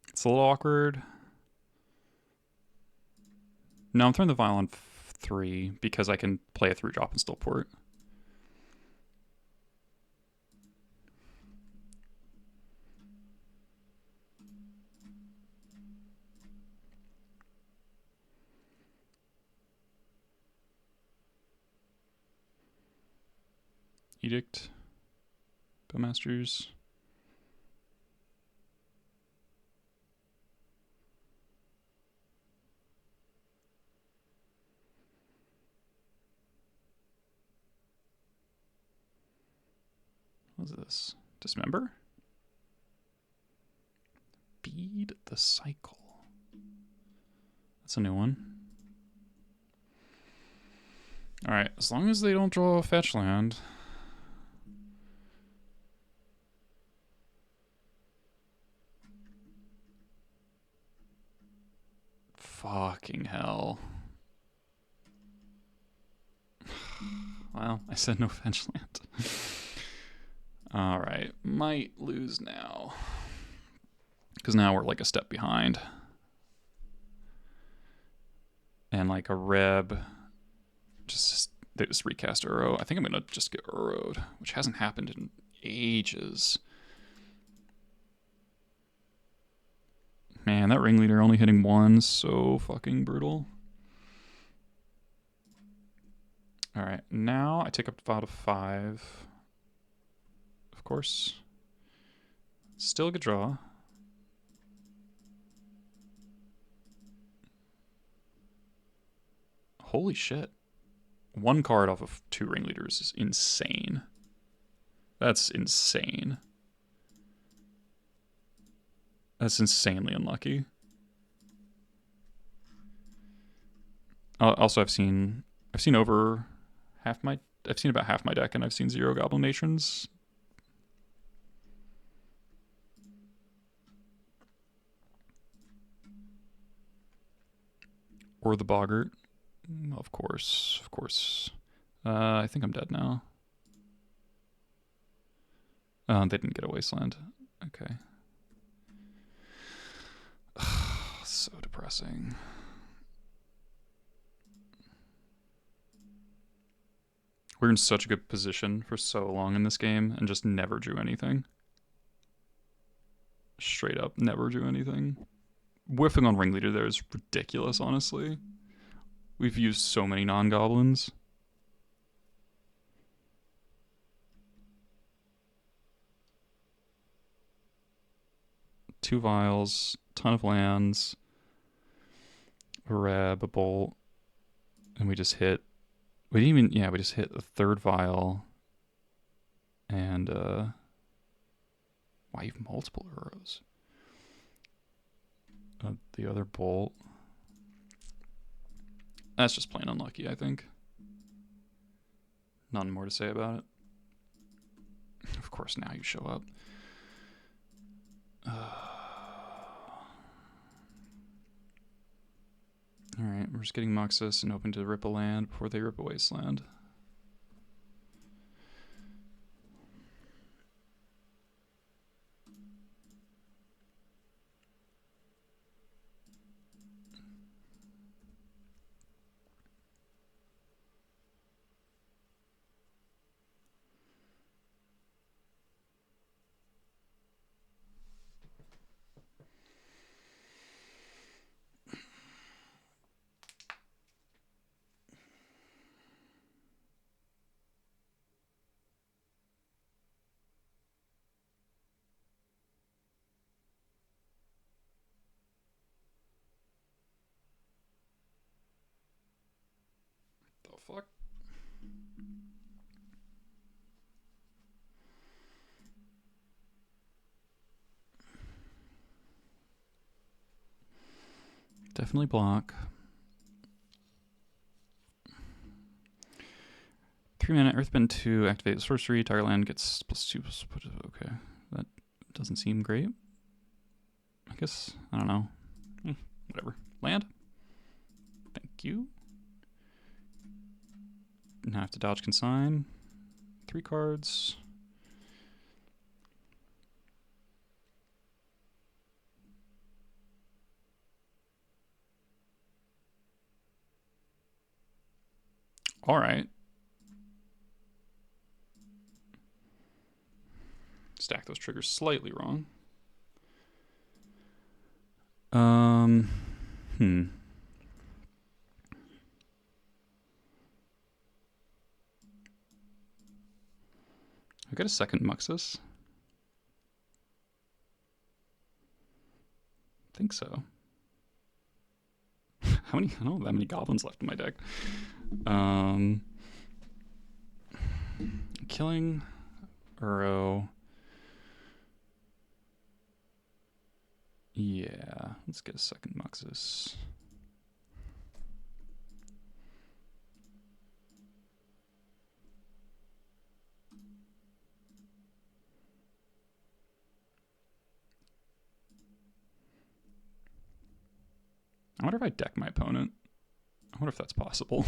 It's a little awkward. No, I'm throwing the vial on 3 because I can play a 3-drop and still port. Edict. Bowmasters. What is this? Dismember? Bead the Cycle. That's a new one. Alright, as long as they don't draw a fetch land. Fucking hell. Well, I said no fetch land. Alright, might lose now. Because now we're like a step behind. And like a Reb, they just recast Uro. I think I'm gonna just get Uro'd, which hasn't happened in ages. Man, that ringleader only hitting one, so fucking brutal. Alright, now I take up out of 5. Of course. Still a good draw. Holy shit. 1 card off of 2 ringleaders is insane. That's insane. That's insanely unlucky. Also, I've seen over half my... I've seen about half my deck, and I've seen 0 Goblin Matrons. Or the Boggart. Of course, of course. I think I'm dead now. They didn't get a Wasteland. Okay. So depressing. We're in such a good position for so long in this game and just never drew anything. Straight up, never drew anything. Whiffing on Ringleader there is ridiculous, honestly. We've used so many non-goblins. Two vials, ton of lands, a Reb, a bolt, and we just hit. We didn't even, yeah, we just hit a 3rd vial, and why even multiple arrows? The other bolt. That's just plain unlucky, I think. Nothing more to say about it. Of course, now you show up. Alright, we're just getting Muxus and hoping to rip a land before they rip a Wasteland. The fuck? Definitely block. 3 mana, Earthbend 2, activate sorcery, target land gets +2. Okay, that doesn't seem great. I guess, I don't know. Whatever. Land. Thank you. Now I have to dodge consign. 3 cards. Alright. Stack those triggers slightly wrong. I got a second Muxus. I think so. How many? I don't have that many goblins left in my deck. Killing Uro. Yeah, let's get a second Muxus. I wonder if I deck my opponent. I wonder if that's possible.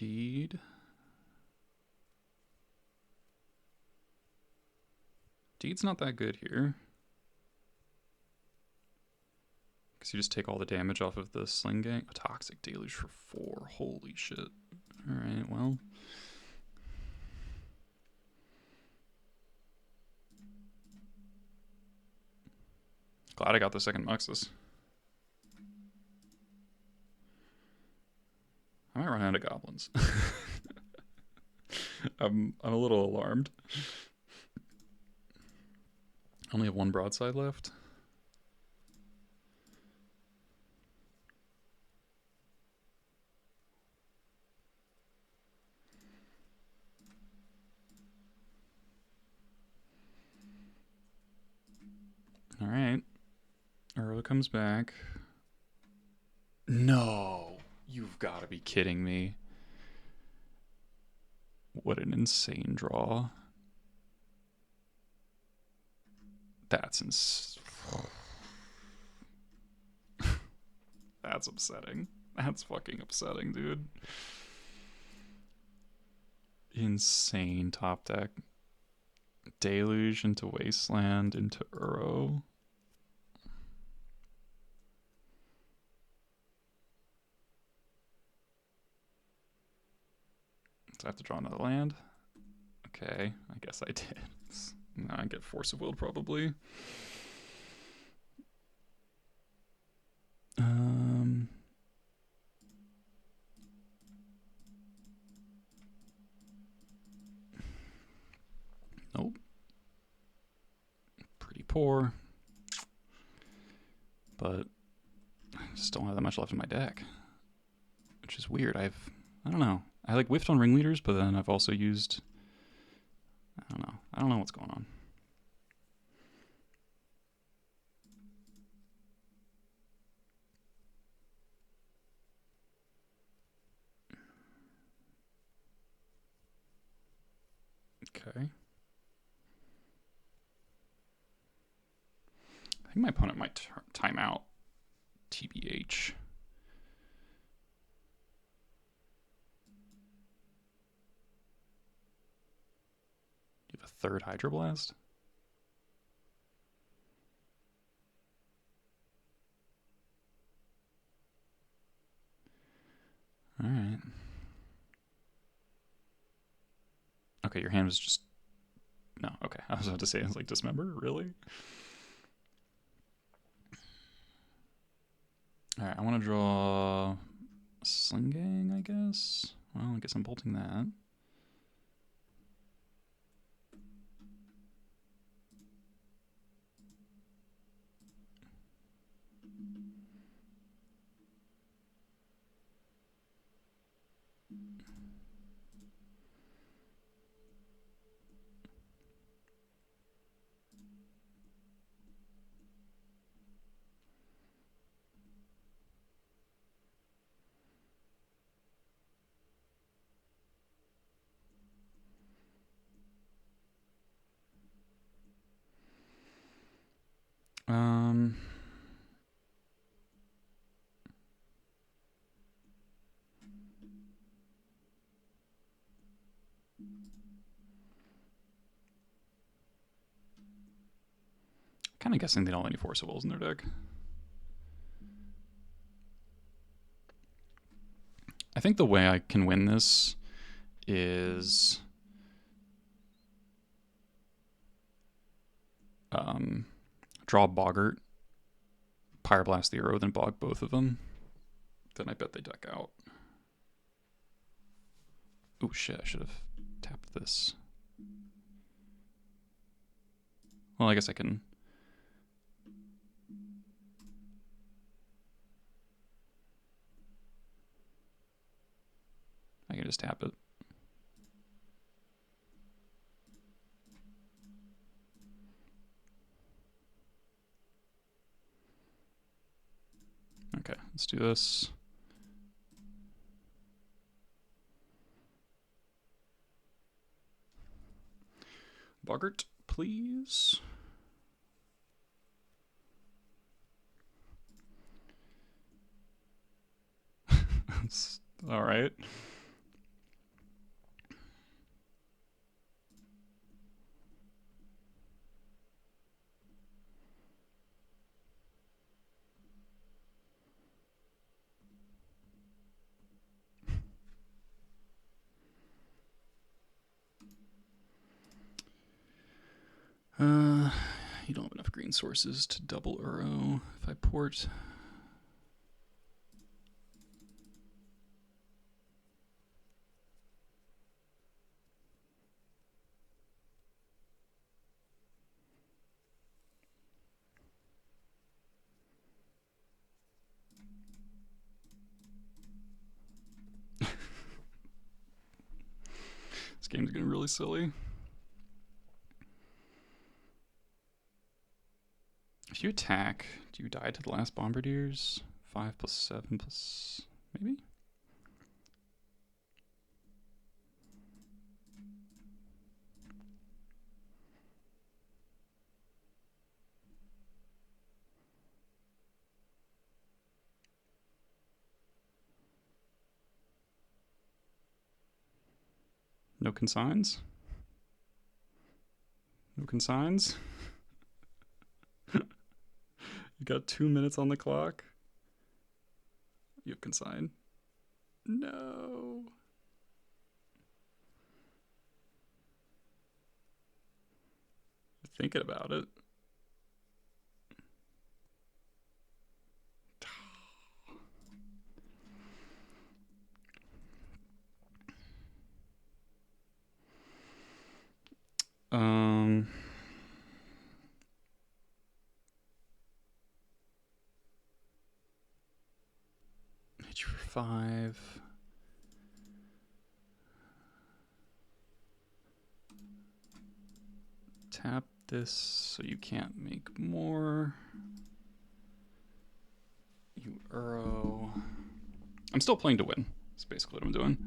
Deed. Deed's not that good here. Because you just take all the damage off of the Sling Gang. A Toxic Deluge for 4. Holy shit. Alright, well. Glad I got the second Muxus. I might run out of goblins. I'm a little alarmed. I only have one broadside left. Alright. Earl comes back. No! You've got to be kidding me. What an insane draw. That's That's upsetting. That's fucking upsetting, dude. Insane top deck. Deluge into Wasteland into Uro. Do I have to draw another land? Okay, I guess I did. Now I get Force of Will probably. Nope. Pretty poor. But I just don't have that much left in my deck. Which is weird. I don't know. I like whiffed on ringleaders, but then I've also used, I don't know what's going on. Okay. I think my opponent might time out. TBH. You have a third Hydroblast? Alright. Okay, your hand was just... No, okay. I was about to say, it's like Dismember? Really? Alright, I want to draw... Sling Gang, I guess? Well, I guess I'm bolting that. Kind of guessing they don't have any Force of Wills in their deck. I think the way I can win this is draw Boggart, Pyroblast the Uro, then bog both of them. Then I bet they deck out. Oh shit, I should have tapped this. Well, I guess I can... I can just tap it. Okay, let's do this. Boggart, please. All right. You don't have enough green sources to double Uro. If I port... This game's getting really silly. If you attack, do you die to the last bombardiers? 5 plus 7 plus... maybe? No consigns? No consigns? You got 2 minutes on the clock? You have consign? No. You're thinking about it. Hit you for 5. Tap this so you can't make more. You Uro. I'm still playing to win. That's basically what I'm doing.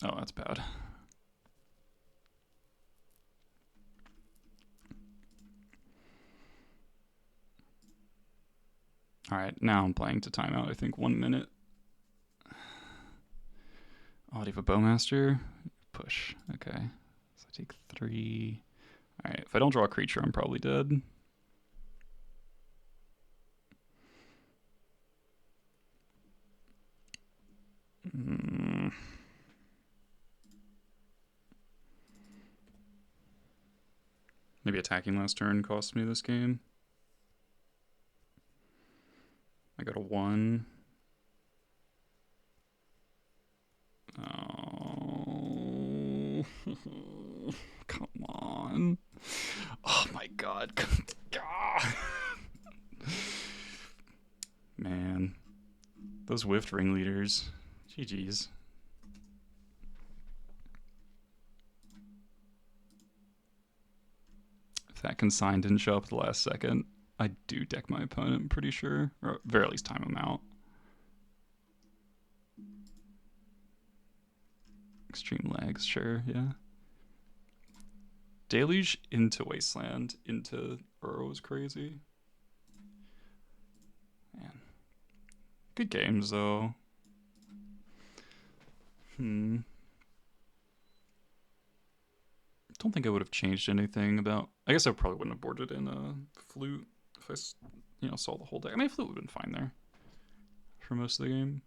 Oh, that's bad. Alright, now I'm playing to timeout, I think 1 minute. Oh, do you have a bowmaster? Push. Okay. So I take 3. Alright, if I don't draw a creature, I'm probably dead. Maybe attacking last turn cost me this game. I got a 1. Oh. Come on. Oh my god. Man. Those whiffed ringleaders. GG's. If that consign didn't show up at the last second, I do deck my opponent, I'm pretty sure. Or at very least time him out. Extreme lags, sure, yeah. Deluge into Wasteland, into Uro was crazy. Man. Good games, though. Don't think I would have changed anything about... I guess I probably wouldn't have boarded in a Flute if I, saw the whole deck. I mean, Flute would have been fine there for most of the game.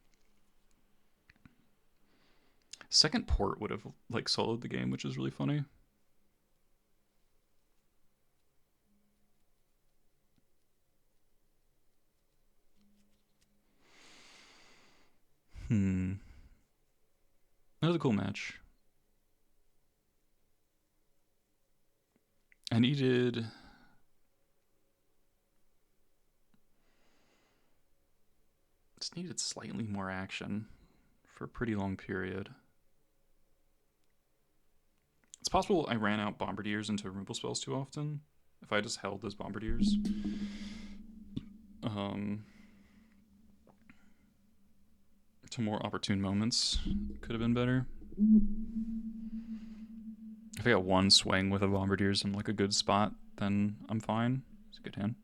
Second port would have, soloed the game, which is really funny. That was a cool match. I needed... just needed slightly more action for a pretty long period. It's possible I ran out Bombardiers into removal spells too often. If I just held those Bombardiers. To more opportune moments, could have been better. If I got 1 swing with a Bombardiers in a good spot, then I'm fine. It's a good hand.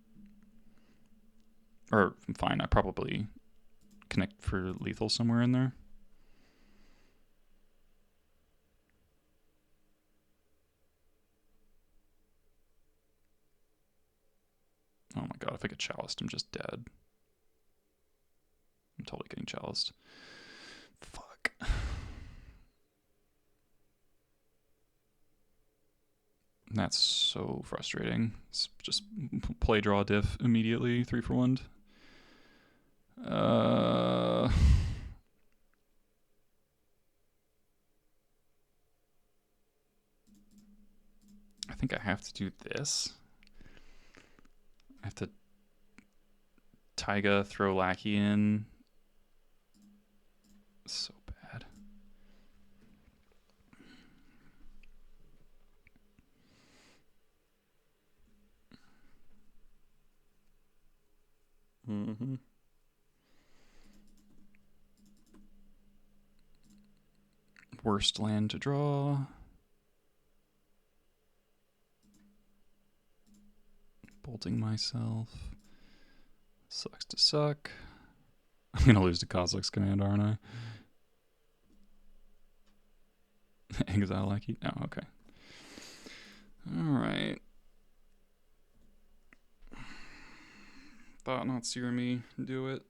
Or I'm fine. I probably connect for lethal somewhere in there. Oh my god, if I get chaliced, I'm just dead. I'm totally getting chaliced. Fuck. That's so frustrating. It's just play, draw, diff immediately. 3 for 1. I think I have to do this. I have to Taiga, throw Lackey in. So bad. Mm-hmm. Worst land to draw. Bolting myself. Sucks to suck. I'm gonna lose to Kozilek's command, aren't I? Exile Lackey? No, okay. Alright. Thought not sear me. Do it.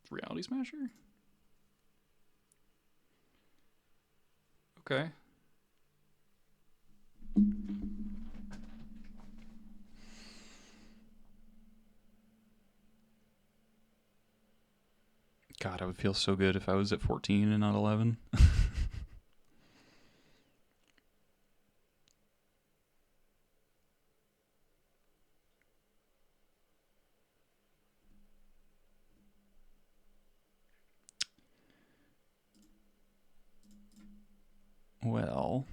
Reality Smasher? Okay. God, I would feel so good if I was at 14 and not 11. Well,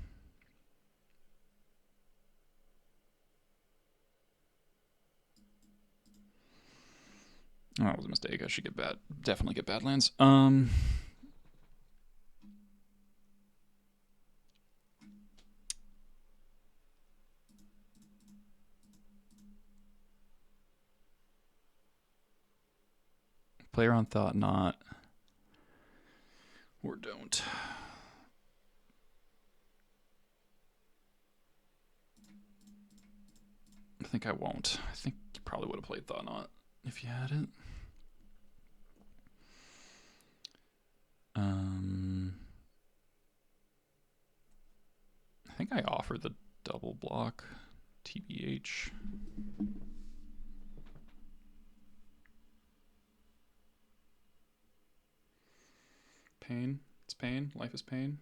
oh, that was a mistake. I should get bad. Definitely get Badlands. Play around Thought Not. Or don't. I think I won't. I think you probably would have played Thought Not if you had it. I think I offered the double block. TBH. Pain. It's pain. Life is pain.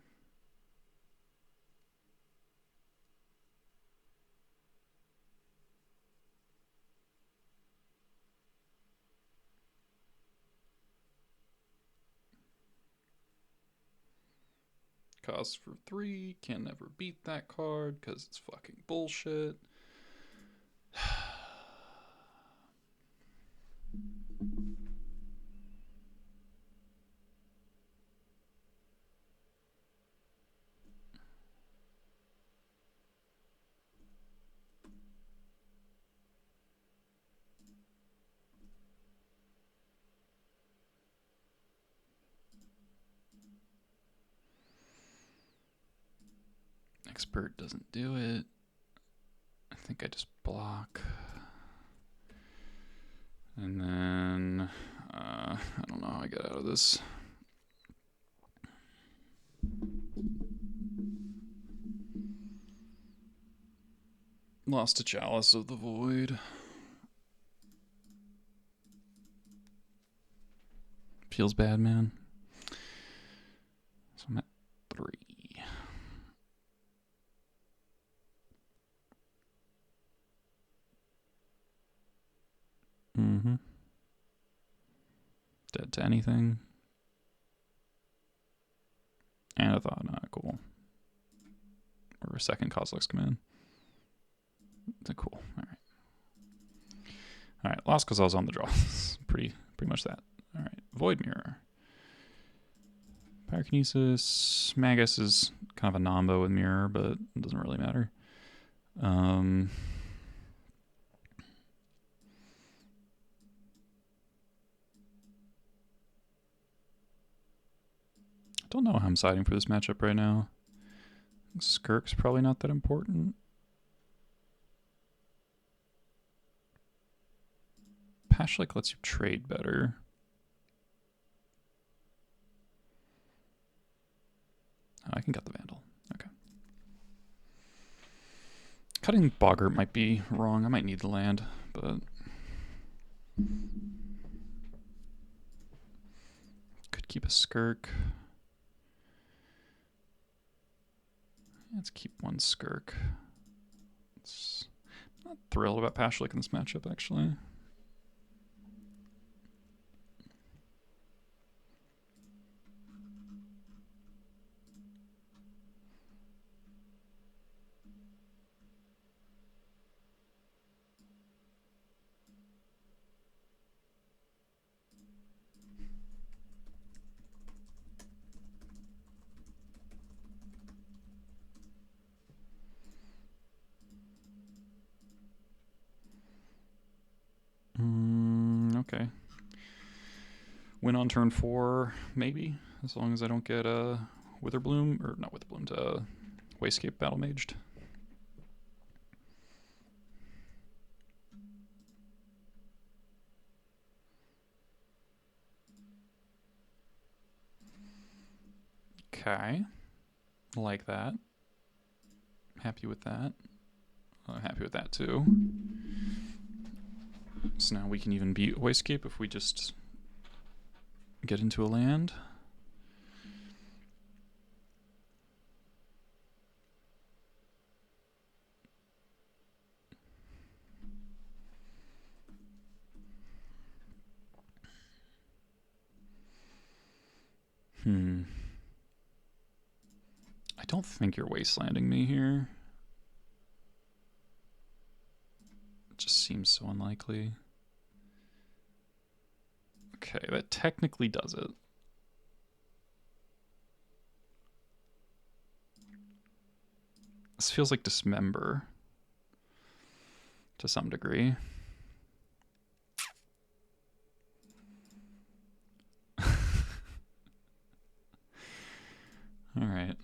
Cost for 3. Can never beat that card because it's fucking bullshit. Expert doesn't do it. I think I just block. And then, I don't know how I get out of this. Lost to Chalice of the Void. Feels bad, man. So I'm at 3. Mm-hmm. Dead to anything. And I thought, nah, cool. Or a second Kozilek's command. Cool. Alright. Alright, lost because I was on the draw. pretty much that. Alright. Void Mirror. Pyrokinesis. Magus is kind of a nombo with Mirror, but it doesn't really matter. I don't know how I'm siding for this matchup right now. Skirk's probably not that important. Pashlik lets you trade better. Oh, I can cut the Vandal. Okay. Cutting Boggart might be wrong. I might need the land, but could keep a Skirk. Let's keep one Skirk. I'm not thrilled about Pashlik in this matchup, actually. Okay. Win on turn 4, maybe, as long as I don't get a Witherbloom, or not Witherbloom, Wayscape Battle Maged. Okay. Like that. Happy with that. I'm happy with that too. So now we can even beat Wayscape if we just get into a land. I don't think you're wastelanding me here. It just seems so unlikely. Okay, that technically does it. This feels like Dismember to some degree. All right.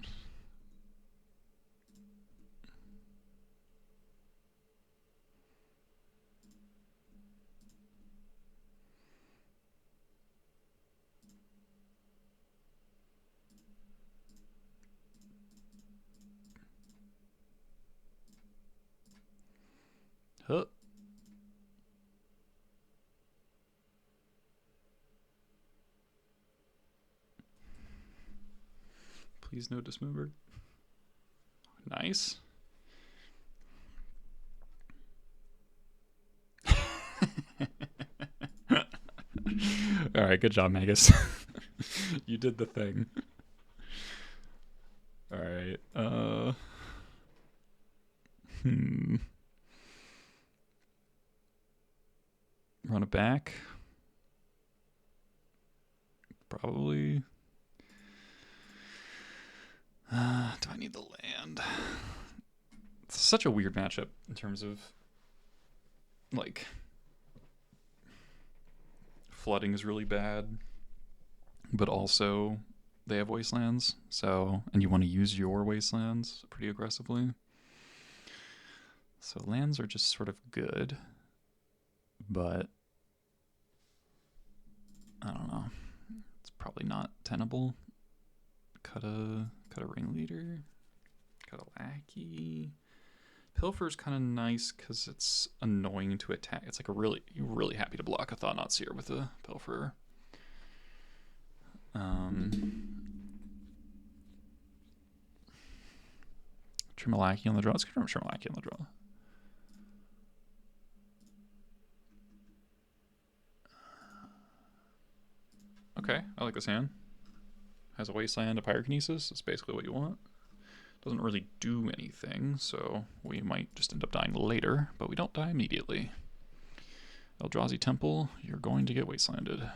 Huh. Please no Dismember. Nice. All right, good job, Magus. You did the thing. All right. Run it back. Probably. Do I need the land? It's such a weird matchup in terms of, like, flooding is really bad, but also they have wastelands, so, and you want to use your wastelands pretty aggressively. So lands are just sort of good, but I don't know. It's probably not tenable. Cut a ringleader. Cut a lackey. Pilfer's kind of nice because it's annoying to attack. It's like you're really happy to block a Thought-Knot Seer with a Pilfer. Trim a lackey on the draw. Let's go trim a lackey on the draw. Okay, I like this hand. Has a wasteland, a pyrokinesis. That's basically what you want. Doesn't really do anything, so we might just end up dying later, but we don't die immediately. Eldrazi Temple, you're going to get wastelanded.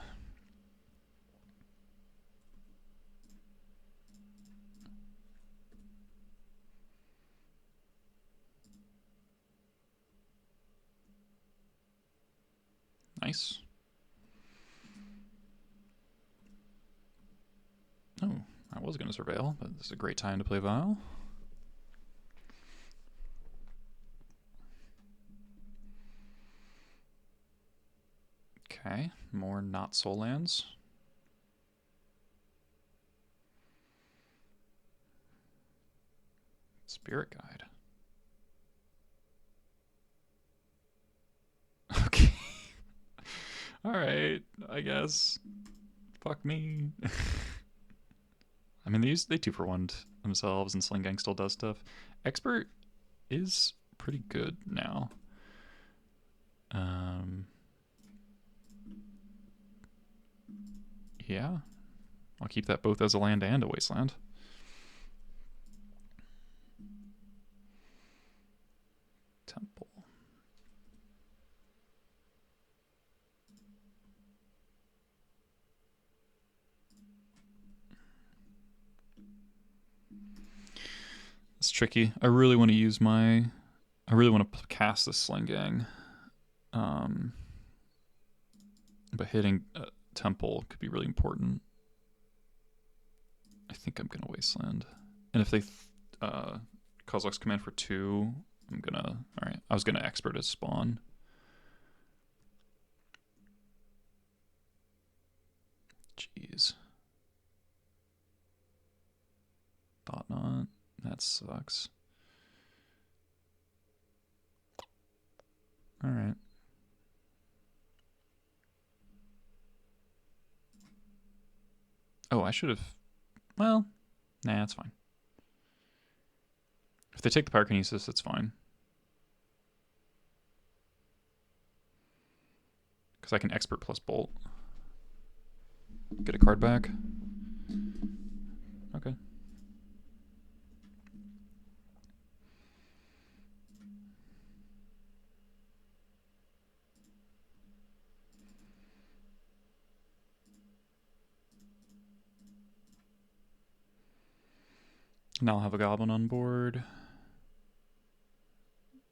Nice. Oh, I was going to Surveil, but this is a great time to play Vial. Okay, more not soul lands. Spirit Guide. Okay. Alright, I guess. Fuck me. I mean, they 2-for-1'd themselves, and Sling Gang still does stuff. Expert is pretty good now. Yeah. I'll keep that both as a land and a wasteland. Temple. It's tricky. I really want to use my... I really want to cast this Sling Gang. But hitting Temple could be really important. I think I'm going to Wasteland. And if they Kozilek's Command for 2, I'm going to... Alright, I was going to Expert as spawn. Jeez. Thought not. That sucks. Alright. Oh, I should have... Well, nah, that's fine. If they take the Pyrokinesis, that's fine. Because I can Expert plus Bolt. Get a card back. Okay. Now I'll have a Goblin on board.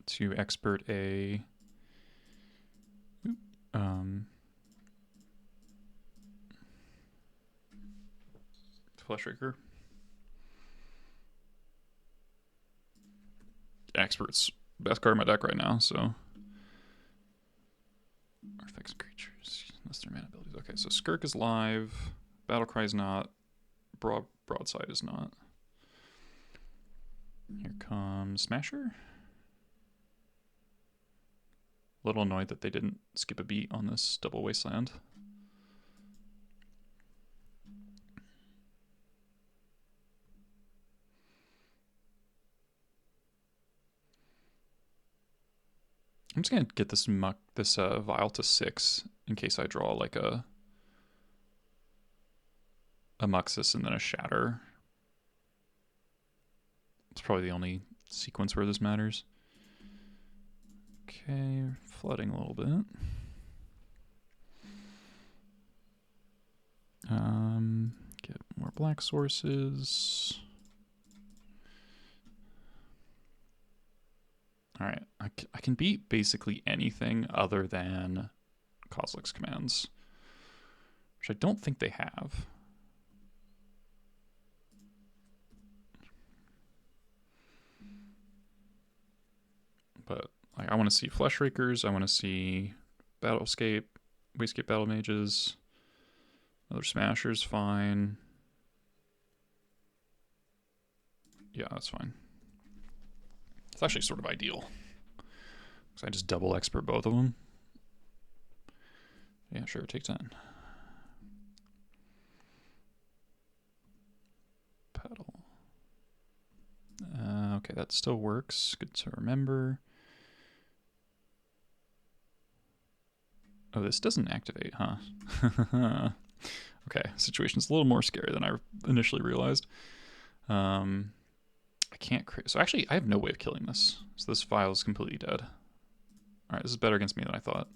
To Expert a... Fleshraker. Expert's best card in my deck right now, so... Artifacts and creatures. Unless they're mana abilities. Okay, so Skirk is live. Battlecry is not. Broadside is not. Here comes Smasher. A little annoyed that they didn't skip a beat on this double wasteland. I'm just gonna get this vial to 6 in case I draw like a Muxus and then a Shatter. It's probably the only sequence where this matters. Okay, flooding a little bit. Get more black sources. Alright, I can beat basically anything other than Kozilek's commands, which I don't think they have. But like, I want to see Fleshrakers, I want to see Battlescape, Wastegate Battle Mages, another Smasher's fine. Yeah, that's fine. It's actually sort of ideal. Because I just double Expert both of them. Yeah, sure, take 10. Pedal. Okay, that still works. Good to remember. Oh, this doesn't activate, huh? Okay, situation's a little more scary than I initially realized. I can't create... So actually, I have no way of killing this. So this file is completely dead. Alright, this is better against me than I thought.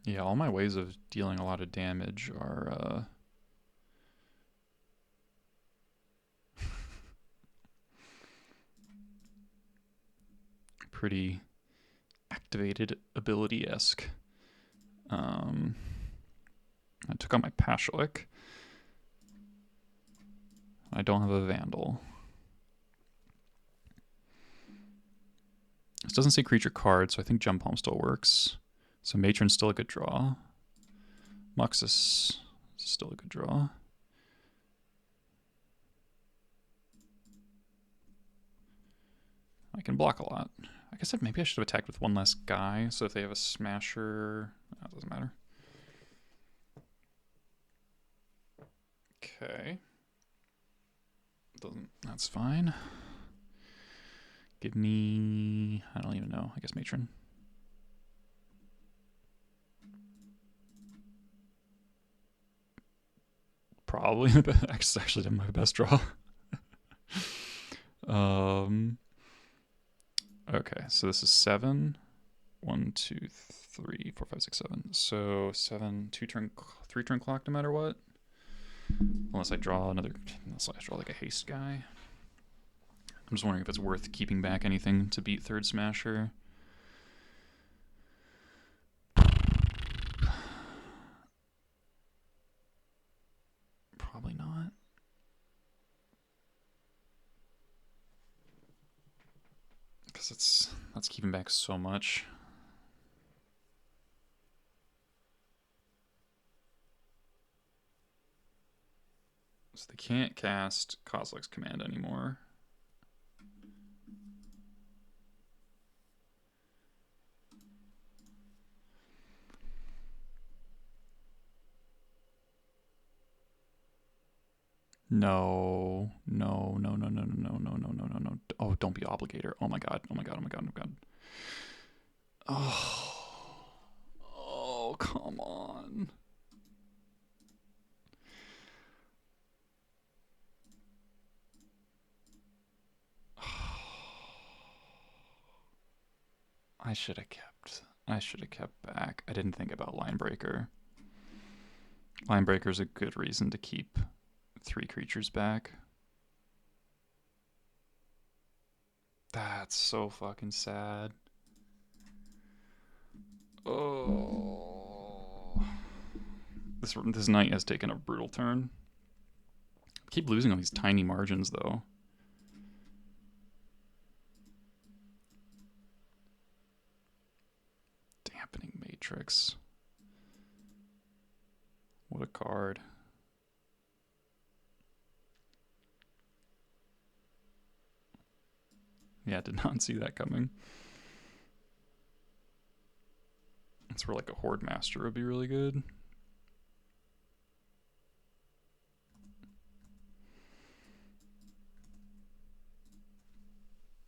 Yeah, all my ways of dealing a lot of damage are... pretty activated ability-esque. I took on my Pashalik. I don't have a Vandal. This doesn't say creature card, so I think Jump Home still works. So Matron's still a good draw. Muxus is still a good draw. I can block a lot. I guess maybe I should have attacked with one less guy, so if they have a Smasher, that doesn't matter. Okay. That's fine. Give me, I don't even know, I guess Matron. Probably, actually my best draw. Okay, so this is 7. 1, 2, 3, 4, 5, 6, 7. So 7, 3-turn clock no matter what. Unless I draw like a haste guy. I'm just wondering if it's worth keeping back anything to beat third Smasher. Probably not. Because that's keeping back so much. So they can't cast Kozilek's Command anymore. No. Oh, don't be Obligator. Oh my god. Oh, come on. I should have kept back. I didn't think about Linebreaker. Linebreaker's a good reason to keep 3 creatures back. That's so fucking sad. Oh. This knight has taken a brutal turn. I keep losing on these tiny margins though. Dampening Matrix. What a card. Yeah, did not see that coming. That's where like a Horde Master would be really good.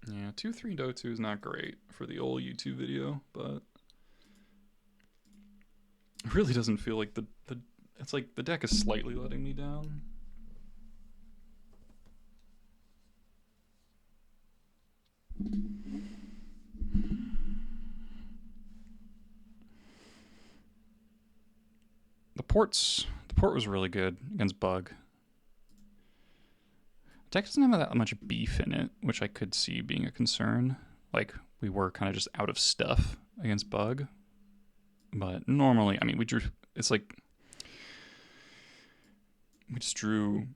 Yeah, 2-3 Dotu is not great for the old YouTube video, but it really doesn't feel like it's like the deck is slightly letting me down. The port was really good against Bug. The deck doesn't have that much beef in it, which I could see being a concern. Like, we were kind of just out of stuff against Bug. But normally, I mean, we just drew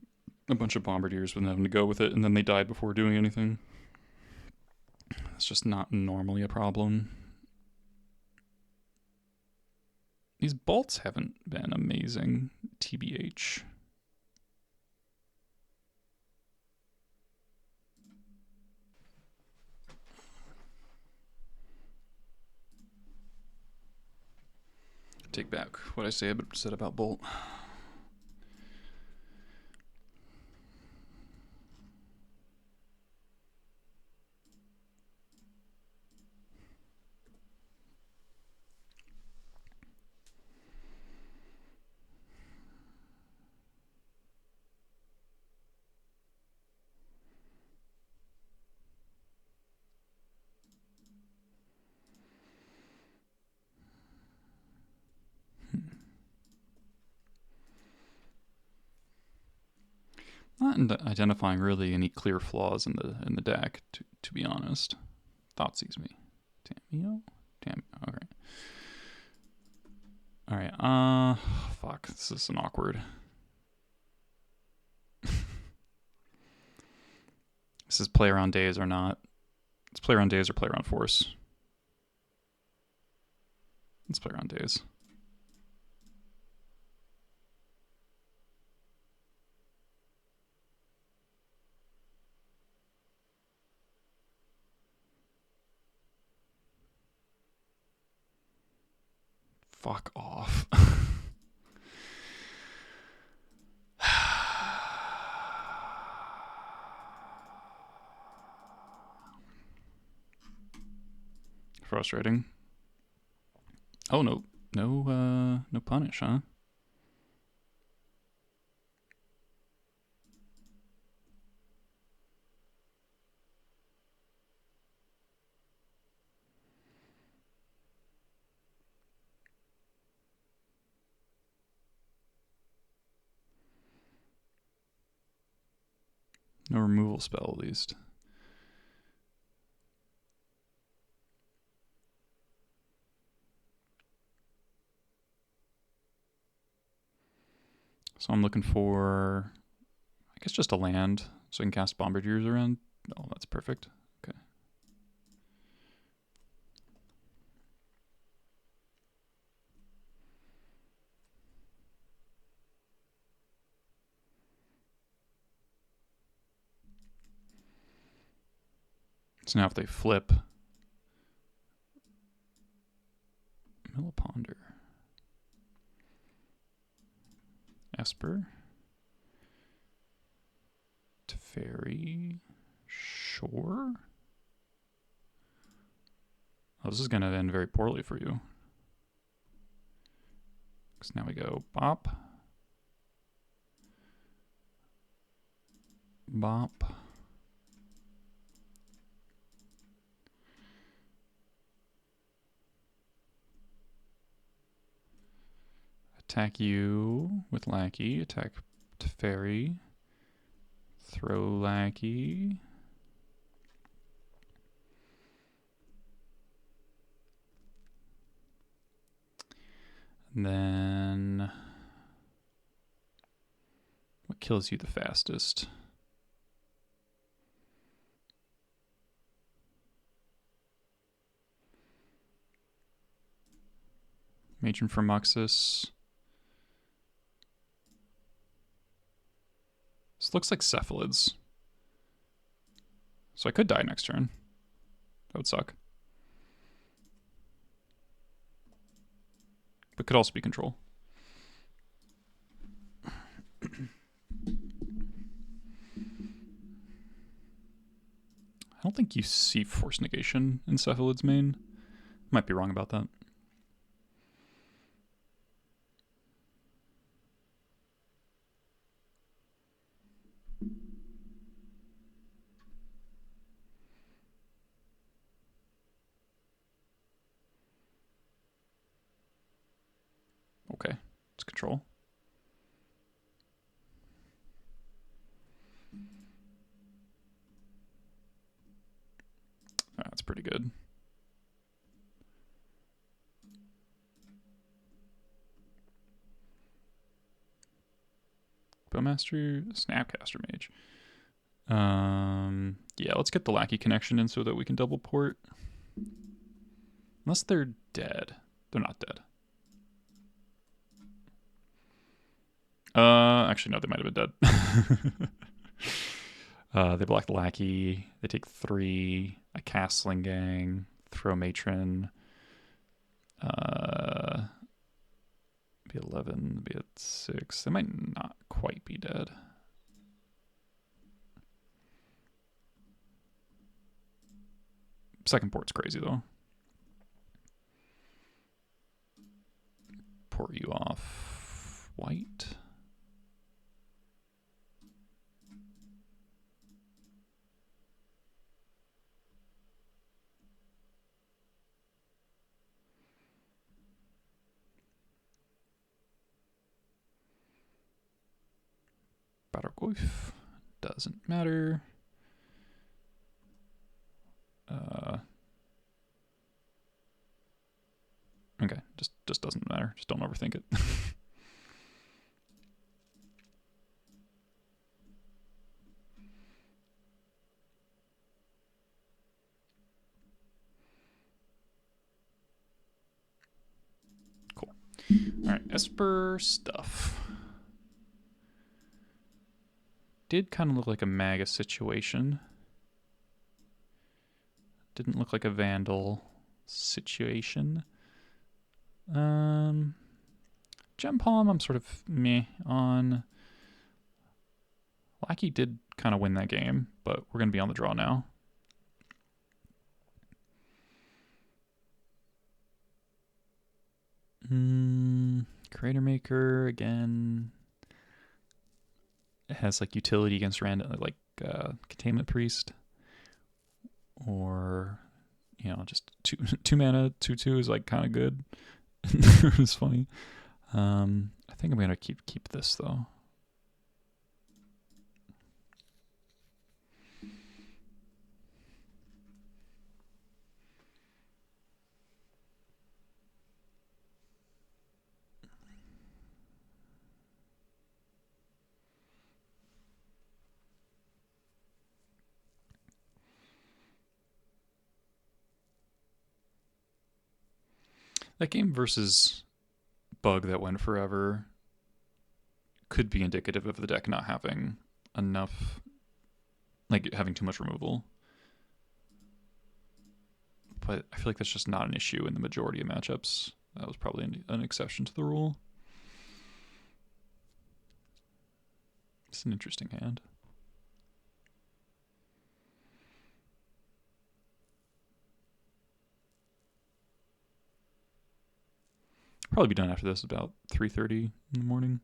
a bunch of Bombardiers with them to go with it, and then they died before doing anything. It's just not normally a problem. These bolts haven't been amazing, TBH. Take back what I said about Bolt. Not identifying really any clear flaws in the deck, to be honest. Thoughtseize me. All right. Fuck. This is an awkward. This is play around days or not. It's play around days or play around force. Let's play around days. Fuck off. Frustrating. Oh, no. No punish, huh? No removal spell, at least. So I'm looking for, I guess, just a land so I can cast Bombardiers around. Oh, that's perfect. Okay. So now if they flip, Milliponder, Esper, Teferi, Shore. Oh, this is going to end very poorly for you. Because now we go Bop, Bop, attack you with Lackey, attack Teferi, throw Lackey. And then what kills you the fastest? Matron for Muxus. This looks like cephalids. So I could die next turn. That would suck. But could also be control. I don't think you see force negation in Cephalid's main. Might be wrong about that. Okay, it's control. That's pretty good. Bowmaster, Snapcaster Mage. Yeah, let's get the Lackey connection in so that we can double port. Unless they're dead. They're not dead. Actually, no, they might have been dead. They block the Lackey. They take 3. I cast Sling Gang. Throw Matron. Be 11. Be at 6. They might not quite be dead. Second port's crazy though. Port you off white. Battlegoif. Doesn't matter. Okay, just doesn't matter. Just don't overthink it. Cool. All right, Esper stuff. Did kind of look like a Magus situation. Didn't look like a Vandal situation. Gem Palm, I'm sort of meh on. Lackey did kind of win that game, but we're going to be on the draw now. Creator Maker, again. It has like utility against random, like Containment Priest. Or, you know, just two mana, 2/2 is like kind of good. It's funny. I think I'm gonna keep this though. That game versus Bug that went forever could be indicative of the deck not having enough, like having too much removal. But I feel like that's just not an issue in the majority of matchups. That was probably an exception to the rule. It's an interesting hand. Probably be done after this, about 3:30 in the morning.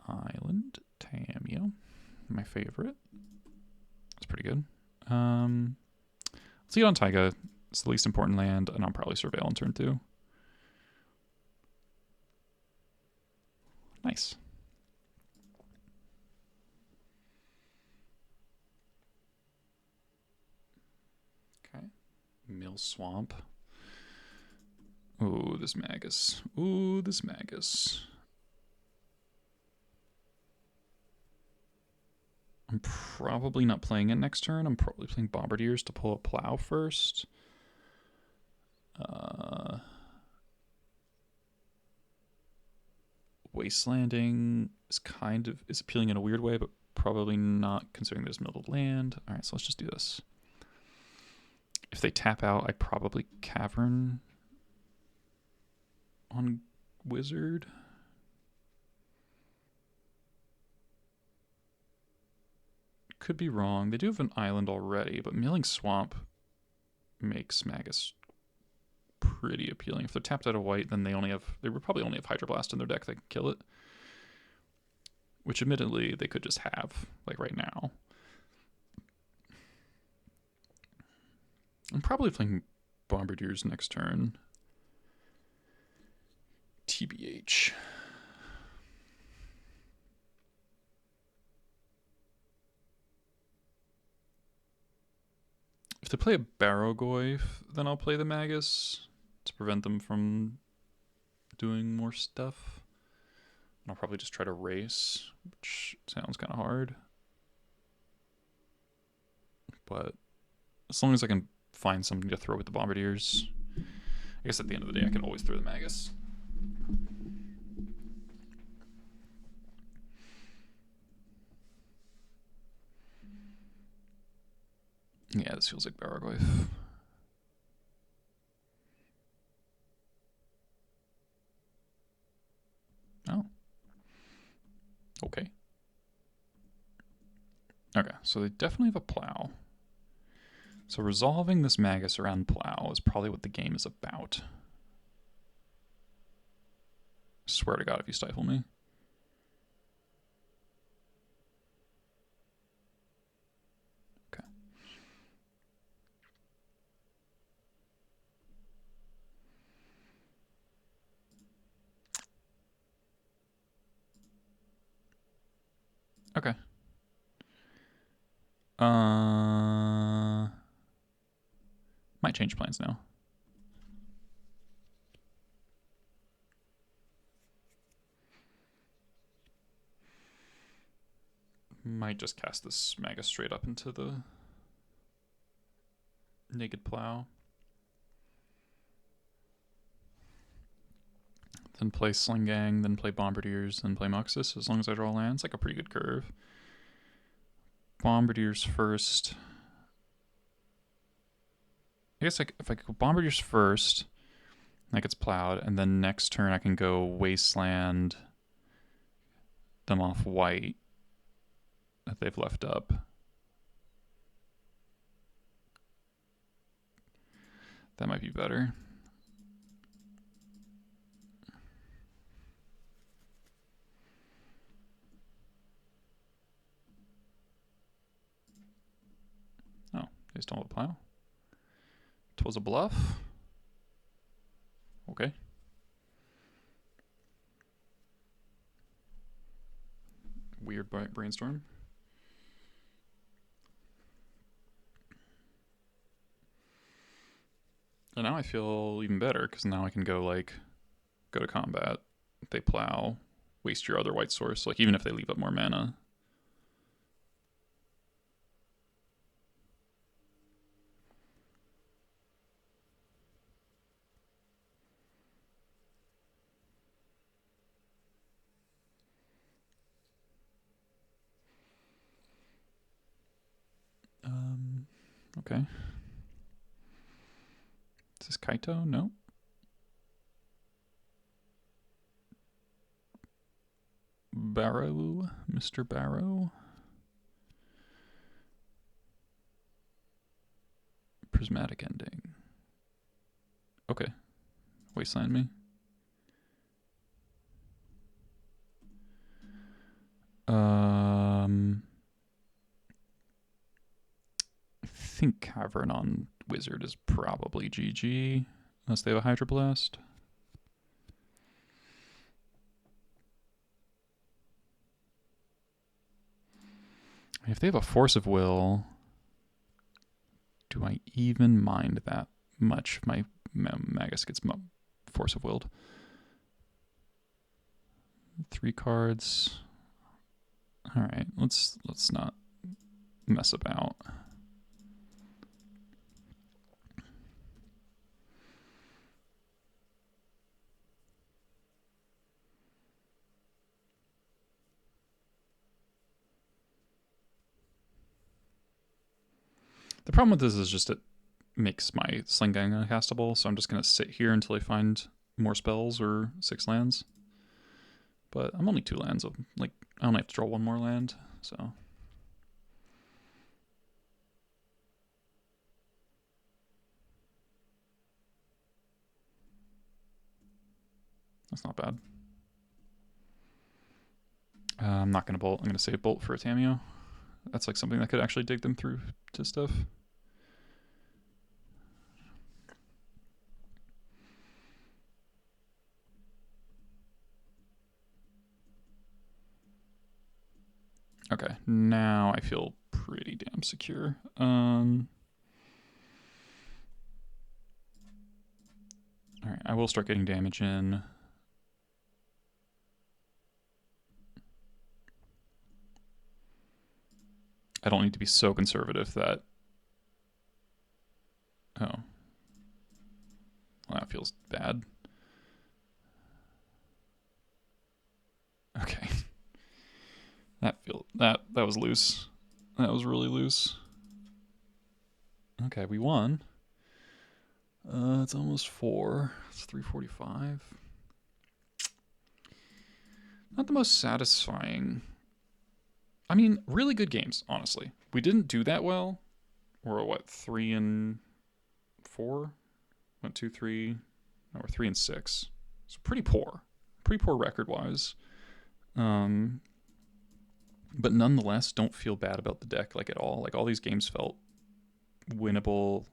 Island Tameo, my favorite. It's pretty good. Let's get on Taiga. It's the least important land, and I'll probably Surveil on turn 2. Nice. Okay. Mill Swamp. Ooh, this Magus. Ooh, this Magus. I'm probably not playing it next turn. I'm probably playing Bombardiers to pull a Plow first. Wastelanding is appealing in a weird way, but probably not considering there's middle land. All right, so let's just do this. If they tap out, I probably Cavern on Wizard. Could be wrong. They do have an island already, but Milling Swamp makes Magus pretty appealing. If they're tapped out of white, then they would probably only have Hydroblast in their deck that can kill it. Which admittedly they could just have, like right now. I'm probably playing Bombardiers next turn. TBH. If they play a Barrogoyf, then I'll play the Magus to prevent them from doing more stuff. And I'll probably just try to race, which sounds kind of hard. But as long as I can find something to throw with the Bombardiers, I guess at the end of the day I can always throw the Magus. Yeah, this feels like Barrogoyf. Oh. Okay. Okay, so they definitely have a Plow. So resolving this Magus around Plow is probably what the game is about. Swear to God if you stifle me. Okay. Okay. Might change plans now. Might just cast this Magus straight up into the Naked Plow. Then play Sling Gang, then play Bombardiers, then play Muxus, as long as I draw lands. Like a pretty good curve. Bombardiers first. I guess if I go Bombardiers first, that gets plowed, and then next turn I can go Wasteland them off white that they've left up. That might be better. Oh, they still have a plow. Twas a bluff. Okay. Weird brainstorm. And now I feel even better because now I can go to combat. They plow, waste your other white source. Like even if they leave up more mana. Okay. Is this Kaito? No. Barrow, Mr. Barrow. Prismatic Ending. Okay. Wasteland me. I think Cavern on Wizard is probably GG, unless they have a Hydro Blast. If they have a Force of Will, do I even mind that much if my Magus gets Force of Willed? 3 cards. All right, let's not mess about. The problem with this is just it makes my Sling Gang uncastable, so I'm just going to sit here until I find more spells or 6 lands. But I'm only 2 lands. Like, I only have to draw 1 more land, so. That's not bad. I'm not going to bolt. I'm going to save bolt for a Tameo. That's like something that could actually dig them through to stuff. Okay, now I feel pretty damn secure. Alright, I will start getting damage in. I don't need to be so conservative that... Oh. Well, that feels bad. Okay. That was loose. That was really loose. Okay, we won. It's almost 4. It's 3:45. Not the most satisfying. I mean, really good games, honestly. We didn't do that well. We're what, 3 and 4? 1, 2, 3. No, we're 3 and 6. So pretty poor. Pretty poor record-wise. But nonetheless, don't feel bad about the deck like at all. Like all these games felt winnable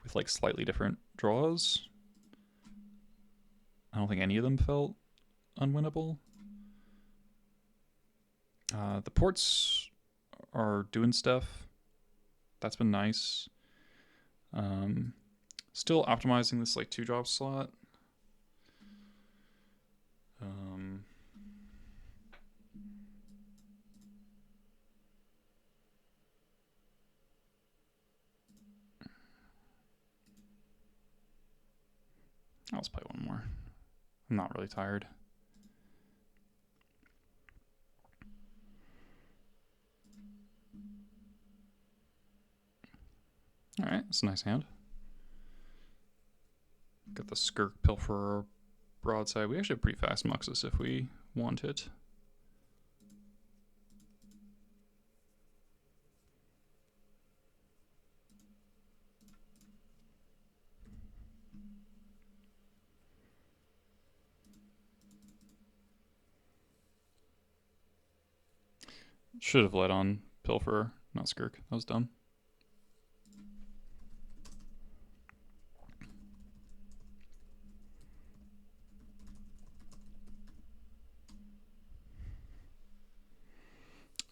with like slightly different draws. I don't think any of them felt unwinnable. The ports are doing stuff. That's been nice. Still optimizing this like 2-drop slot. I'll just play one more. I'm not really tired. Alright, that's a nice hand. Got the Skirk, Pilferer, Broadside. We actually have pretty fast Muxus if we want it. Should have led on Pilferer, not Skirk. That was dumb.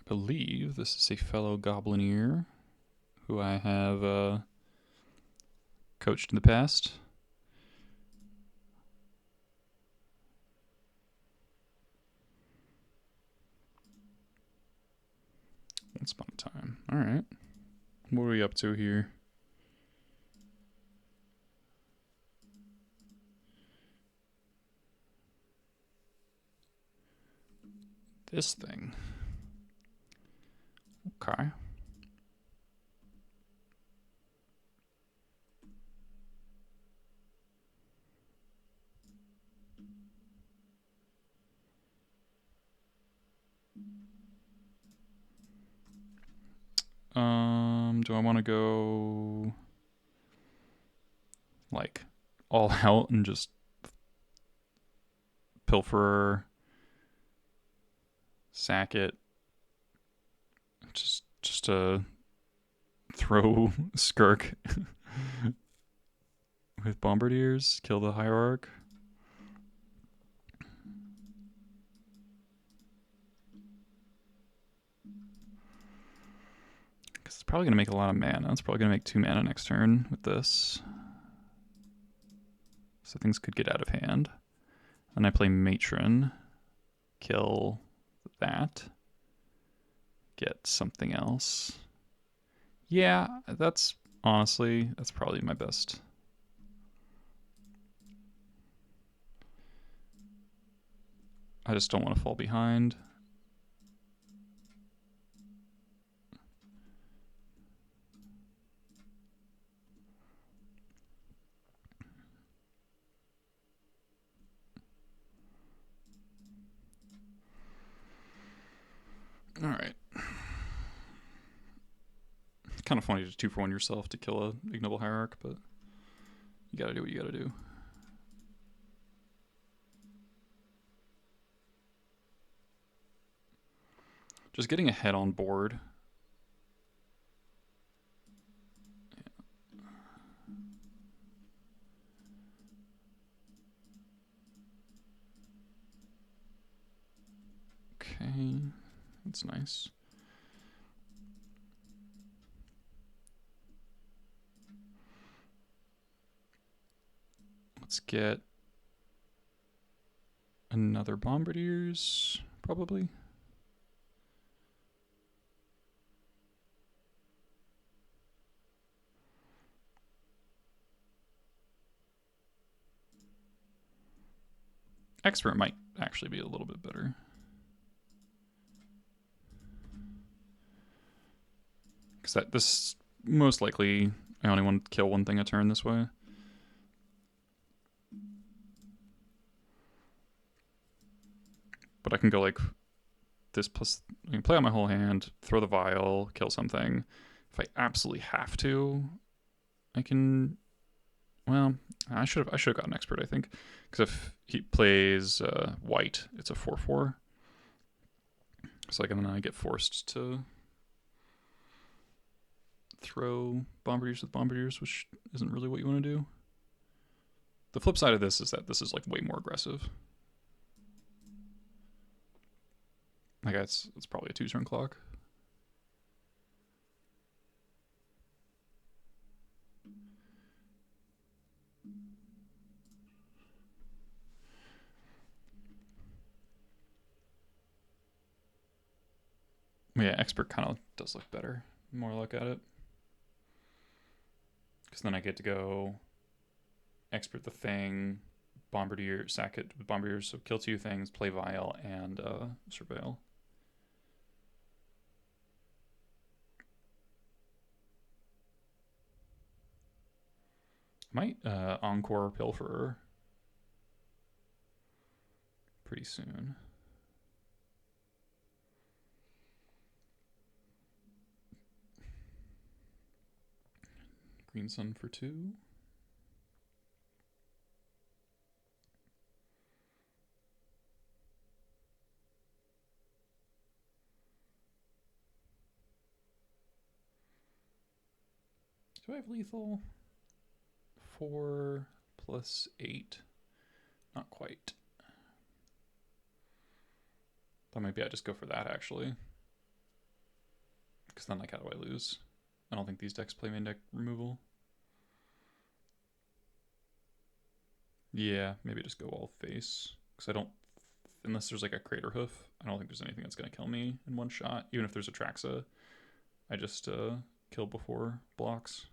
I believe this is a fellow Goblineer who I have coached in the past. Once upon a time. Alright. What are we up to here? This thing. Okay. Do I want to go like all out and just Pilferer, sack it, just to throw Skirk with Bombardiers, kill the Hierarch? Because it's probably going to make a lot of mana. It's probably going to make 2 mana next turn with this. So things could get out of hand. Then I play Matron, kill that, get something else. Yeah, that's honestly, that's probably my best. I just don't want to fall behind. All right. Kind of funny to 2-for-1 yourself to kill a ignoble hierarch, but you gotta do what you gotta do. Just getting ahead on board. Okay, that's nice. Let's get another Bombardiers, probably. Expert might actually be a little bit better. Because this most likely I only want to kill one thing a turn this way. But I can go like this plus, I can play out my whole hand, throw the vial, kill something. If I absolutely have to, I can, well, I should have gotten expert, I think. Because if he plays white, it's a 4/4. So like, and then I get forced to throw Bombardiers with Bombardiers, which isn't really what you want to do. The flip side of this is that this is like way more aggressive. I guess it's probably a 2-turn clock. Yeah, expert kind of does look better. More look at it. Because then I get to go expert the thing, bombardier, sack it with bombardiers, so kill 2 things, play Vial, and surveil. Might encore Pilferer pretty soon. Green Sun for 2. Do I have lethal? 4 plus 8. Not quite. Thought maybe I just go for that actually. Because then, like, how do I lose? I don't think these decks play main deck removal. Yeah, maybe just go all face. Because I don't, unless there's like a Crater Hoof, I don't think there's anything that's going to kill me in one shot. Even if there's a Traxa, I just kill before blocks.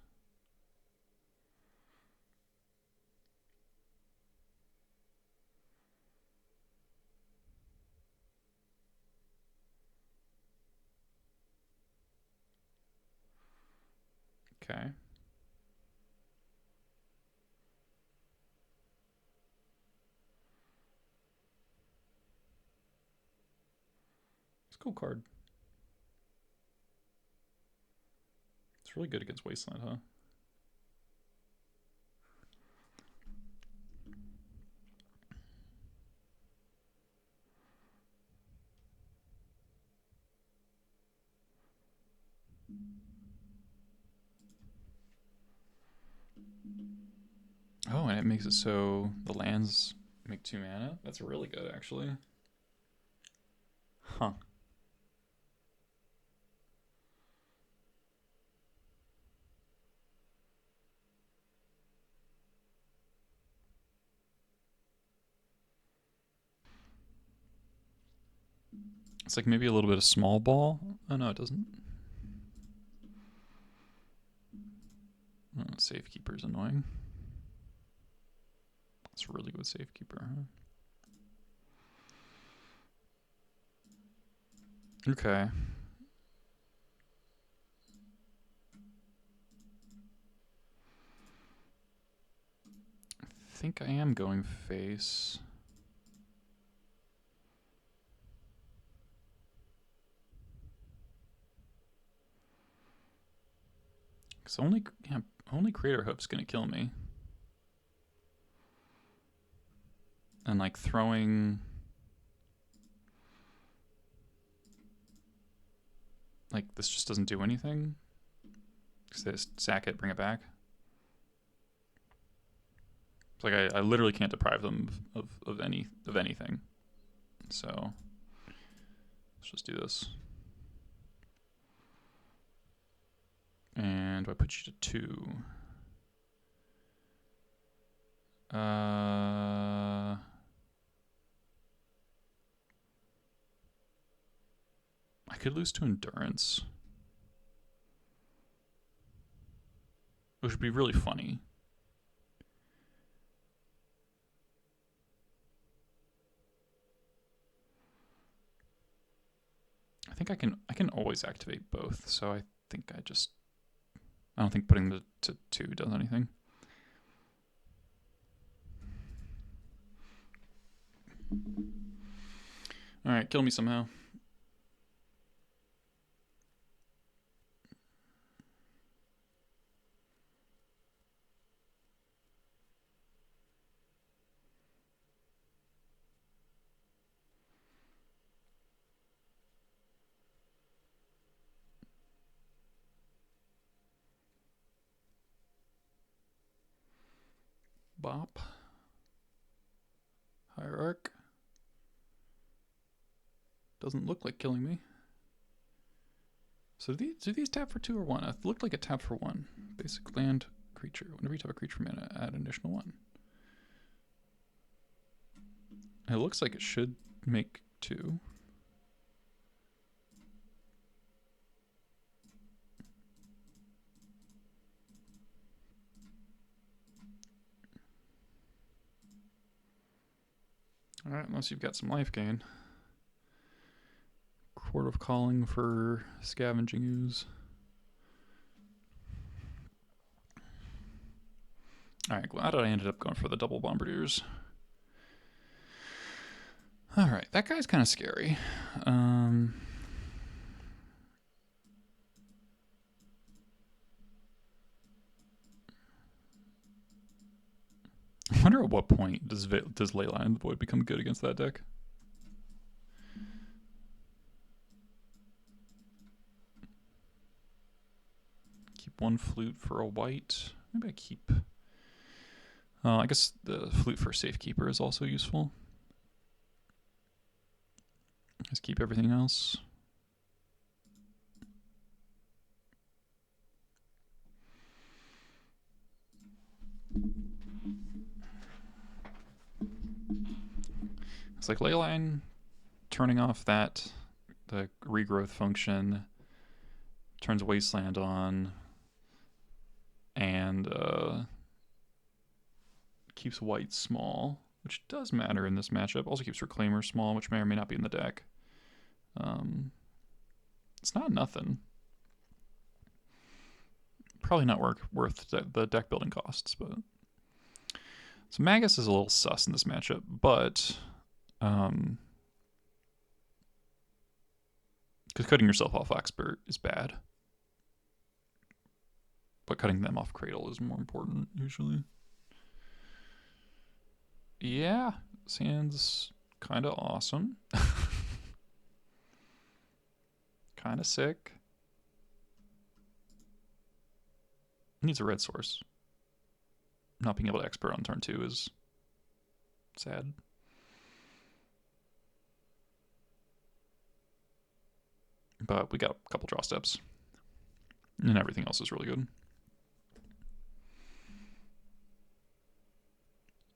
Okay. It's a cool card. It's really good against Wasteland, huh? Oh, and it makes it so the lands make 2 mana? That's really good, actually. Huh. It's like maybe a little bit of small ball. Oh, no, it doesn't. Oh, Safekeeper's annoying. It's really good Safekeeper, huh? Okay. I think I am going face. Because only Crater Hoof's gonna kill me. And like throwing, like, this just doesn't do anything. Because they just sack it, bring it back. It's like I literally can't deprive them of anything. So let's just do this. And do I put you to 2? I could lose to Endurance, which would be really funny. I think I can always activate both, so I think I don't think putting the to 2 does anything. Alright, kill me somehow. Bop. Hierarch. Doesn't look like killing me. So do these tap for 2 or 1? It looked like it tapped for 1. Basic land creature. Whenever you tap a creature mana, add an additional 1. It looks like it should make 2. Alright, unless you've got some life gain. Court of Calling for Scavenging Ooze. Alright, glad I ended up going for the double Bombardiers. Alright, that guy's kind of scary. I wonder at what point does Leyline Void become good against that deck? Keep one flute for a white. Maybe I keep... I guess the flute for Safekeeper is also useful. Just keep everything else. It's like Leyline turning off the regrowth function, turns Wasteland on, and keeps white small, which does matter in this matchup. Also keeps Reclaimer small, which may or may not be in the deck. It's not nothing. Probably not worth the deck building costs, but... So Magus is a little sus in this matchup, but... because cutting yourself off Expert is bad. But cutting them off Cradle is more important, usually. Yeah, Sand's kind of awesome. Kind of sick. Needs a red source. Not being able to expert on turn 2 is sad. But we got a couple draw steps. And everything else is really good.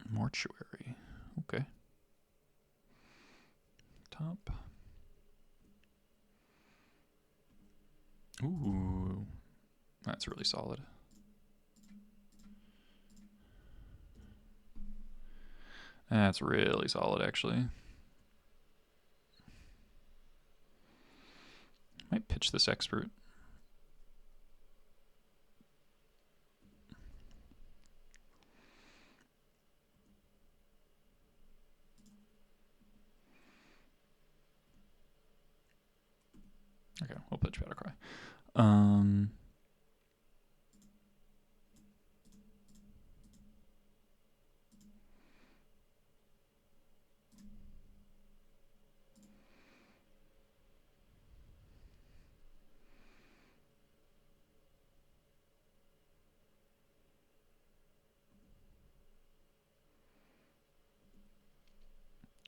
Mortuary. Okay. Top. Ooh. That's really solid. That's really solid, actually. Might pitch this expert. Okay, we'll pitch Battlecry.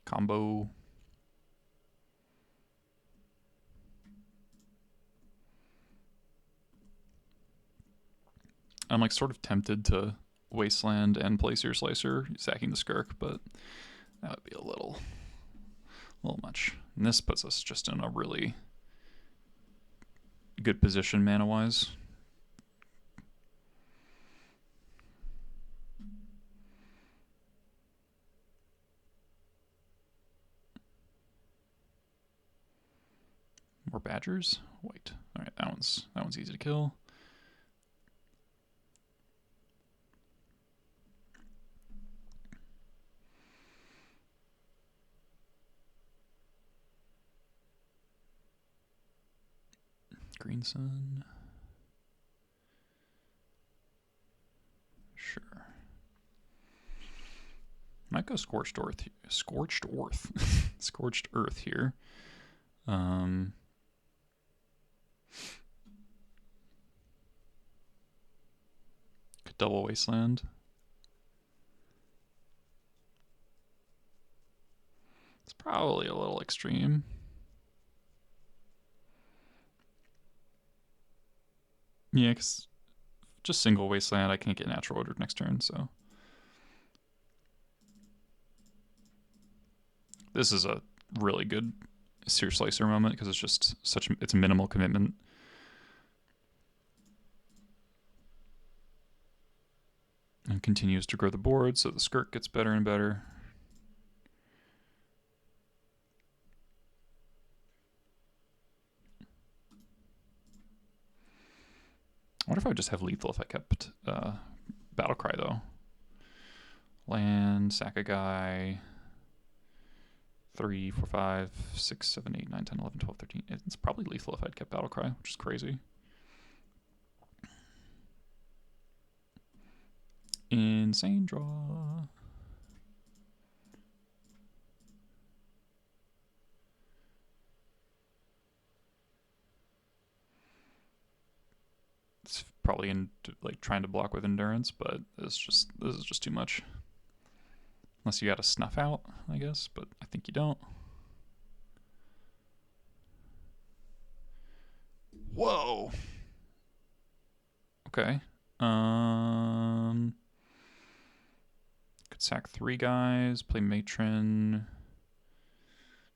Combo. I'm like sort of tempted to Wasteland and play Seer Slicer, sacking the Skirk, but that would be a little much. And this puts us just in a really good position mana-wise. More Badgers? Wait. Alright, that one's easy to kill. Green Sun. Sure. Might go Scorched Earth. Scorched Earth. Scorched Earth here. Could double Wasteland. It's probably a little extreme. Yeah, because just single Wasteland, I can't get natural ordered next turn, so. This is a really good Seer Slicer moment because it's just it's minimal commitment. And continues to grow the board, so the Skirk gets better and better. wonder if I would just have lethal if I kept Battlecry, though. Land, sack a guy. 3, 4, 5, 6, 7, 8, 9, 10, 11, 12, 13. It's probably lethal if I'd kept Battlecry, which is crazy. Insane draw. It's probably like trying to block with endurance, but this is just too much. Unless you got a snuff out, I guess, but I think you don't. Whoa. Okay. Could sack 3 guys, play Matron.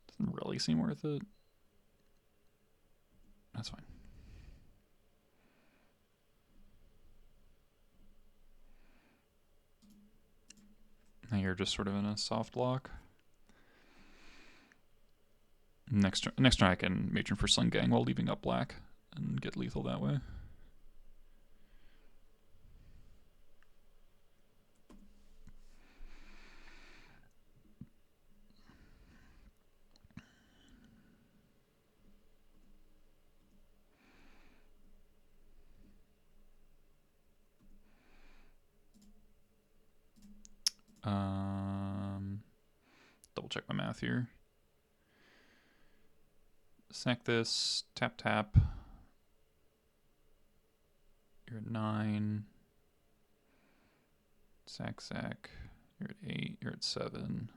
Doesn't really seem worth it. That's fine. Now you're just sort of in a soft lock. Next turn I can Matron for Sling Gang while leaving up black and get lethal that way. Double check my math here. Sack this, tap tap. You're at 9. Sack sack. You're at 8. You're at 7.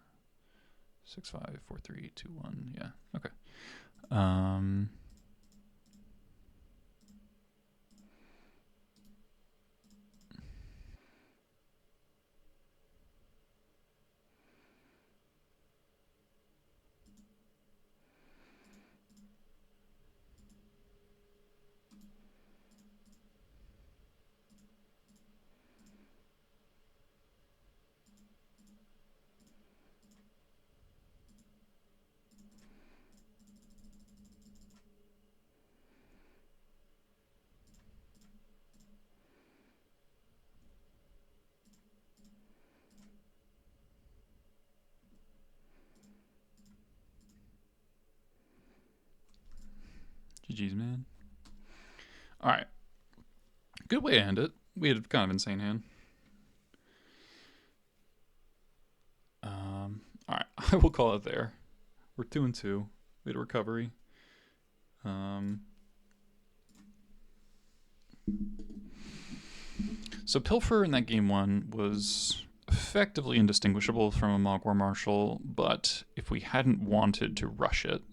6, 5, 4, 3, 2, 1. Yeah. Okay. GG's, man. All right. Good way to end it. We had a kind of insane hand. All right. I will call it there. We're 2-2. We had a recovery. So Pilfer in that game 1 was effectively indistinguishable from a Mogwai Marshal, but if we hadn't wanted to rush it,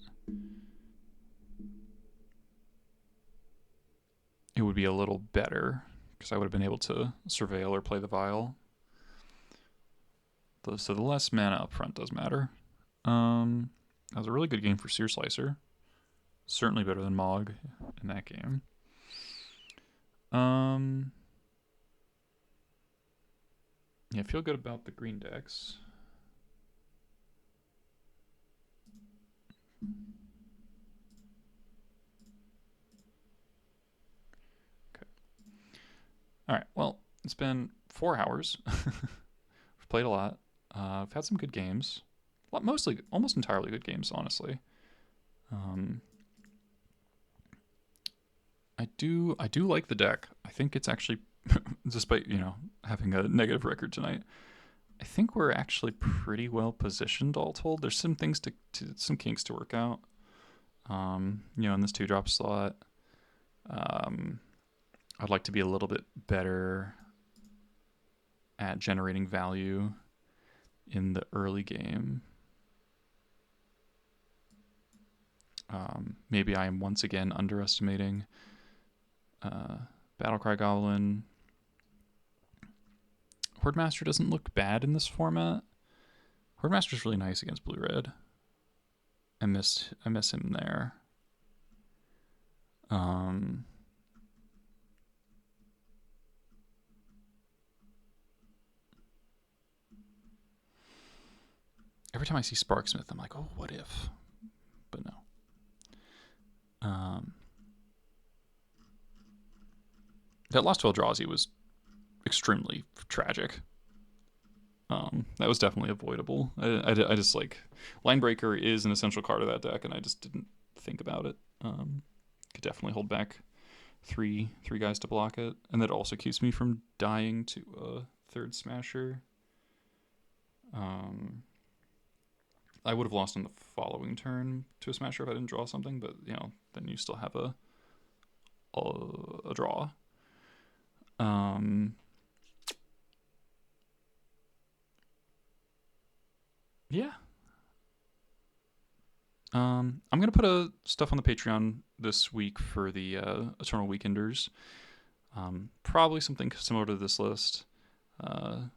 it would be a little better, because I would have been able to surveil or play the Vial. So the less mana up front does matter. That was a really good game for Sear Slicer. Certainly better than Mog in that game. Yeah, I feel good about the green decks. Okay. All right, well, it's been 4 hours. We've played a lot. I've had some good games. Mostly, almost entirely good games, honestly. I do like the deck. I think it's actually, despite, having a negative record tonight, I think we're actually pretty well positioned, all told. There's some things some kinks to work out. In this 2-drop slot, I'd like to be a little bit better at generating value in the early game. Maybe I am once again underestimating Battlecry Goblin. Hordemaster doesn't look bad in this format. Hordemaster's really nice against blue-red. I miss him there. Every time I see Sparksmith, I'm like, oh, what if? But no. That loss to Eldrazi was extremely tragic. That was definitely avoidable. I just like Linebreaker is an essential card of that deck, and I just didn't think about it. Could definitely hold back three guys to block it, and that also keeps me from dying to a third Smasher. I would have lost on the following turn to a Smasher if I didn't draw something, but then you still have a draw. Yeah. I'm gonna put stuff on the Patreon this week for the Eternal Weekenders. Probably something similar to this list. And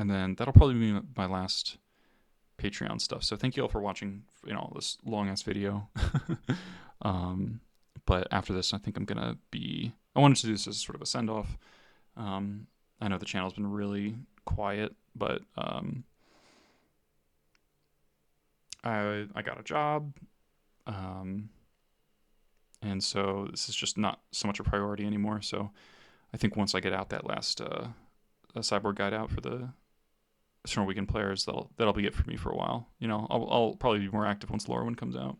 then that'll probably be my last Patreon stuff. So thank you all for watching, this long ass video. But after this, I think I wanted to do this as sort of a send off. I know the channel's been really quiet, but I got a job, and so this is just not so much a priority anymore. So I think once I get out that last sideboard guide out for the Eternal Weekend players, that'll be it for me for a while. I'll probably be more active once Lorwyn comes out.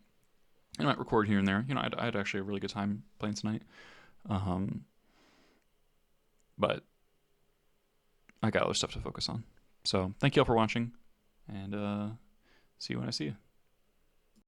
I might record here and there. I had actually a really good time playing tonight. But I got other stuff to focus on. So thank you all for watching, and see you when I see you.